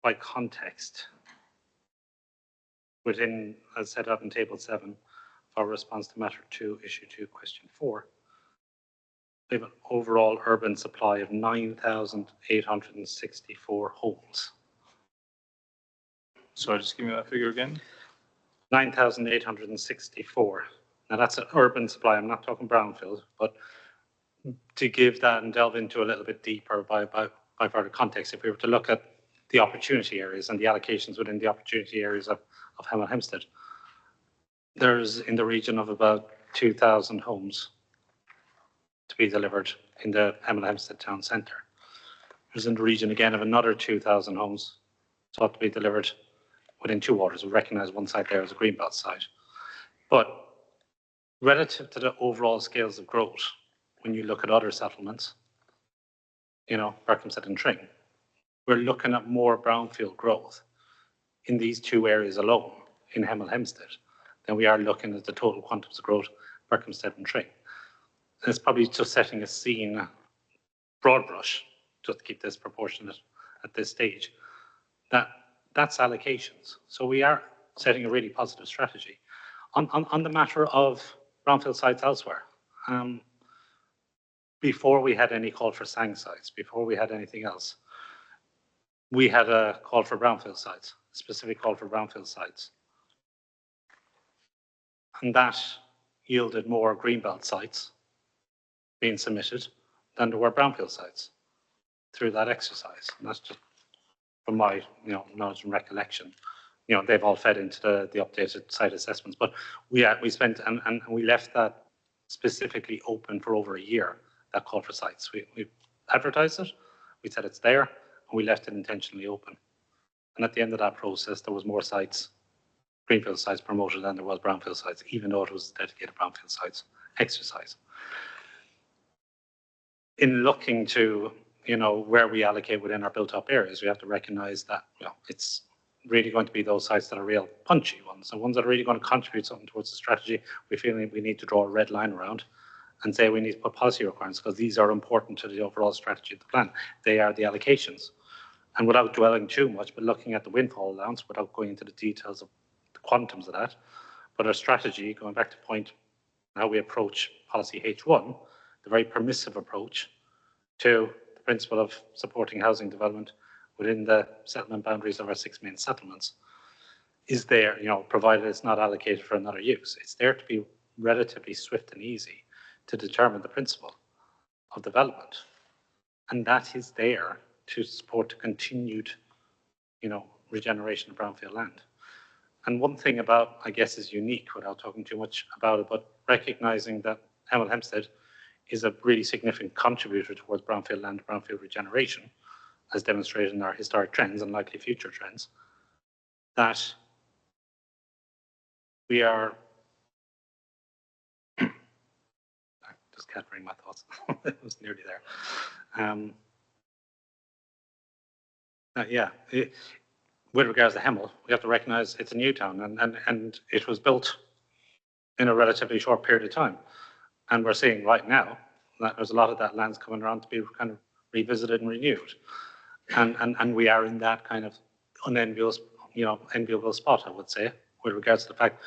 by context, within, as set out in Table 7 of our response to Matter 2, Issue 2, Question 4, we have an overall urban supply of 9,864 homes. Sorry, just give me that figure again. 9,864. Now that's an urban supply. I'm not talking brownfield, but to give that and delve into a little bit deeper by further context, if we were to look at the opportunity areas and the allocations within the opportunity areas of Hemel Hempstead, there's in the region of about 2,000 homes to be delivered in the Hemel Hempstead town centre. There's in the region again of another 2,000 homes sought to be delivered within two waters. We recognise one site there as a greenbelt site. But relative to the overall scales of growth, when you look at other settlements, you know, Berkhamsted and Tring, we're looking at more brownfield growth in these two areas alone in Hemel Hempstead than we are looking at the total quantums of growth Berkhamsted and Tring. And it's probably just setting a scene, broad brush, just to keep this proportionate at this stage, that's allocations. So we are setting a really positive strategy. On the matter of brownfield sites elsewhere, before we had any call for SANG sites, before we had anything else, we had a call for brownfield sites, a specific call for brownfield sites. And that yielded more greenbelt sites being submitted than there were brownfield sites through that exercise. And that's just from my knowledge and recollection. You know, they've all fed into the updated site assessments. But we spent and we left that specifically open for over a year, that call for sites. We advertised it, we said it's there, and we left it intentionally open. And at the end of that process, there was more sites, greenfield sites promoted than there was brownfield sites, even though it was dedicated brownfield sites exercise. In looking to, you know, where we allocate within our built-up areas, we have to recognise that, you know, it's really going to be those sites that are real punchy ones, the ones that are really going to contribute something towards the strategy. We feel we need to draw a red line around and say we need to put policy requirements because these are important to the overall strategy of the plan. They are the allocations. And without dwelling too much, but looking at the windfall allowance, without going into the details of the quantums of that, but our strategy, going back to point how we approach policy H1, the very permissive approach to the principle of supporting housing development within the settlement boundaries of our 6 main settlements, is there, you know, provided it's not allocated for another use. It's there to be relatively swift and easy to determine the principle of development. And that is there to support the continued, you know, regeneration of brownfield land. And one thing about, I guess, is unique without talking too much about it, but recognizing that Hemel Hempstead is a really significant contributor towards brownfield land, brownfield regeneration, as demonstrated in our historic trends and likely future trends, that we are, I just can't bring my thoughts, it was nearly there. With regards to Hemel, we have to recognize it's a new town and it was built in a relatively short period of time. And we're seeing right now that there's a lot of that land's coming around to be kind of revisited and renewed. And we are in that kind of enviable spot, I would say, with regards to the fact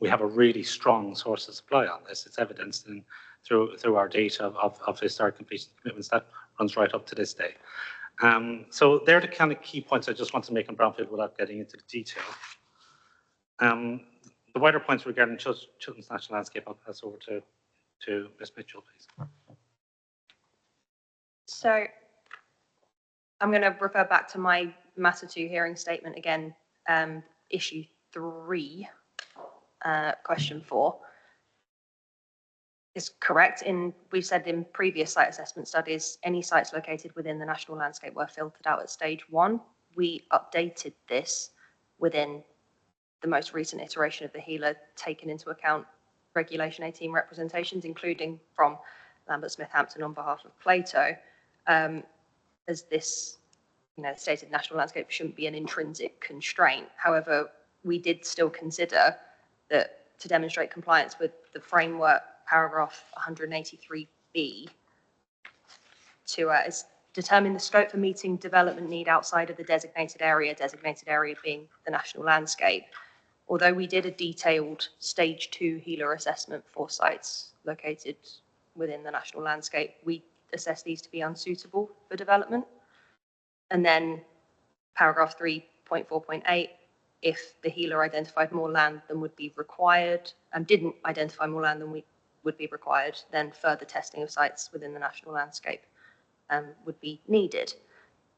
we have a really strong source of supply on this. It's evidenced through our data of historic completion commitments that runs right up to this day. So they're the kind of key points I just want to make on brownfield without getting into the detail. The wider points regarding Chiltern's National Landscape, I'll pass over to Ms. Mitchell, please. So I'm going to refer back to my Matter 2 hearing statement again, issue 3, question 4. Is correct. We've said in previous site assessment studies, any sites located within the national landscape were filtered out at stage 1. We updated this within the most recent iteration of the HELA taken into account Regulation 18 representations, including from Lambert Smith Hampton on behalf of Plato, as this, stated national landscape shouldn't be an intrinsic constraint. However, we did still consider that to demonstrate compliance with the framework paragraph 183B to is determine the scope for meeting development need outside of the designated area being the national landscape. Although we did a detailed stage 2 HELA assessment for sites located within the national landscape, we assessed these to be unsuitable for development. And then paragraph 3.4.8, if the HELA identified more land than would be required, didn't identify more land than would be required, then further testing of sites within the national landscape would be needed.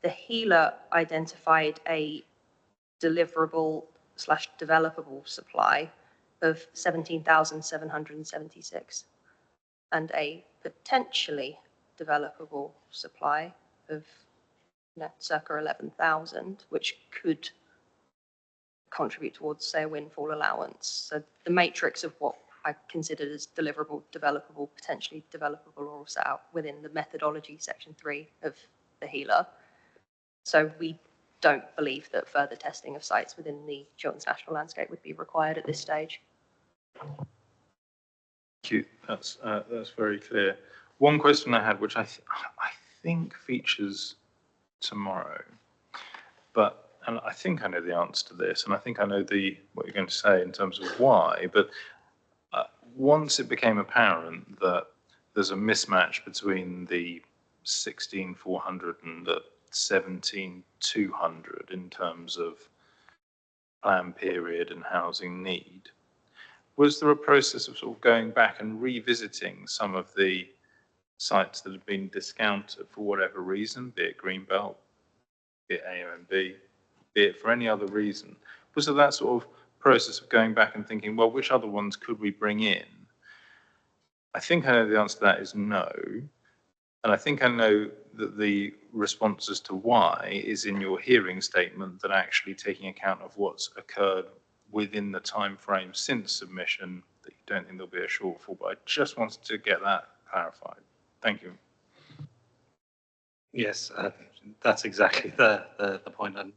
The HELA identified a deliverable/developable supply of 17,776 and a potentially developable supply of circa 11,000, which could contribute towards, say, a windfall allowance. So the matrix of what I considered as deliverable, developable, potentially developable, are all set out within the methodology section 3 of the HELA. So we don't believe that further testing of sites within the Chilterns National Landscape would be required at this stage. Thank you. That's very clear. One question I had, which I think features tomorrow, and I think I know the answer to this, and I think I know what you're going to say in terms of why, but once it became apparent that there's a mismatch between the 16,400 and the 17,200 in terms of plan period and housing need, was there a process of sort of going back and revisiting some of the sites that have been discounted for whatever reason, be it Greenbelt, be it AONB, be it for any other reason? Was there that sort of process of going back and thinking, well, which other ones could we bring in? I think I know the answer to that is no. And I think I know that the response as to why is in your hearing statement, that actually taking account of what's occurred within the time frame since submission, that you don't think there'll be a shortfall. But I just wanted to get that clarified. Thank you. Yes, that's exactly the point. And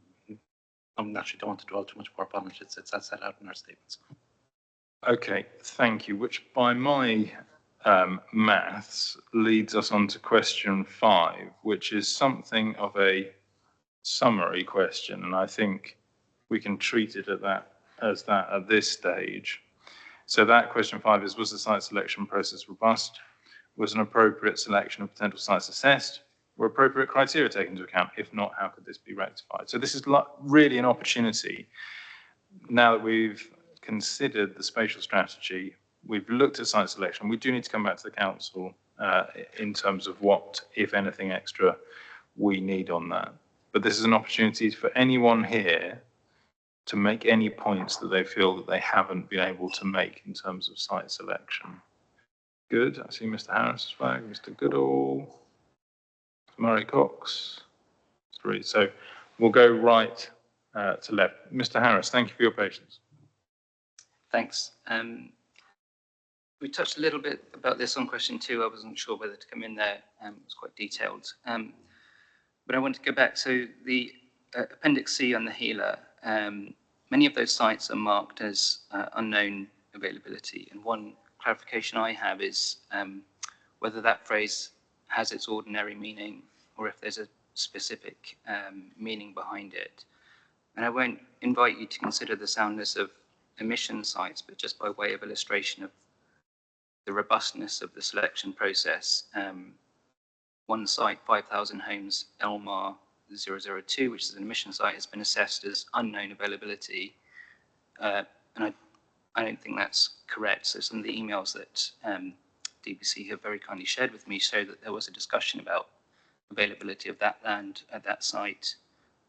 I actually don't want to dwell too much more upon it. It's as set out in our statements. Okay, thank you. Which by my maths leads us on to question 5, which is something of a summary question, and I think we can treat it as that at this stage. So that question 5 is, was the site selection process robust? Was an appropriate selection of potential sites assessed? Were appropriate criteria taken into account? If not, how could this be rectified? So this is really an opportunity, now that we've considered the spatial strategy, we've looked at site selection, we do need to come back to the council in terms of what, if anything, extra we need on that. But this is an opportunity for anyone here to make any points that they feel that they haven't been able to make in terms of site selection. Good. I see Mr. Harris's flag, Mr. Goodall, Mr. Murray Cox. Mr. Reed. So we'll go right to left. Mr. Harris, thank you for your patience. Thanks. We touched a little bit about this on question 2. I wasn't sure whether to come in there. It was quite detailed. But I want to go back. So the Appendix C on the HELA, many of those sites are marked as unknown availability. And one clarification I have is whether that phrase has its ordinary meaning or if there's a specific meaning behind it. And I won't invite you to consider the soundness of emission sites, but just by way of illustration of the robustness of the selection process. One site, 5,000 homes, Elmar 002, which is an emission site, has been assessed as unknown availability. And I don't think that's correct. So some of the emails that DBC have very kindly shared with me show that there was a discussion about availability of that land at that site.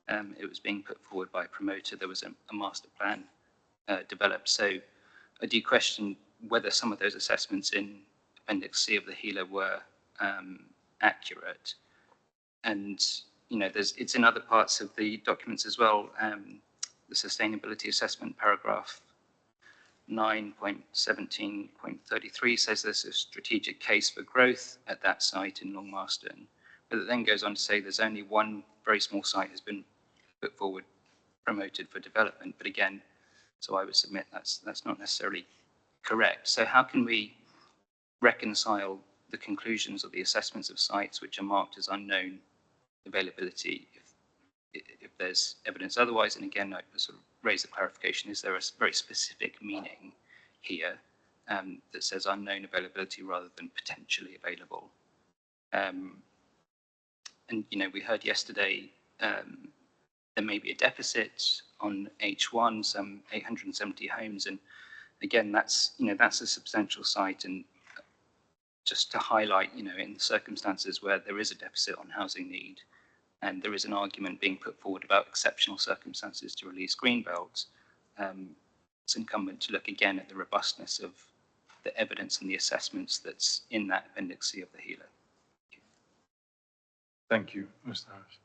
It was being put forward by a promoter. There was a master plan developed. So I do question whether some of those assessments in Appendix C of the HELA were accurate. And, you know, it's in other parts of the documents as well. the sustainability assessment paragraph 9.17.33 says there's a strategic case for growth at that site in Longmarston, but it then goes on to say there's only one very small site has been put forward, promoted for development. But again, so I would submit that's not necessarily correct. So how can we reconcile the conclusions of the assessments of sites which are marked as unknown availability if there's evidence otherwise? And again, I sort of raise the clarification, is there a very specific meaning here that says unknown availability rather than potentially available? And, you know, we heard yesterday there may be a deficit on H1, some 870 homes. And again, that's a substantial site. And just to highlight, you know, in circumstances where there is a deficit on housing need, and there is an argument being put forward about exceptional circumstances to release greenbelts, it's incumbent to look again at the robustness of the evidence and the assessments that's in that Appendix C of the HELA. Thank you, Mr. Harris.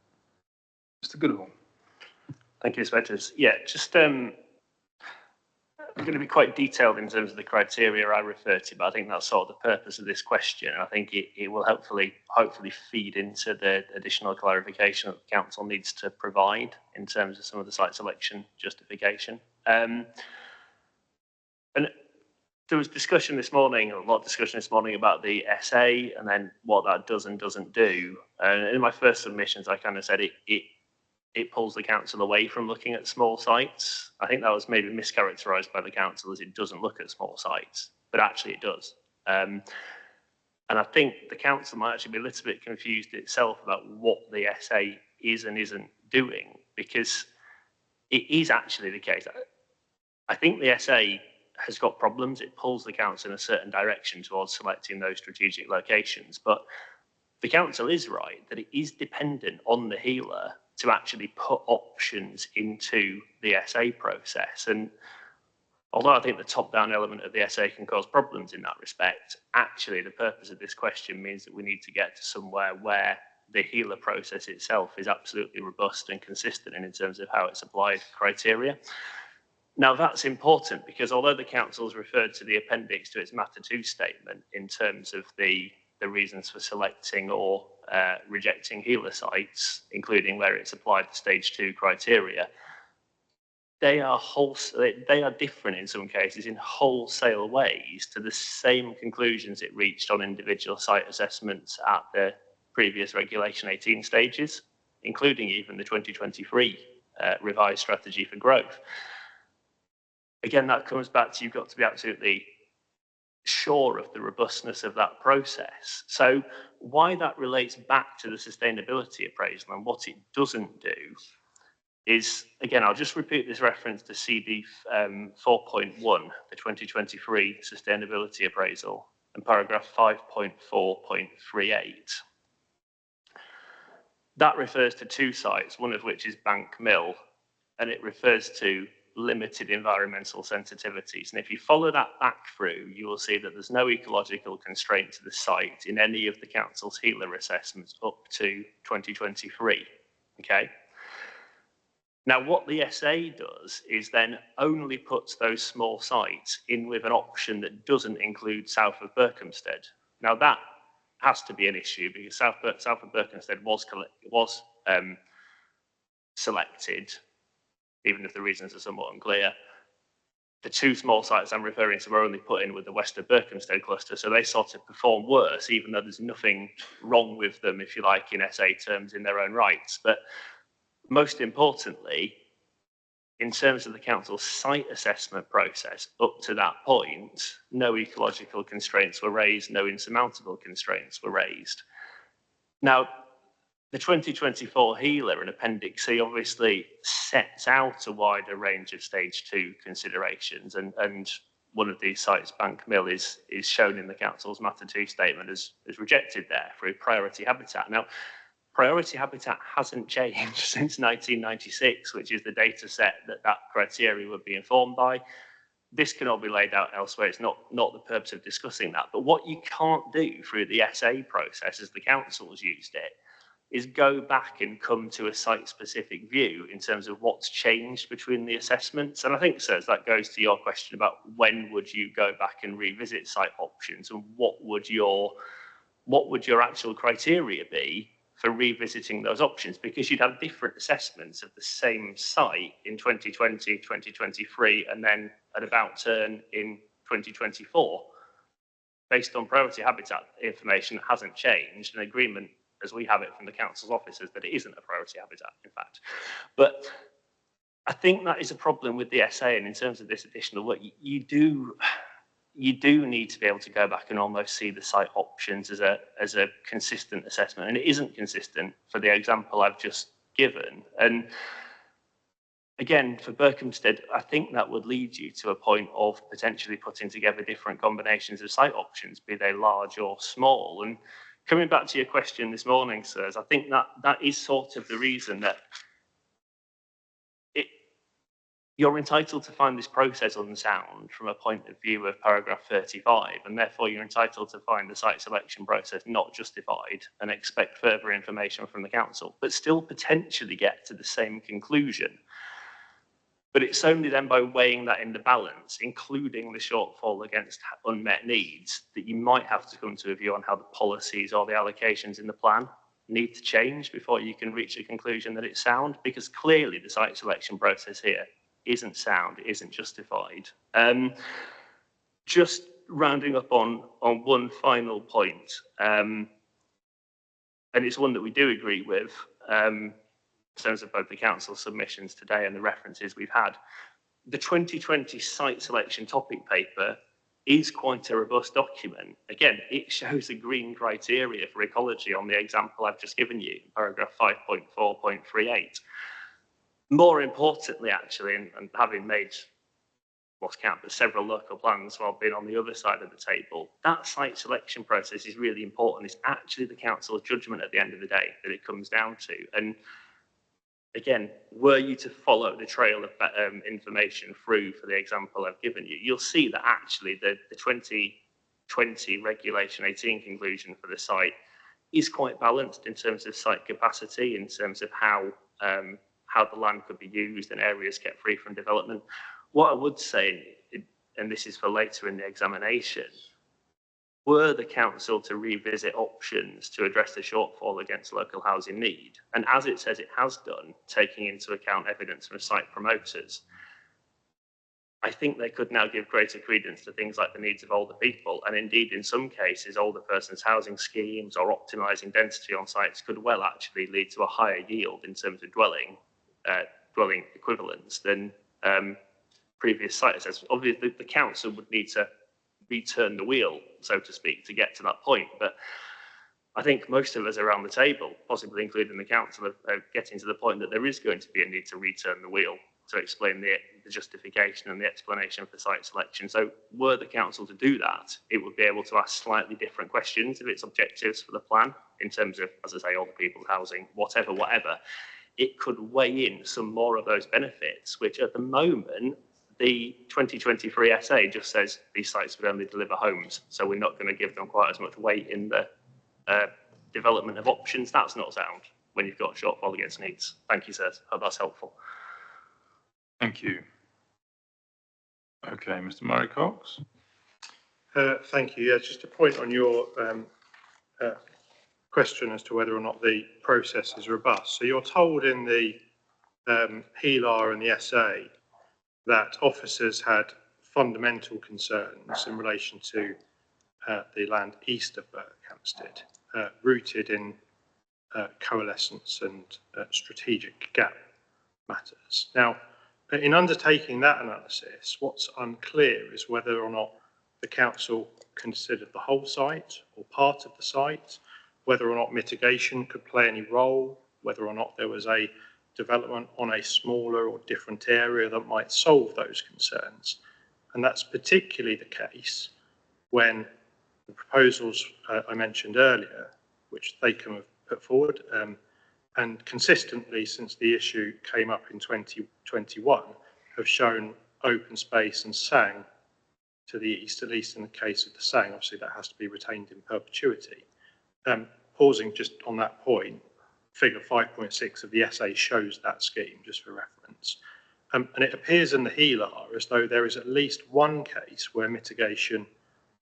Mr. Goodall. Thank you, Inspectors. Yeah, just I'm going to be quite detailed in terms of the criteria I refer to, but I think that's sort of the purpose of this question. I think it will hopefully feed into the additional clarification that the council needs to provide in terms of some of the site selection justification. And there was discussion this morning, a lot of discussion this morning about the SA and then what that does and doesn't do. And in my first submissions, I kind of said it pulls the council away from looking at small sites. I think that was maybe mischaracterised by the council as it doesn't look at small sites, but actually it does. And I think the council might actually be a little bit confused itself about what the SA is and isn't doing, because it is actually the case. I think the SA has got problems. It pulls the council in a certain direction towards selecting those strategic locations. But the council is right that it is dependent on the HELA to actually put options into the SA process. And although I think the top-down element of the SA can cause problems in that respect, actually the purpose of this question means that we need to get to somewhere where the HELA process itself is absolutely robust and consistent in terms of how it's applied criteria. Now that's important because although the council's referred to the appendix to its Matter 2 statement in terms of the reasons for selecting or rejecting HELA sites, including where it's applied the stage 2 criteria, they are different in some cases in wholesale ways to the same conclusions it reached on individual site assessments at the previous Regulation 18 stages, including even the 2023 revised strategy for growth. Again, that comes back to you've got to be absolutely sure of the robustness of that process. So why that relates back to the sustainability appraisal and what it doesn't do is, again, I'll just repeat this reference to CD 4.1, the 2023 sustainability appraisal, and paragraph 5.4.38. That refers to two sites, one of which is Bank Mill, and it refers to limited environmental sensitivities. And if you follow that back through, you will see that there's no ecological constraint to the site in any of the council's HELA assessments up to 2023, okay? Now, what the SA does is then only puts those small sites in with an option that doesn't include south of Berkhamsted. Now, that has to be an issue because south of Berkhamsted was selected, even if the reasons are somewhat unclear. The two small sites I'm referring to were only put in with the west of Berkhamsted cluster, so they sort of perform worse, even though there's nothing wrong with them, if you like, in SA terms in their own rights. But most importantly, in terms of the council's site assessment process, up to that point, no ecological constraints were raised, no insurmountable constraints were raised. Now, the 2024 HELA and Appendix C obviously sets out a wider range of stage 2 considerations, and one of these sites, Bank Mill, is shown in the council's Matter 2 statement as rejected there through priority habitat. Now, priority habitat hasn't changed since 1996, which is the data set that criteria would be informed by. This can all be laid out elsewhere. It's not the purpose of discussing that. But what you can't do through the SA process, as the council's used it, is go back and come to a site-specific view in terms of what's changed between the assessments. And I think, sirs, that goes to your question about when would you go back and revisit site options, and what would your actual criteria be for revisiting those options, because you'd have different assessments of the same site in 2020, 2023, and then at about turn in 2024. Based on priority habitat information that hasn't changed, an agreement as we have it from the council's officers that it isn't a priority habitat, in fact. But I think that is a problem with the SA, and in terms of this additional work, you do need to be able to go back and almost see the site options as a consistent assessment, and it isn't consistent for the example I've just given. And again, for Berkhamsted, I think that would lead you to a point of potentially putting together different combinations of site options, be they large or small. And coming back to your question this morning, sirs, I think that is sort of the reason that you're entitled to find this process unsound from a point of view of paragraph 35, and therefore you're entitled to find the site selection process not justified and expect further information from the council, but still potentially get to the same conclusion. But it's only then by weighing that in the balance, including the shortfall against unmet needs, that you might have to come to a view on how the policies or the allocations in the plan need to change before you can reach a conclusion that it's sound, because clearly the site selection process here isn't sound, it isn't justified. Just rounding up on one final point, and it's one that we do agree with, in terms of both the council submissions today and the references we've had. The 2020 site selection topic paper is quite a robust document. Again, it shows a green criteria for ecology on the example I've just given you, paragraph 5.4.38. More importantly, actually, and having made, lost count, but several local plans while being on the other side of the table, that site selection process is really important. It's actually the council's judgment at the end of the day that it comes down to. And again, were you to follow the trail of information through for the example I've given you, you'll see that actually the 2020 Regulation 18 conclusion for the site is quite balanced in terms of site capacity, in terms of how the land could be used and areas kept free from development. What I would say, and this is for later in the examination, were the council to revisit options to address the shortfall against local housing need, and as it says it has done, taking into account evidence from site promoters, I think they could now give greater credence to things like the needs of older people, and indeed in some cases older persons housing schemes or optimising density on sites could well actually lead to a higher yield in terms of dwelling equivalents than previous site assessments. Obviously the council would need to return the wheel, so to speak, to get to that point. But I think most of us around the table, possibly including the council, are getting to the point that there is going to be a need to return the wheel to explain the justification and the explanation for site selection. So were the council to do that, it would be able to ask slightly different questions of its objectives for the plan in terms of, as I say, older people's housing, whatever. It could weigh in some more of those benefits, which at the moment, the 2023 SA just says these sites would only deliver homes, so we're not going to give them quite as much weight in the development of options. That's not sound when you've got shortfall against needs. Thank you, sir. Hope that's helpful. Thank you. Okay, Mr. Murray Cox. Thank you. Yeah, just a point on your question as to whether or not the process is robust. So you're told in the HELAR and the SA that officers had fundamental concerns in relation to the land east of Berkhamsted, rooted in coalescence and strategic gap matters. Now, in undertaking that analysis, what's unclear is whether or not the council considered the whole site or part of the site, whether or not mitigation could play any role, whether or not there was a development on a smaller or different area that might solve those concerns. And that's particularly the case when the proposals I mentioned earlier, which Dacorum have put forward, and consistently since the issue came up in 2021, have shown open space and sang to the east, at least in the case of the sang. Obviously that has to be retained in perpetuity. Pausing just on that point, figure 5.6 of the essay shows that scheme, just for reference. And it appears in the HELAR as though there is at least one case where mitigation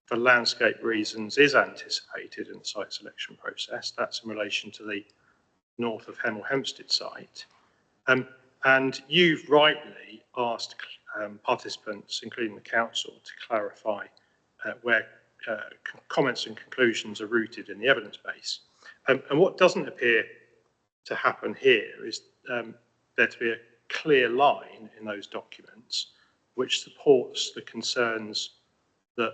for landscape reasons is anticipated in the site selection process. That's in relation to the north of Hemel Hempstead site. And you've rightly asked participants, including the council, to clarify where comments and conclusions are rooted in the evidence base. And what doesn't appear to happen here is there to be a clear line in those documents which supports the concerns that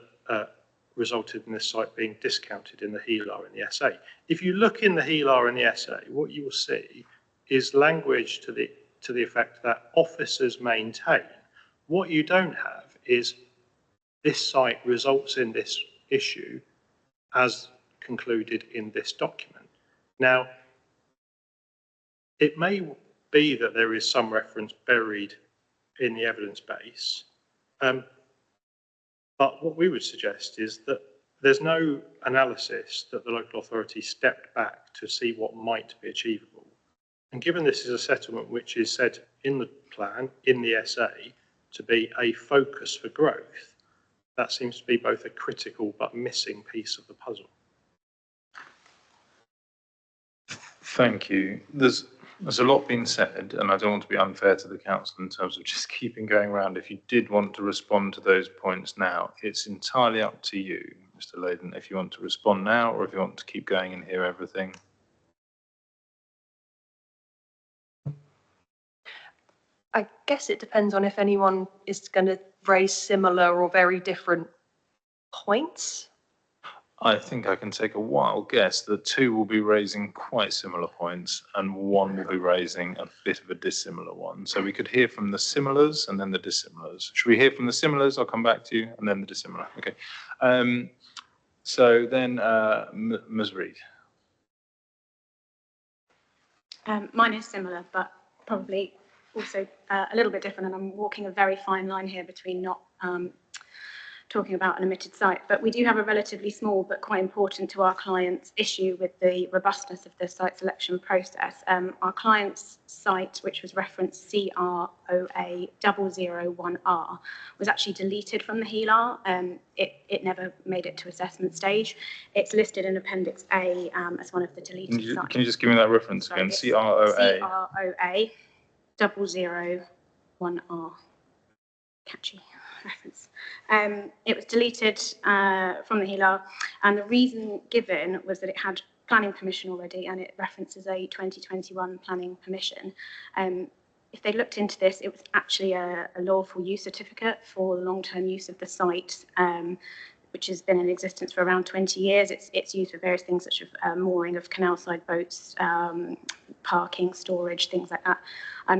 resulted in this site being discounted in the HELAR and the SA. If you look in the HELAR and the SA, what you will see is language to the effect that officers maintain. What you don't have is this site results in this issue as concluded in this document. Now, it may be that there is some reference buried in the evidence base, but what we would suggest is that there's no analysis that the local authority stepped back to see what might be achievable. And given this is a settlement which is said in the plan, in the SA, to be a focus for growth, that seems to be both a critical but missing piece of the puzzle. Thank you. There's a lot been said, and I don't want to be unfair to the council in terms of just keeping going around. If you did want to respond to those points now, it's entirely up to you, Mr. Layden, if you want to respond now or if you want to keep going and hear everything. I guess it depends on if anyone is going to raise similar or very different points. I think I can take a wild guess that two will be raising quite similar points and one will be raising a bit of a dissimilar one. So we could hear from the similars and then the dissimilars. Should we hear from the similars? I'll come back to you, and then the dissimilar. Okay. So then Ms. Reid. Mine is similar, but probably also a little bit different, and I'm walking a very fine line here between not talking about an omitted site, but we do have a relatively small but quite important to our clients issue with the robustness of the site selection process. Our client's site, which was referenced CR0A001R, was actually deleted from the HELAR. It never made it to assessment stage. It's listed in Appendix A as one of the deleted sites. Can you just give me that reference again? CR0A. CR0A001R. Catchy reference. It was deleted from the HELAR, and the reason given was that it had planning permission already, and it references a 2021 planning permission. If they looked into this, it was actually a lawful use certificate for the long-term use of the site, which has been in existence for around 20 years. It's used for various things such as mooring of canal-side boats, parking, storage, things like that.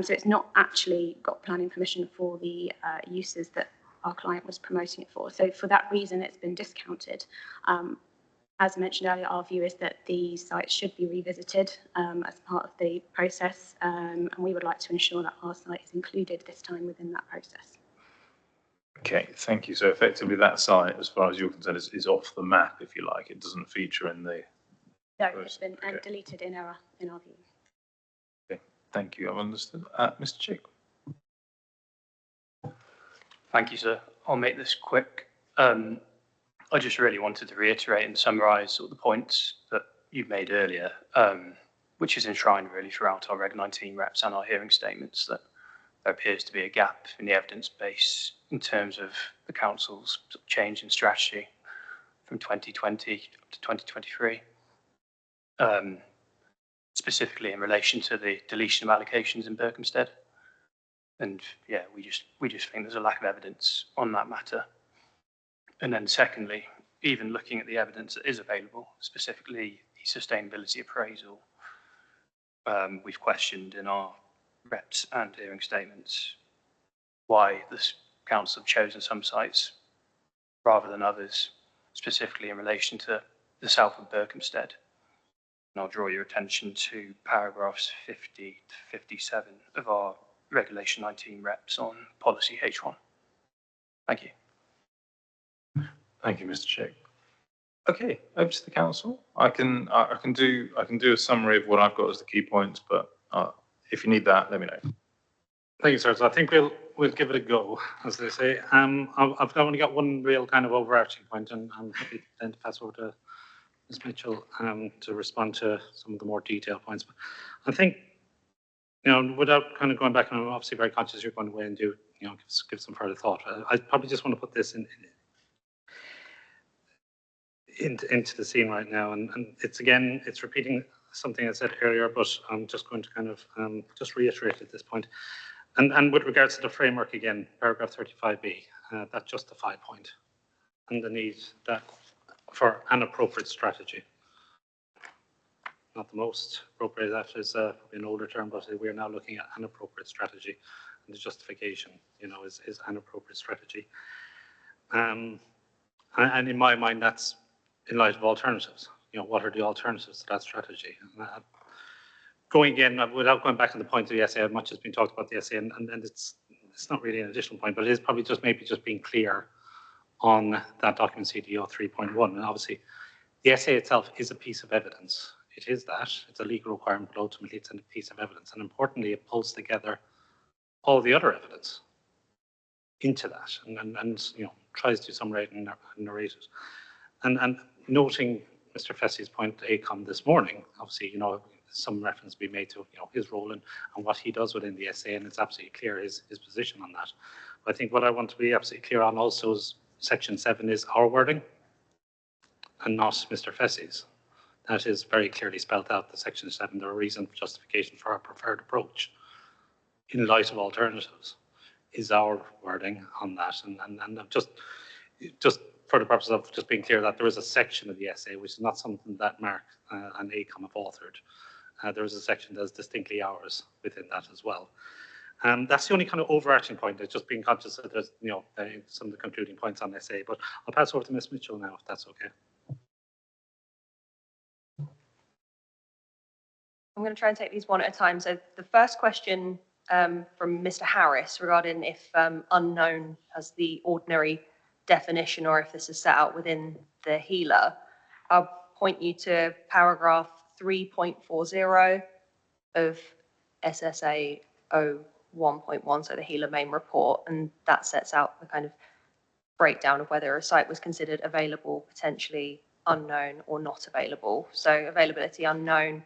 So it's not actually got planning permission for the uses that our client was promoting it for. So for that reason, it's been discounted. As mentioned earlier, our view is that the site should be revisited as part of the process, and we would like to ensure that our site is included this time within that process. Okay, thank you. So effectively that site, as far as you're concerned, is off the map, if you like. It doesn't feature in the... No, it's been deleted in error, in our view. Okay, thank you. I've understood. Mr. Chick. Thank you, sir. I'll make this quick. I just really wanted to reiterate and summarise all the points that you've made earlier, which is enshrined really throughout our Reg 19 reps and our hearing statements, that there appears to be a gap in the evidence base in terms of the council's change in strategy from 2020 up to 2023, specifically in relation to the deletion of allocations in Berkhamsted. And yeah, we just think there's a lack of evidence on that matter. And then secondly, even looking at the evidence that is available, specifically the sustainability appraisal, we've questioned in our reps and hearing statements why this council have chosen some sites rather than others, specifically in relation to the south of Berkhamsted. And I'll draw your attention to paragraphs 50 to 57 of our Regulation 19 reps on policy H1. Thank you. Thank you, Mr. Chick. Okay, over to the council. I can do a summary of what I've got as the key points, but if you need that, let me know. Thank you, sir. So I think we'll give it a go, as they say. I've only got one real kind of overarching point, and I'm happy then to pass over to Ms. Mitchell to respond to some of the more detailed points. But I think, you know, without kind of going back, and I'm obviously very conscious you're going away and do, you know, give some further thought. I probably just want to put this into the scene right now, and it's repeating something I said earlier, but I'm just going to kind of just reiterate at this point. And with regards to the framework again, paragraph 35B, that justify point and the need that for an appropriate strategy. Not the most appropriate, that is probably an older term, but we are now looking at an appropriate strategy, and the justification, you know, is an appropriate strategy. And in my mind, that's in light of alternatives. You know, what are the alternatives to that strategy? And, going again, without going back to the point of the essay, much has been talked about the essay, and it's not really an additional point, but it is probably just maybe just being clear on that document CDO 3.1. And obviously, the essay itself is a piece of evidence. It is that. It's a legal requirement, but ultimately it's a piece of evidence. And importantly, it pulls together all the other evidence into that and you know, tries to summarize and narrate it. And noting Mr. Fessie's point to ACOM this morning, obviously, you know, some reference be made to, you know, his role and what he does within the essay, and it's absolutely clear his position on that. But I think what I want to be absolutely clear on also is section 7 is our wording and not Mr. Fessie's. That is very clearly spelled out, the section 7, the reason for justification for our preferred approach in light of alternatives is our wording on that. And just for the purpose of just being clear that there is a section of the essay which is not something that Mark and ACOM have authored. There is a section that is distinctly ours within that as well. That's the only kind of overarching point, is just being conscious that there's, you know, some of the concluding points on the essay. But I'll pass over to Ms. Mitchell now, if that's okay. I'm going to try and take these one at a time. So the first question from Mr. Harris regarding if unknown has the ordinary definition or if this is set out within the HELA, I'll point you to paragraph 3.40 of SSA 01.1, so the HELA main report, and that sets out the kind of breakdown of whether a site was considered available, potentially unknown, or not available. So availability unknown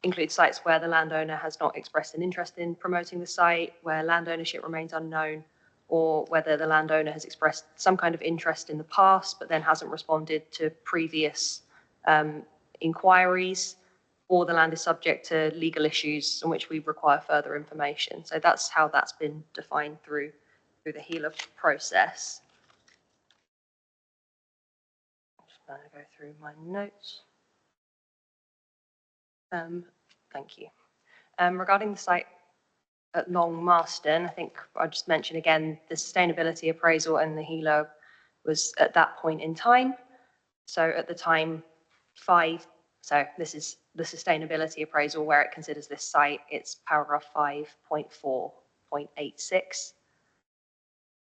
includes sites where the landowner has not expressed an interest in promoting the site, where land ownership remains unknown, or whether the landowner has expressed some kind of interest in the past but then hasn't responded to previous inquiries, or the land is subject to legal issues on which we require further information. So that's how that's been defined through the HELA process. I'm just going to go through my notes. Thank you. Regarding the site at Long Marston, I think I just mentioned again, the sustainability appraisal and the HELA was at that point in time. So at the time, so this is the sustainability appraisal where it considers this site, it's paragraph 5.4.86,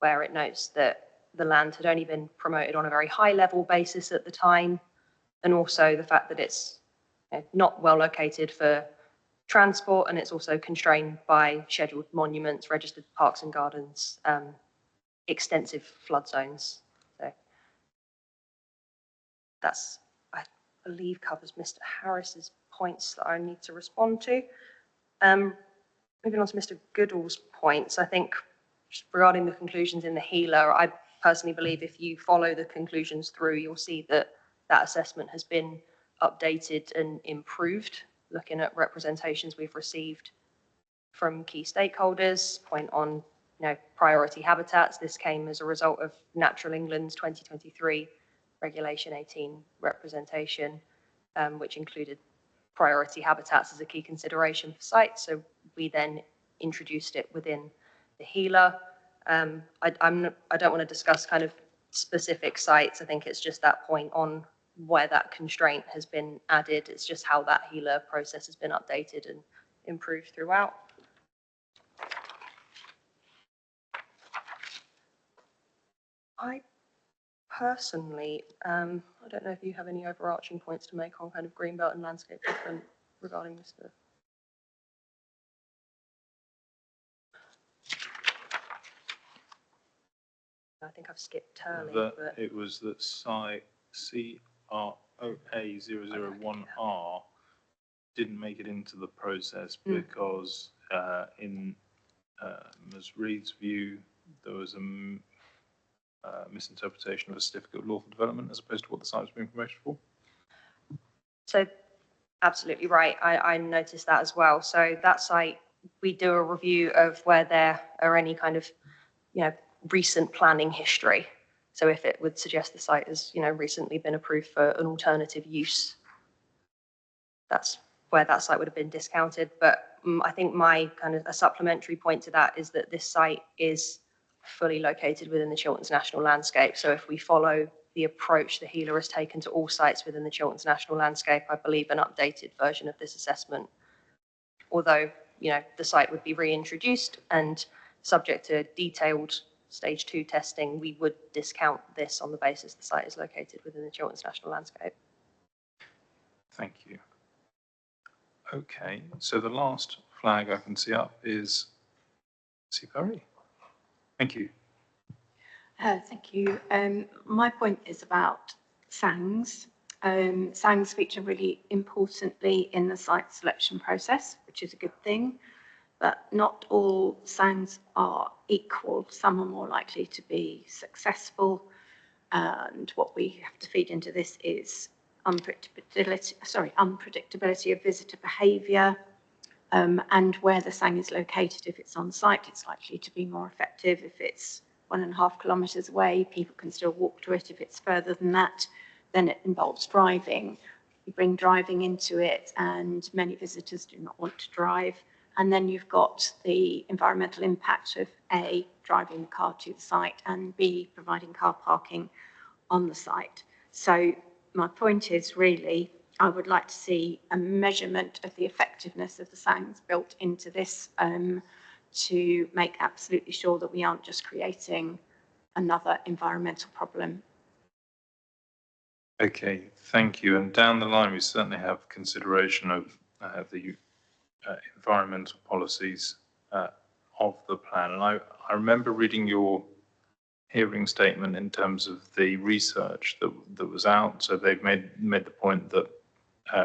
where it notes that the land had only been promoted on a very high level basis at the time, and also the fact that it's, you know, not well located for transport, and it's also constrained by scheduled monuments, registered parks and gardens, extensive flood zones. So that's, I believe, covers Mr. Harris's points that I need to respond to. Moving on to Mr. Goodall's points, I think just regarding the conclusions in the HELA, I personally believe if you follow the conclusions through, you'll see that that assessment has been updated and improved, looking at representations we've received from key stakeholders. Point on, you know, priority habitats. This came as a result of Natural England's 2023 Regulation 18 representation, which included priority habitats as a key consideration for sites. So we then introduced it within the HELA. I don't want to discuss kind of specific sites. I think it's just that point on where that constraint has been added. It's just how that HELA process has been updated and improved throughout. I personally, I don't know if you have any overarching points to make on kind of greenbelt and landscape different regarding this. I think I've skipped Turley, but It was that site CROA001R didn't make it into the process because in Ms. Reed's view, there was a misinterpretation of a certificate of lawful development as opposed to what the site was being promoted for. so absolutely right. I noticed that as well. So that site, we do a review of where there are any kind of, recent planning history. So if it would suggest the site has, recently been approved for an alternative use, that's where that site would have been discounted. But I think my kind of a supplementary point to that is that this site is fully located within the Chilterns National Landscape. So if we follow the approach the HELA has taken to all sites within the Chilterns National Landscape, I believe an updated version of this assessment, although, the site would be reintroduced and subject to detailed stage 2 testing, we would discount this on the basis the site is located within the Chilterns National Landscape. Thank you. Okay, so the last flag I can see up is Perry. Thank you. Thank you. My point is about SANGs. SANGs feature really importantly in the site selection process, which is a good thing, but not all SANGs are equal. Some are more likely to be successful, and what we have to feed into this is unpredictability of visitor behaviour, and where the SANG is located. If it's on site, it's likely to be more effective. If it's 1.5 kilometres away, people can still walk to it. If it's further than that, then it involves driving. You bring driving into it, and many visitors do not want to drive. And then you've got the environmental impact of A, driving the car to the site, and B, providing car parking on the site. So my point is really, I would like to see a measurement of the effectiveness of the SANGs built into this to make absolutely sure that we aren't just creating another environmental problem. Okay, thank you. And down the line, we certainly have consideration of the environmental policies of the plan. And I remember reading your hearing statement in terms of the research that was out. So they've made the point that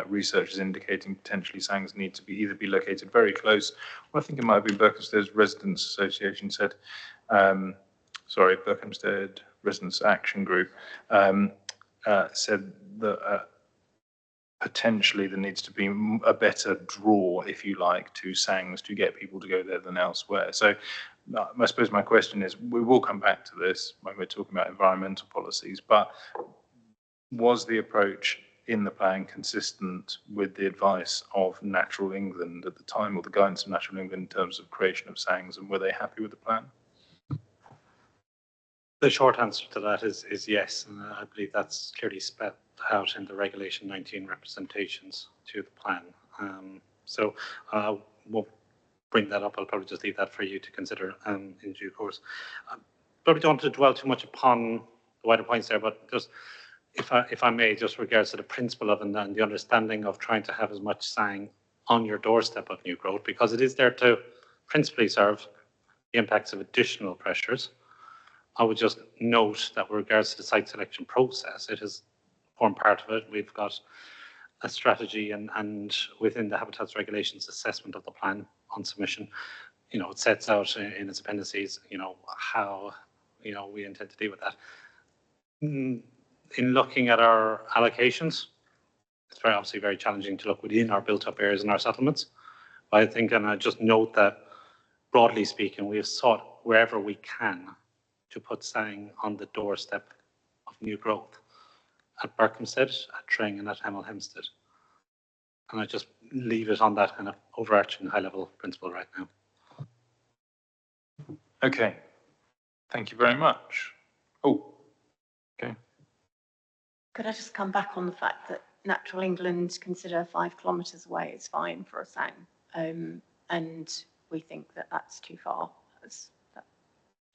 research is indicating potentially SANGs need to either be located very close, or I think it might have been Berkhamsted Residents Association said, Berkhamsted Residents Action Group said that potentially there needs to be a better draw, if you like, to SANGs to get people to go there than elsewhere. So I suppose my question is, we will come back to this when we're talking about environmental policies, but was the approach in the plan consistent with the advice of Natural England at the time, or the guidance of Natural England in terms of creation of SANGs, and were they happy with the plan? The short answer to that is yes, and I believe that's clearly spelled out in the Regulation 19 representations to the plan. So we'll bring that up. I'll probably just leave that for you to consider in due course. Probably don't want to dwell too much upon the wider points there, but just if I may, just regards to the principle of and the understanding of trying to have as much SANG on your doorstep of new growth, because it is there to principally serve the impacts of additional pressures. I would just note that with regards to the site selection process, it has formed part of it. We've got a strategy and within the Habitats Regulations assessment of the plan on submission, it sets out in its appendices, how, we intend to deal with that. In looking at our allocations, it's obviously very challenging to look within our built-up areas and our settlements. But I think, and I just note that, broadly speaking, we have sought wherever we can to put SANG on the doorstep of new growth at Berkhamsted, at Tring, and at Hemel Hempstead. And I just leave it on that kind of overarching high-level principle right now. Okay, thank you very much. Oh, okay. Could I just come back on the fact that Natural England consider 5 kilometres away is fine for a SANG, and we think that that's too far.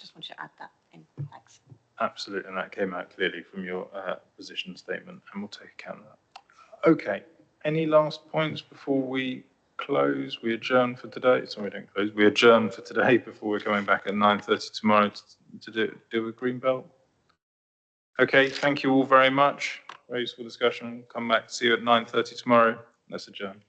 Just wanted to add that in. Thanks. Absolutely, and that came out clearly from your position statement, and we'll take account of that. Okay, any last points before we close? We adjourn for today. Sorry, we don't close. We adjourn for today before we're coming back at 9:30 tomorrow to do a Greenbelt. Okay, thank you all very much. Very useful discussion. Come back to see you at 9:30 tomorrow. Let's adjourn.